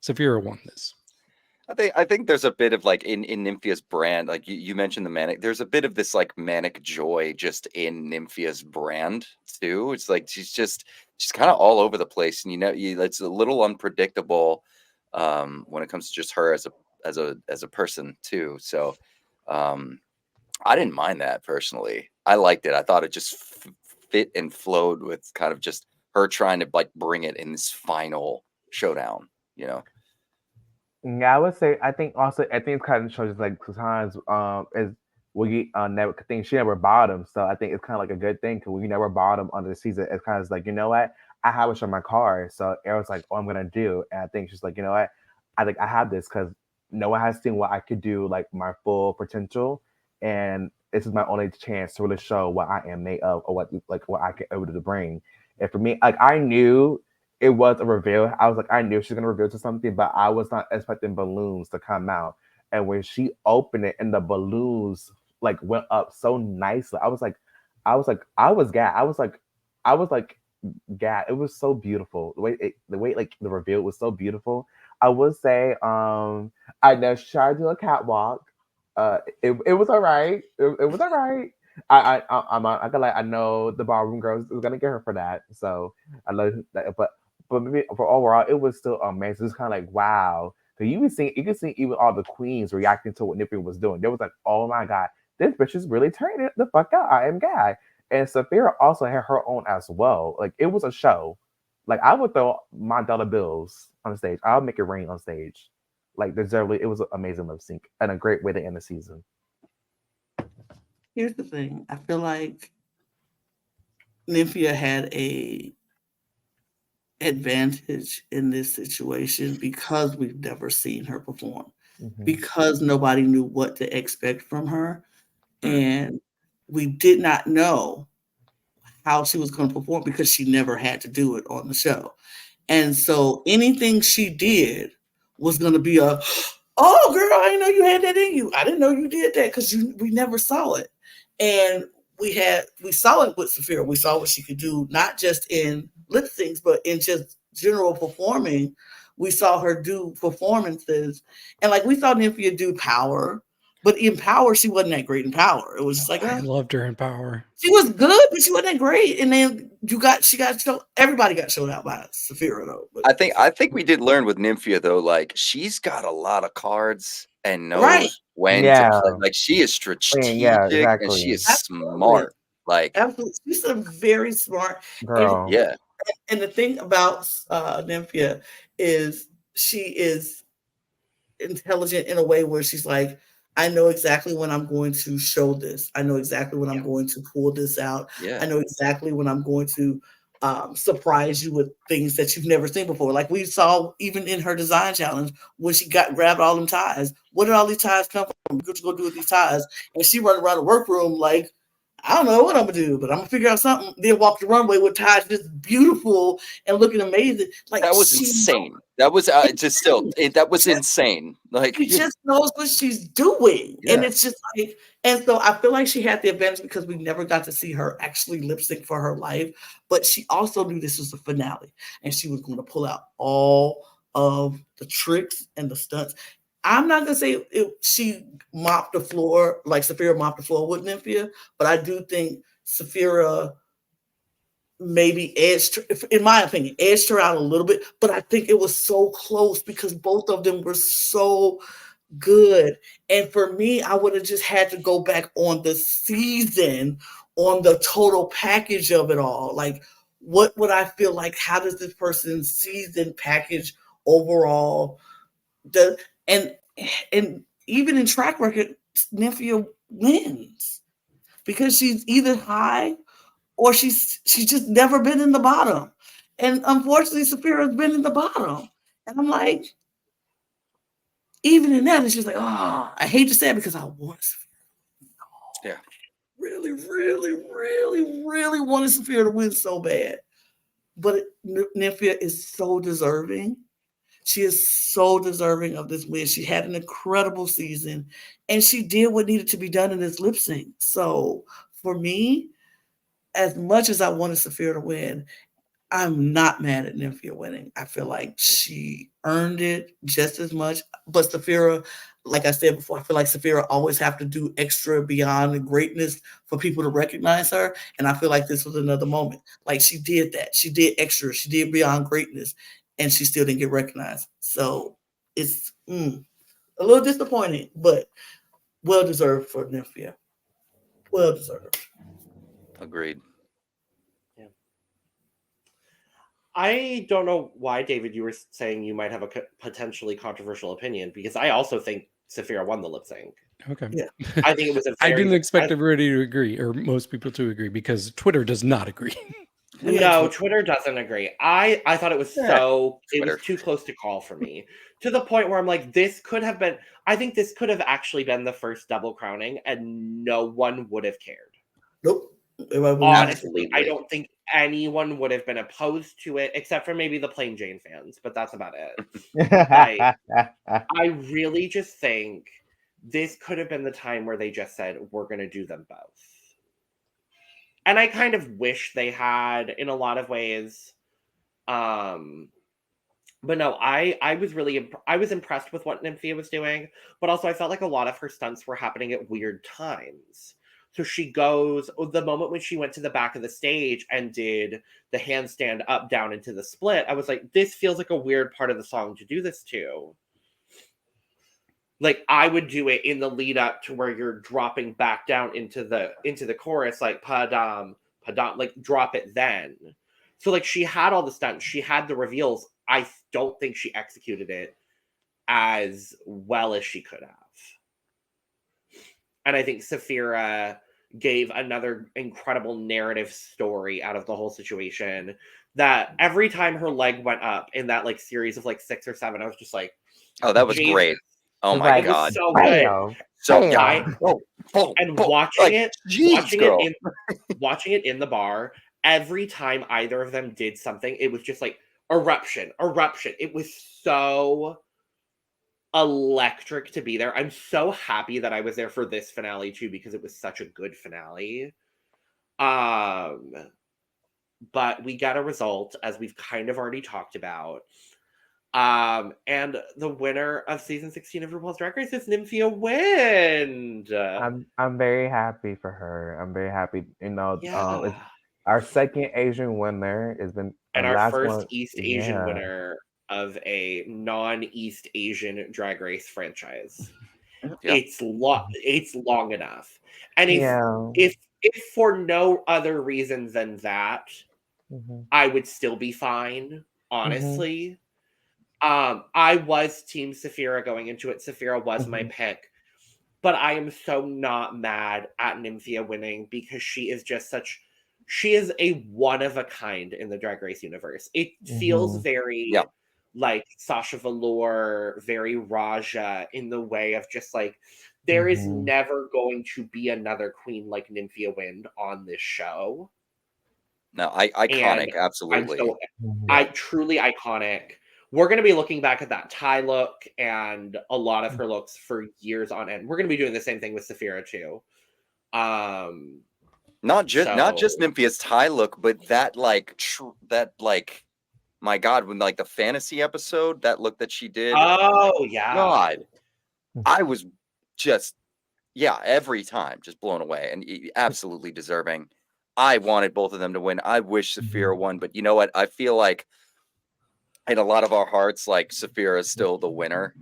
Sapphira won this. I think there's a bit of like in Nymphia's brand, like you mentioned the manic, there's a bit of this like manic joy just in Nymphia's brand too. It's like she's kind of all over the place, and it's a little unpredictable when it comes to just her as a person too. So I didn't mind that personally. I liked it. I thought it just fit and flowed with kind of just her trying to like bring it in this final showdown, you know. Yeah, I would say I think it kind of shows like sometimes is we never think she never bottomed. So I think it's kind of like a good thing because we never bottom under the season. It's kind of like, you know what? I have it on my card. So Eric's like, oh, I'm gonna do. And I think she's like, you know what? I think I have this because no one has seen what I could do, like my full potential, and this is my only chance to really show what I am made of or what I can able to bring. And for me, like I knew it was a reveal. I was like, I knew she was gonna reveal to something, but I was not expecting balloons to come out. And when she opened it and the balloons like went up so nicely, I was gagged. I was like gagged. It was so beautiful. The way like the reveal was so beautiful. I would say, I know she tried to do a catwalk. It was all right. It was all right. I feel like I know the ballroom girls is gonna get her for that. So I love that, but maybe for overall, it was still amazing. It's kind of like wow. So you can see even all the queens reacting to what Nymphia was doing. They was like, oh my god, this bitch is really turning it the fuck out. I am guy. And Sapphira also had her own as well. Like it was a show. Like I would throw my dollar bills on stage. I'll make it rain on stage. Like deservedly, it was an amazing lip sync and a great way to end the season. Here's the thing. I feel like Nymphia had a advantage in this situation because we've never seen her perform. Because nobody knew what to expect from her. And we did not know how she was going to perform because she never had to do it on the show. And so anything she did was going to be a, oh, girl, I didn't know you had that in you. I didn't know you did that because we never saw it. And we saw it with Sapphira. We saw what she could do, not just in lip syncs, but in just general performing. We saw her do performances. And like we saw Nymphia do Power, but in Power, she wasn't that great in Power. It was just like, I loved her in Power. She was good, but she wasn't that great. And then everybody got showed out by Sapphira though. But I think we did learn with Nymphia though, like she's got a lot of cards and knows when to play. Like she is strategic and she is smart. Like absolutely, she's a very smart girl. And the thing about Nymphia is she is intelligent in a way where she's like, I know exactly when I'm going to show this. I know exactly when I'm going to pull this out. I know exactly when I'm going to surprise you with things that you've never seen before. Like we saw even in her design challenge when she grabbed all them ties. Where did all these ties come from? What you gonna do with these ties? And she run around the workroom like, I don't know what I'm gonna do, but I'm gonna figure out something. Then walk the runway with ties just beautiful and looking amazing. Like that was insane. That was that was insane. Like she just knows what she's doing, and it's just like, and so I feel like she had the advantage because we never got to see her actually lip sync for her life. But she also knew this was the finale, and she was going to pull out all of the tricks and the stunts. I'm not gonna say she mopped the floor like Sapphira mopped the floor with Nymphia, but I do think Sapphira maybe in my opinion, edged her out a little bit. But I think it was so close because both of them were so good. And for me, I would have just had to go back on the season, on the total package of it all. Like, what would I feel like? How does this person's season package overall? And even in track record, Nymphia wins because she's either high or she's just never been in the bottom. And unfortunately, Sapphira's been in the bottom. And I'm like, even in that, it's just like, oh, I hate to say it because I want Sapphira. Yeah. Really, really, really, really wanted Sapphira to win so bad. But Nymphia is so deserving. She is so deserving of this win. She had an incredible season, and she did what needed to be done in this lip sync. So for me, as much as I wanted Sapphira to win, I'm not mad at Nymphia winning. I feel like she earned it just as much. But Sapphira, like I said before, I feel like Sapphira always have to do extra beyond the greatness for people to recognize her. And I feel like this was another moment. Like she did that. She did extra. She did beyond greatness. And she still didn't get recognized. So it's a little disappointing, but well-deserved for Nymphia. Well-deserved. Agreed. Yeah. I don't know why, David, you were saying you might have a potentially controversial opinion, because I also think Sapphira won the lip sync. Okay. Yeah. I think it was a I very didn't expect everybody to agree, or most people to agree, because Twitter does not agree. No, Twitter doesn't agree. I thought it was it Twitter. was too close to call for me. To the point where I'm like, this could have been, I think this could have actually been the first double crowning and no one would have cared. Nope. Honestly, I don't think anyone would have been opposed to it, except for maybe the Plain Jane fans, but that's about it. Like, I really just think this could have been the time where they just said, we're going to do them both. And I kind of wish they had in a lot of ways. But no, I was really, I was impressed with what Nymphia was doing, but also I felt like a lot of her stunts were happening at weird times. So she goes, the moment when she went to the back of the stage and did the handstand up, down into the split, I was like, this feels like a weird part of the song to do this to. Like, I would do it in the lead up to where you're dropping back down into the chorus, like padam, padam, like drop it then. So like she had all the stunts, she had the reveals. I don't think she executed it as well as she could have. And I think Sapphira gave another incredible narrative story out of the whole situation, that every time her leg went up in that like series of like 6 or 7, I was just like, Oh, that was Jesus. great. Oh my It was God. so good. So watching it in the bar, every time either of them did something, it was just like eruption. It was so electric to be there. I'm so happy that I was there for this finale too, because it was such a good finale. But we got a result, as we've kind of already talked about. And the winner of season 16 of RuPaul's Drag Race is Nymphia Wind. I'm very happy for her. I'm very happy. You know, Yeah. it's our second Asian winner has been And our last first one. East Asian winner of a non-East Asian Drag Race franchise. Yeah. It's long enough. And Yeah. if for no other reason than that, I would still be fine, honestly. I was Team Sapphira going into it. Sapphira was my pick. But I am so not mad at Nymphia winning, because she is just she is a one of a kind in the Drag Race universe. It feels very like Sasha Velour, very Raja, in the way of just like, there is never going to be another queen like Nymphia Wind on this show. No, iconic, absolutely. I truly iconic. We're going to be looking back at that tie look and a lot of her looks for years on end. We're going to be doing the same thing with Sapphira too. Not just Nymphia's tie look, but that my God, when like the fantasy episode, that look that she did. Oh yeah. God, I was just every time just blown away, and absolutely deserving. I wanted both of them to win. I wish Sapphira won, but you know what? I feel like in a lot of our hearts, like Sapphira is still the winner,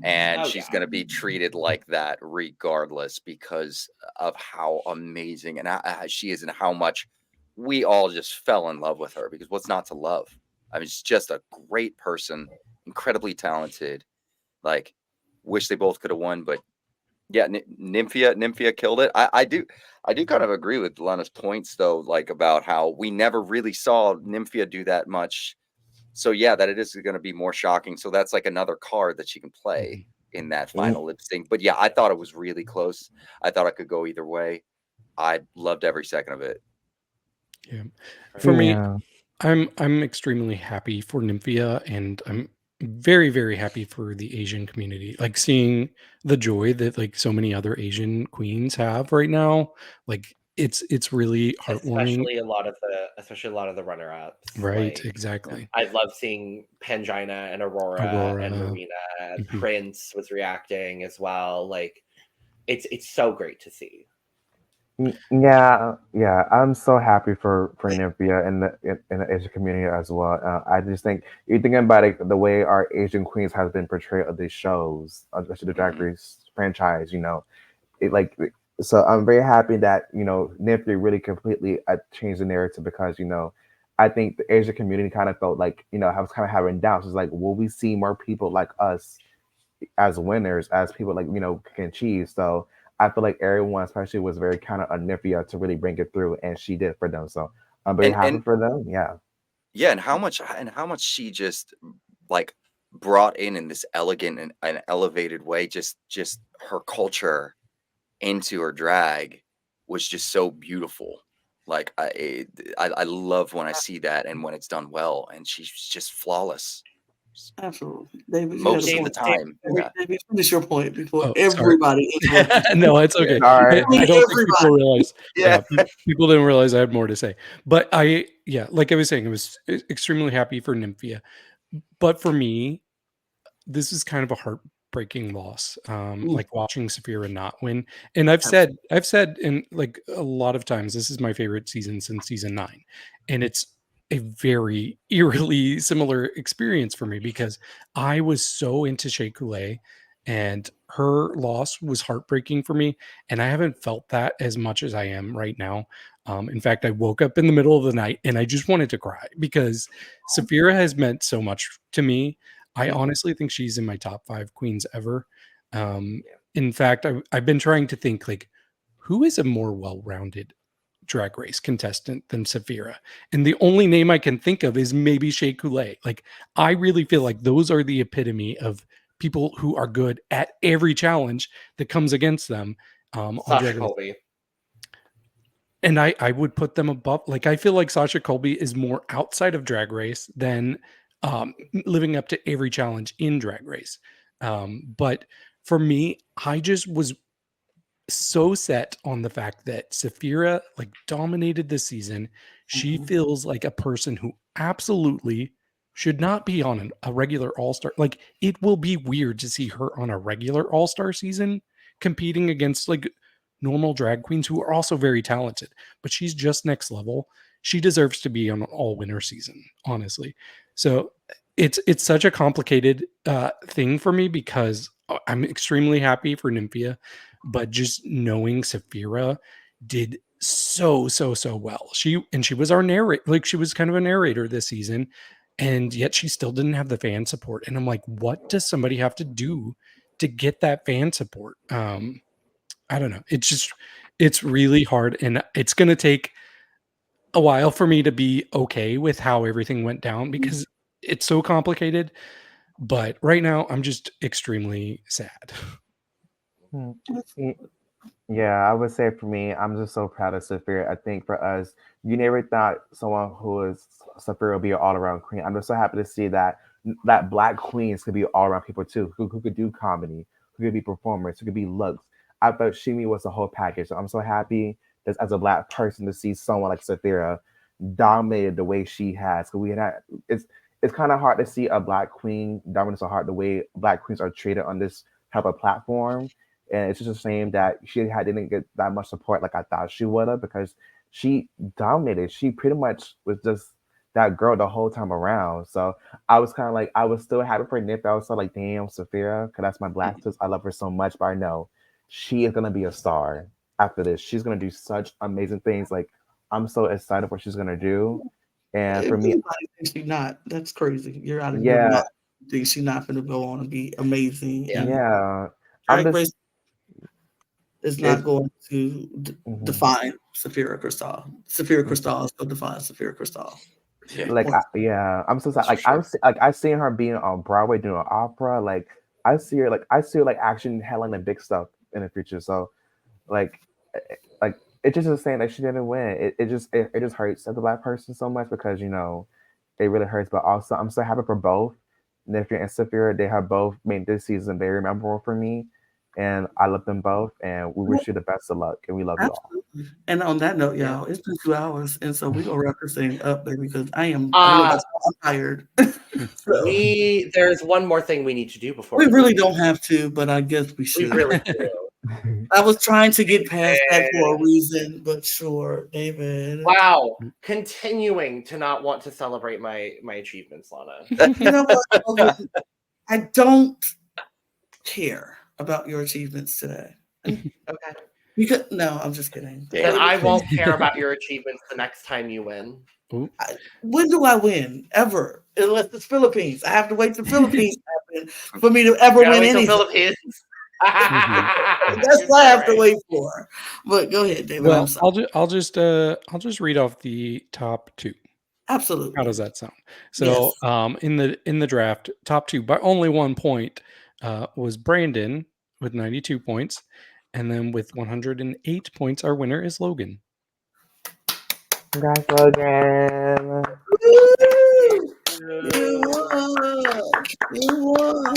and she's going to be treated like that regardless, because of how amazing and she is, and how much we all just fell in love with her. Because what's not to love? I mean, she's just a great person, incredibly talented. Like, wish they both could have won, but yeah, Nymphia killed it. I do kind of agree with Lana's points though, like about how we never really saw Nymphia do that much. So yeah, that it is going to be more shocking. So that's like another card that she can play in that final lip sync. But yeah, I thought it was really close. I thought it could go either way. I loved every second of it. Yeah, for me, I'm extremely happy for Nymphia, and I'm very, very happy for the Asian community. Like, seeing the joy that like so many other Asian queens have right now. Like, it's really heartwarming. Especially a lot of the runner-ups. Right, like, exactly. I love seeing Pangina and Aurora and Marina. Prince was reacting as well. Like, it's so great to see. Yeah, I'm so happy for Nymphia and the Asian community as well. I just think you're thinking about it, the way our Asian queens have been portrayed of these shows, especially the Drag Race franchise. You know, so I'm very happy that Nymphia really completely changed the narrative, because I think the Asian community kind of felt like I was kind of having doubts. It's like, will we see more people like us as winners, as people like, can cheese. So I feel like everyone, especially, was very kind of on Nymphia to really bring it through, and she did for them. So I'm very happy for them. Yeah. Yeah, and how much she just like brought in this elegant and elevated way, just her culture into her drag was just so beautiful. Like I love when I see that and when it's done well, and she's just flawless. Absolutely, David. Most of the time. Yeah. David, finish your point before Oh, everybody interrupts. No, it's okay. Sorry. I don't think people realize. Yeah. People didn't realize I had more to say. But like I was saying, I was extremely happy for Nymphia. But for me, this is kind of a heartbreaking loss. Like watching Sapphira not win. And I've said in like a lot of times, this is my favorite season since season 9. And it's a very eerily similar experience for me because I was so into Shea Coulee, and her loss was heartbreaking for me. And I haven't felt that as much as I am right now. In fact, I woke up in the middle of the night and I just wanted to cry because Sapphira has meant so much to me. I honestly think she's in my top 5 queens ever. In fact, I've been trying to think like, who is a more well-rounded Drag Race contestant than Sapphira? And the only name I can think of is maybe Shea Coulee. Like, I really feel like those are the epitome of people who are good at every challenge that comes against them. On Sasha Drag Race. Colby. And I would put them above. Like, I feel like Sasha Colby is more outside of Drag Race than living up to every challenge in Drag Race. But for me, I just was so set on the fact that Sapphira like dominated this season. She feels like a person who absolutely should not be on a regular all-star. Like, it will be weird to see her on a regular all-star season competing against like normal drag queens who are also very talented, but she's just next level. She deserves to be on an all-winner season, honestly. So it's such a complicated thing for me because I'm extremely happy for Nymphia, but just knowing Sapphira did so well. She was our narrator, like she was kind of a narrator this season, and yet she still didn't have the fan support. And I'm like, what does somebody have to do to get that fan support? I don't know. It's really hard, and it's going to take a while for me to be okay with how everything went down because it's so complicated. But right now, I'm just extremely sad. Yeah, I would say for me, I'm just so proud of Sapphira. I think for us, you never thought someone who is Sapphira would be an all-around queen. I'm just so happy to see that Black queens could be all-around people too, who could do comedy, who could be performers, who could be looks. I thought Shimi was the whole package. So I'm so happy that as a Black person to see someone like Sapphira dominated the way she has. So it's kind of hard to see a Black queen dominate so hard the way Black queens are treated on this type of platform. And it's just a shame that she didn't get that much support like I thought she would have, because she dominated. She pretty much was just that girl the whole time around. So I was kind of like, I was still happy for Nip. I was still like, damn, Sapphira, because that's my Black sis. I love her so much, but I know she is going to be a star after this. She's going to do such amazing things. Like, I'm so excited for what she's going to do. And for me, she's not. That's crazy. You're out of your mind. Think she's not going to go on and be amazing. Yeah. Drag Race is not going to define Sapphira Cristal. Sapphira Cristal is going to define Sapphira Cristal. Yeah. I'm so sad. Like, I seen her being on Broadway doing an opera. Like, I see her actually headlining big stuff in the future. So, like it's just a shame that she didn't win. It just hurts as a Black person so much because it really hurts. But also, I'm so happy for both Nymphia and Sapphira. They have both made this season very memorable for me, and I love them both. And we wish you the best of luck, and we love you all. And on that note, y'all, it's been 2 hours, and so we're gonna wrap this thing up, baby, because I'm tired. There's one more thing we need to do before we really don't have to, but I guess we should. We really do. I was trying to get past that for a reason, but sure, David. Wow, continuing to not want to celebrate my achievements, Lana. You know what? I don't care about your achievements today. Okay. No, I'm just kidding. Then I won't care about your achievements the next time you win. When do I win? Ever? Unless it's Philippines. I have to wait till Philippines happen for me to ever win anything. Philippines. That's what I have to wait for. But go ahead, David. Well, I'm sorry. I'll just read off the top 2. Absolutely. How does that sound? So, in the draft, top 2 by only 1 point was Brandon with 92 points, and then with 108 points, our winner is Logan. Congrats, Logan. You won.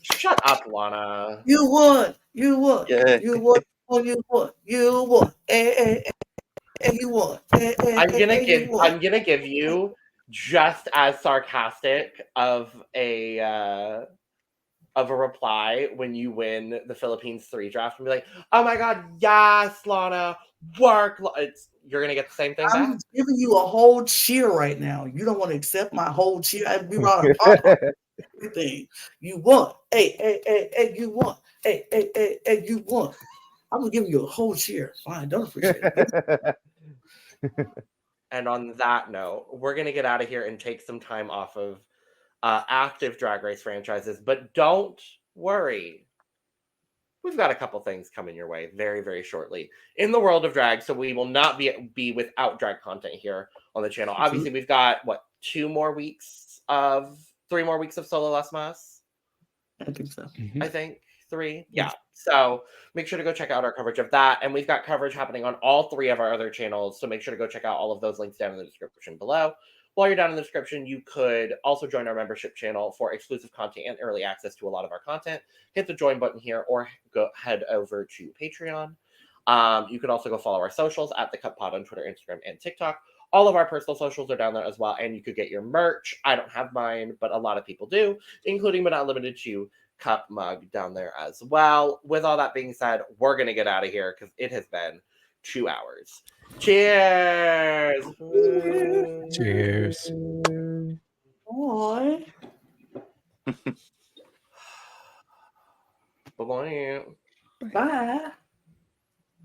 Shut up, Lana. You won. You won. Yeah. You won. You won. You won. And you won. I'm gonna give you just as sarcastic of a reply when you win the Philippines 3 draft and be like, oh my god, yes, Lana, work. You're gonna get the same thing I'm back. giving you a whole cheer right now. You don't want to accept my whole cheer. We brought everything. You won. Hey, you won. Hey, you won. I'm gonna give you a whole cheer. Fine, don't appreciate it. And on that note, we're gonna get out of here and take some time off of active Drag Race franchises, but don't worry. We've got a couple things coming your way very, very shortly in the world of drag, so we will not be without drag content here on the channel. Obviously, we've got, 3 more weeks of Solo Las Mas? I think so. I think 3. Yeah. So make sure to go check out our coverage of that. And we've got coverage happening on all 3 of our other channels. So make sure to go check out all of those links down in the description below. While you're down in the description, you could also join our membership channel for exclusive content and early access to a lot of our content. Hit the join button here or head over to Patreon. You can also go follow our socials at The Cup Pod on Twitter, Instagram, and TikTok. All of our personal socials are down there as well. And you could get your merch. I don't have mine, but a lot of people do, including but not limited to cup mug down there as well. With all that being said, we're going to get out of here because it has been 2 hours. Cheers. Cheers. Boy. Bye-bye. Bye.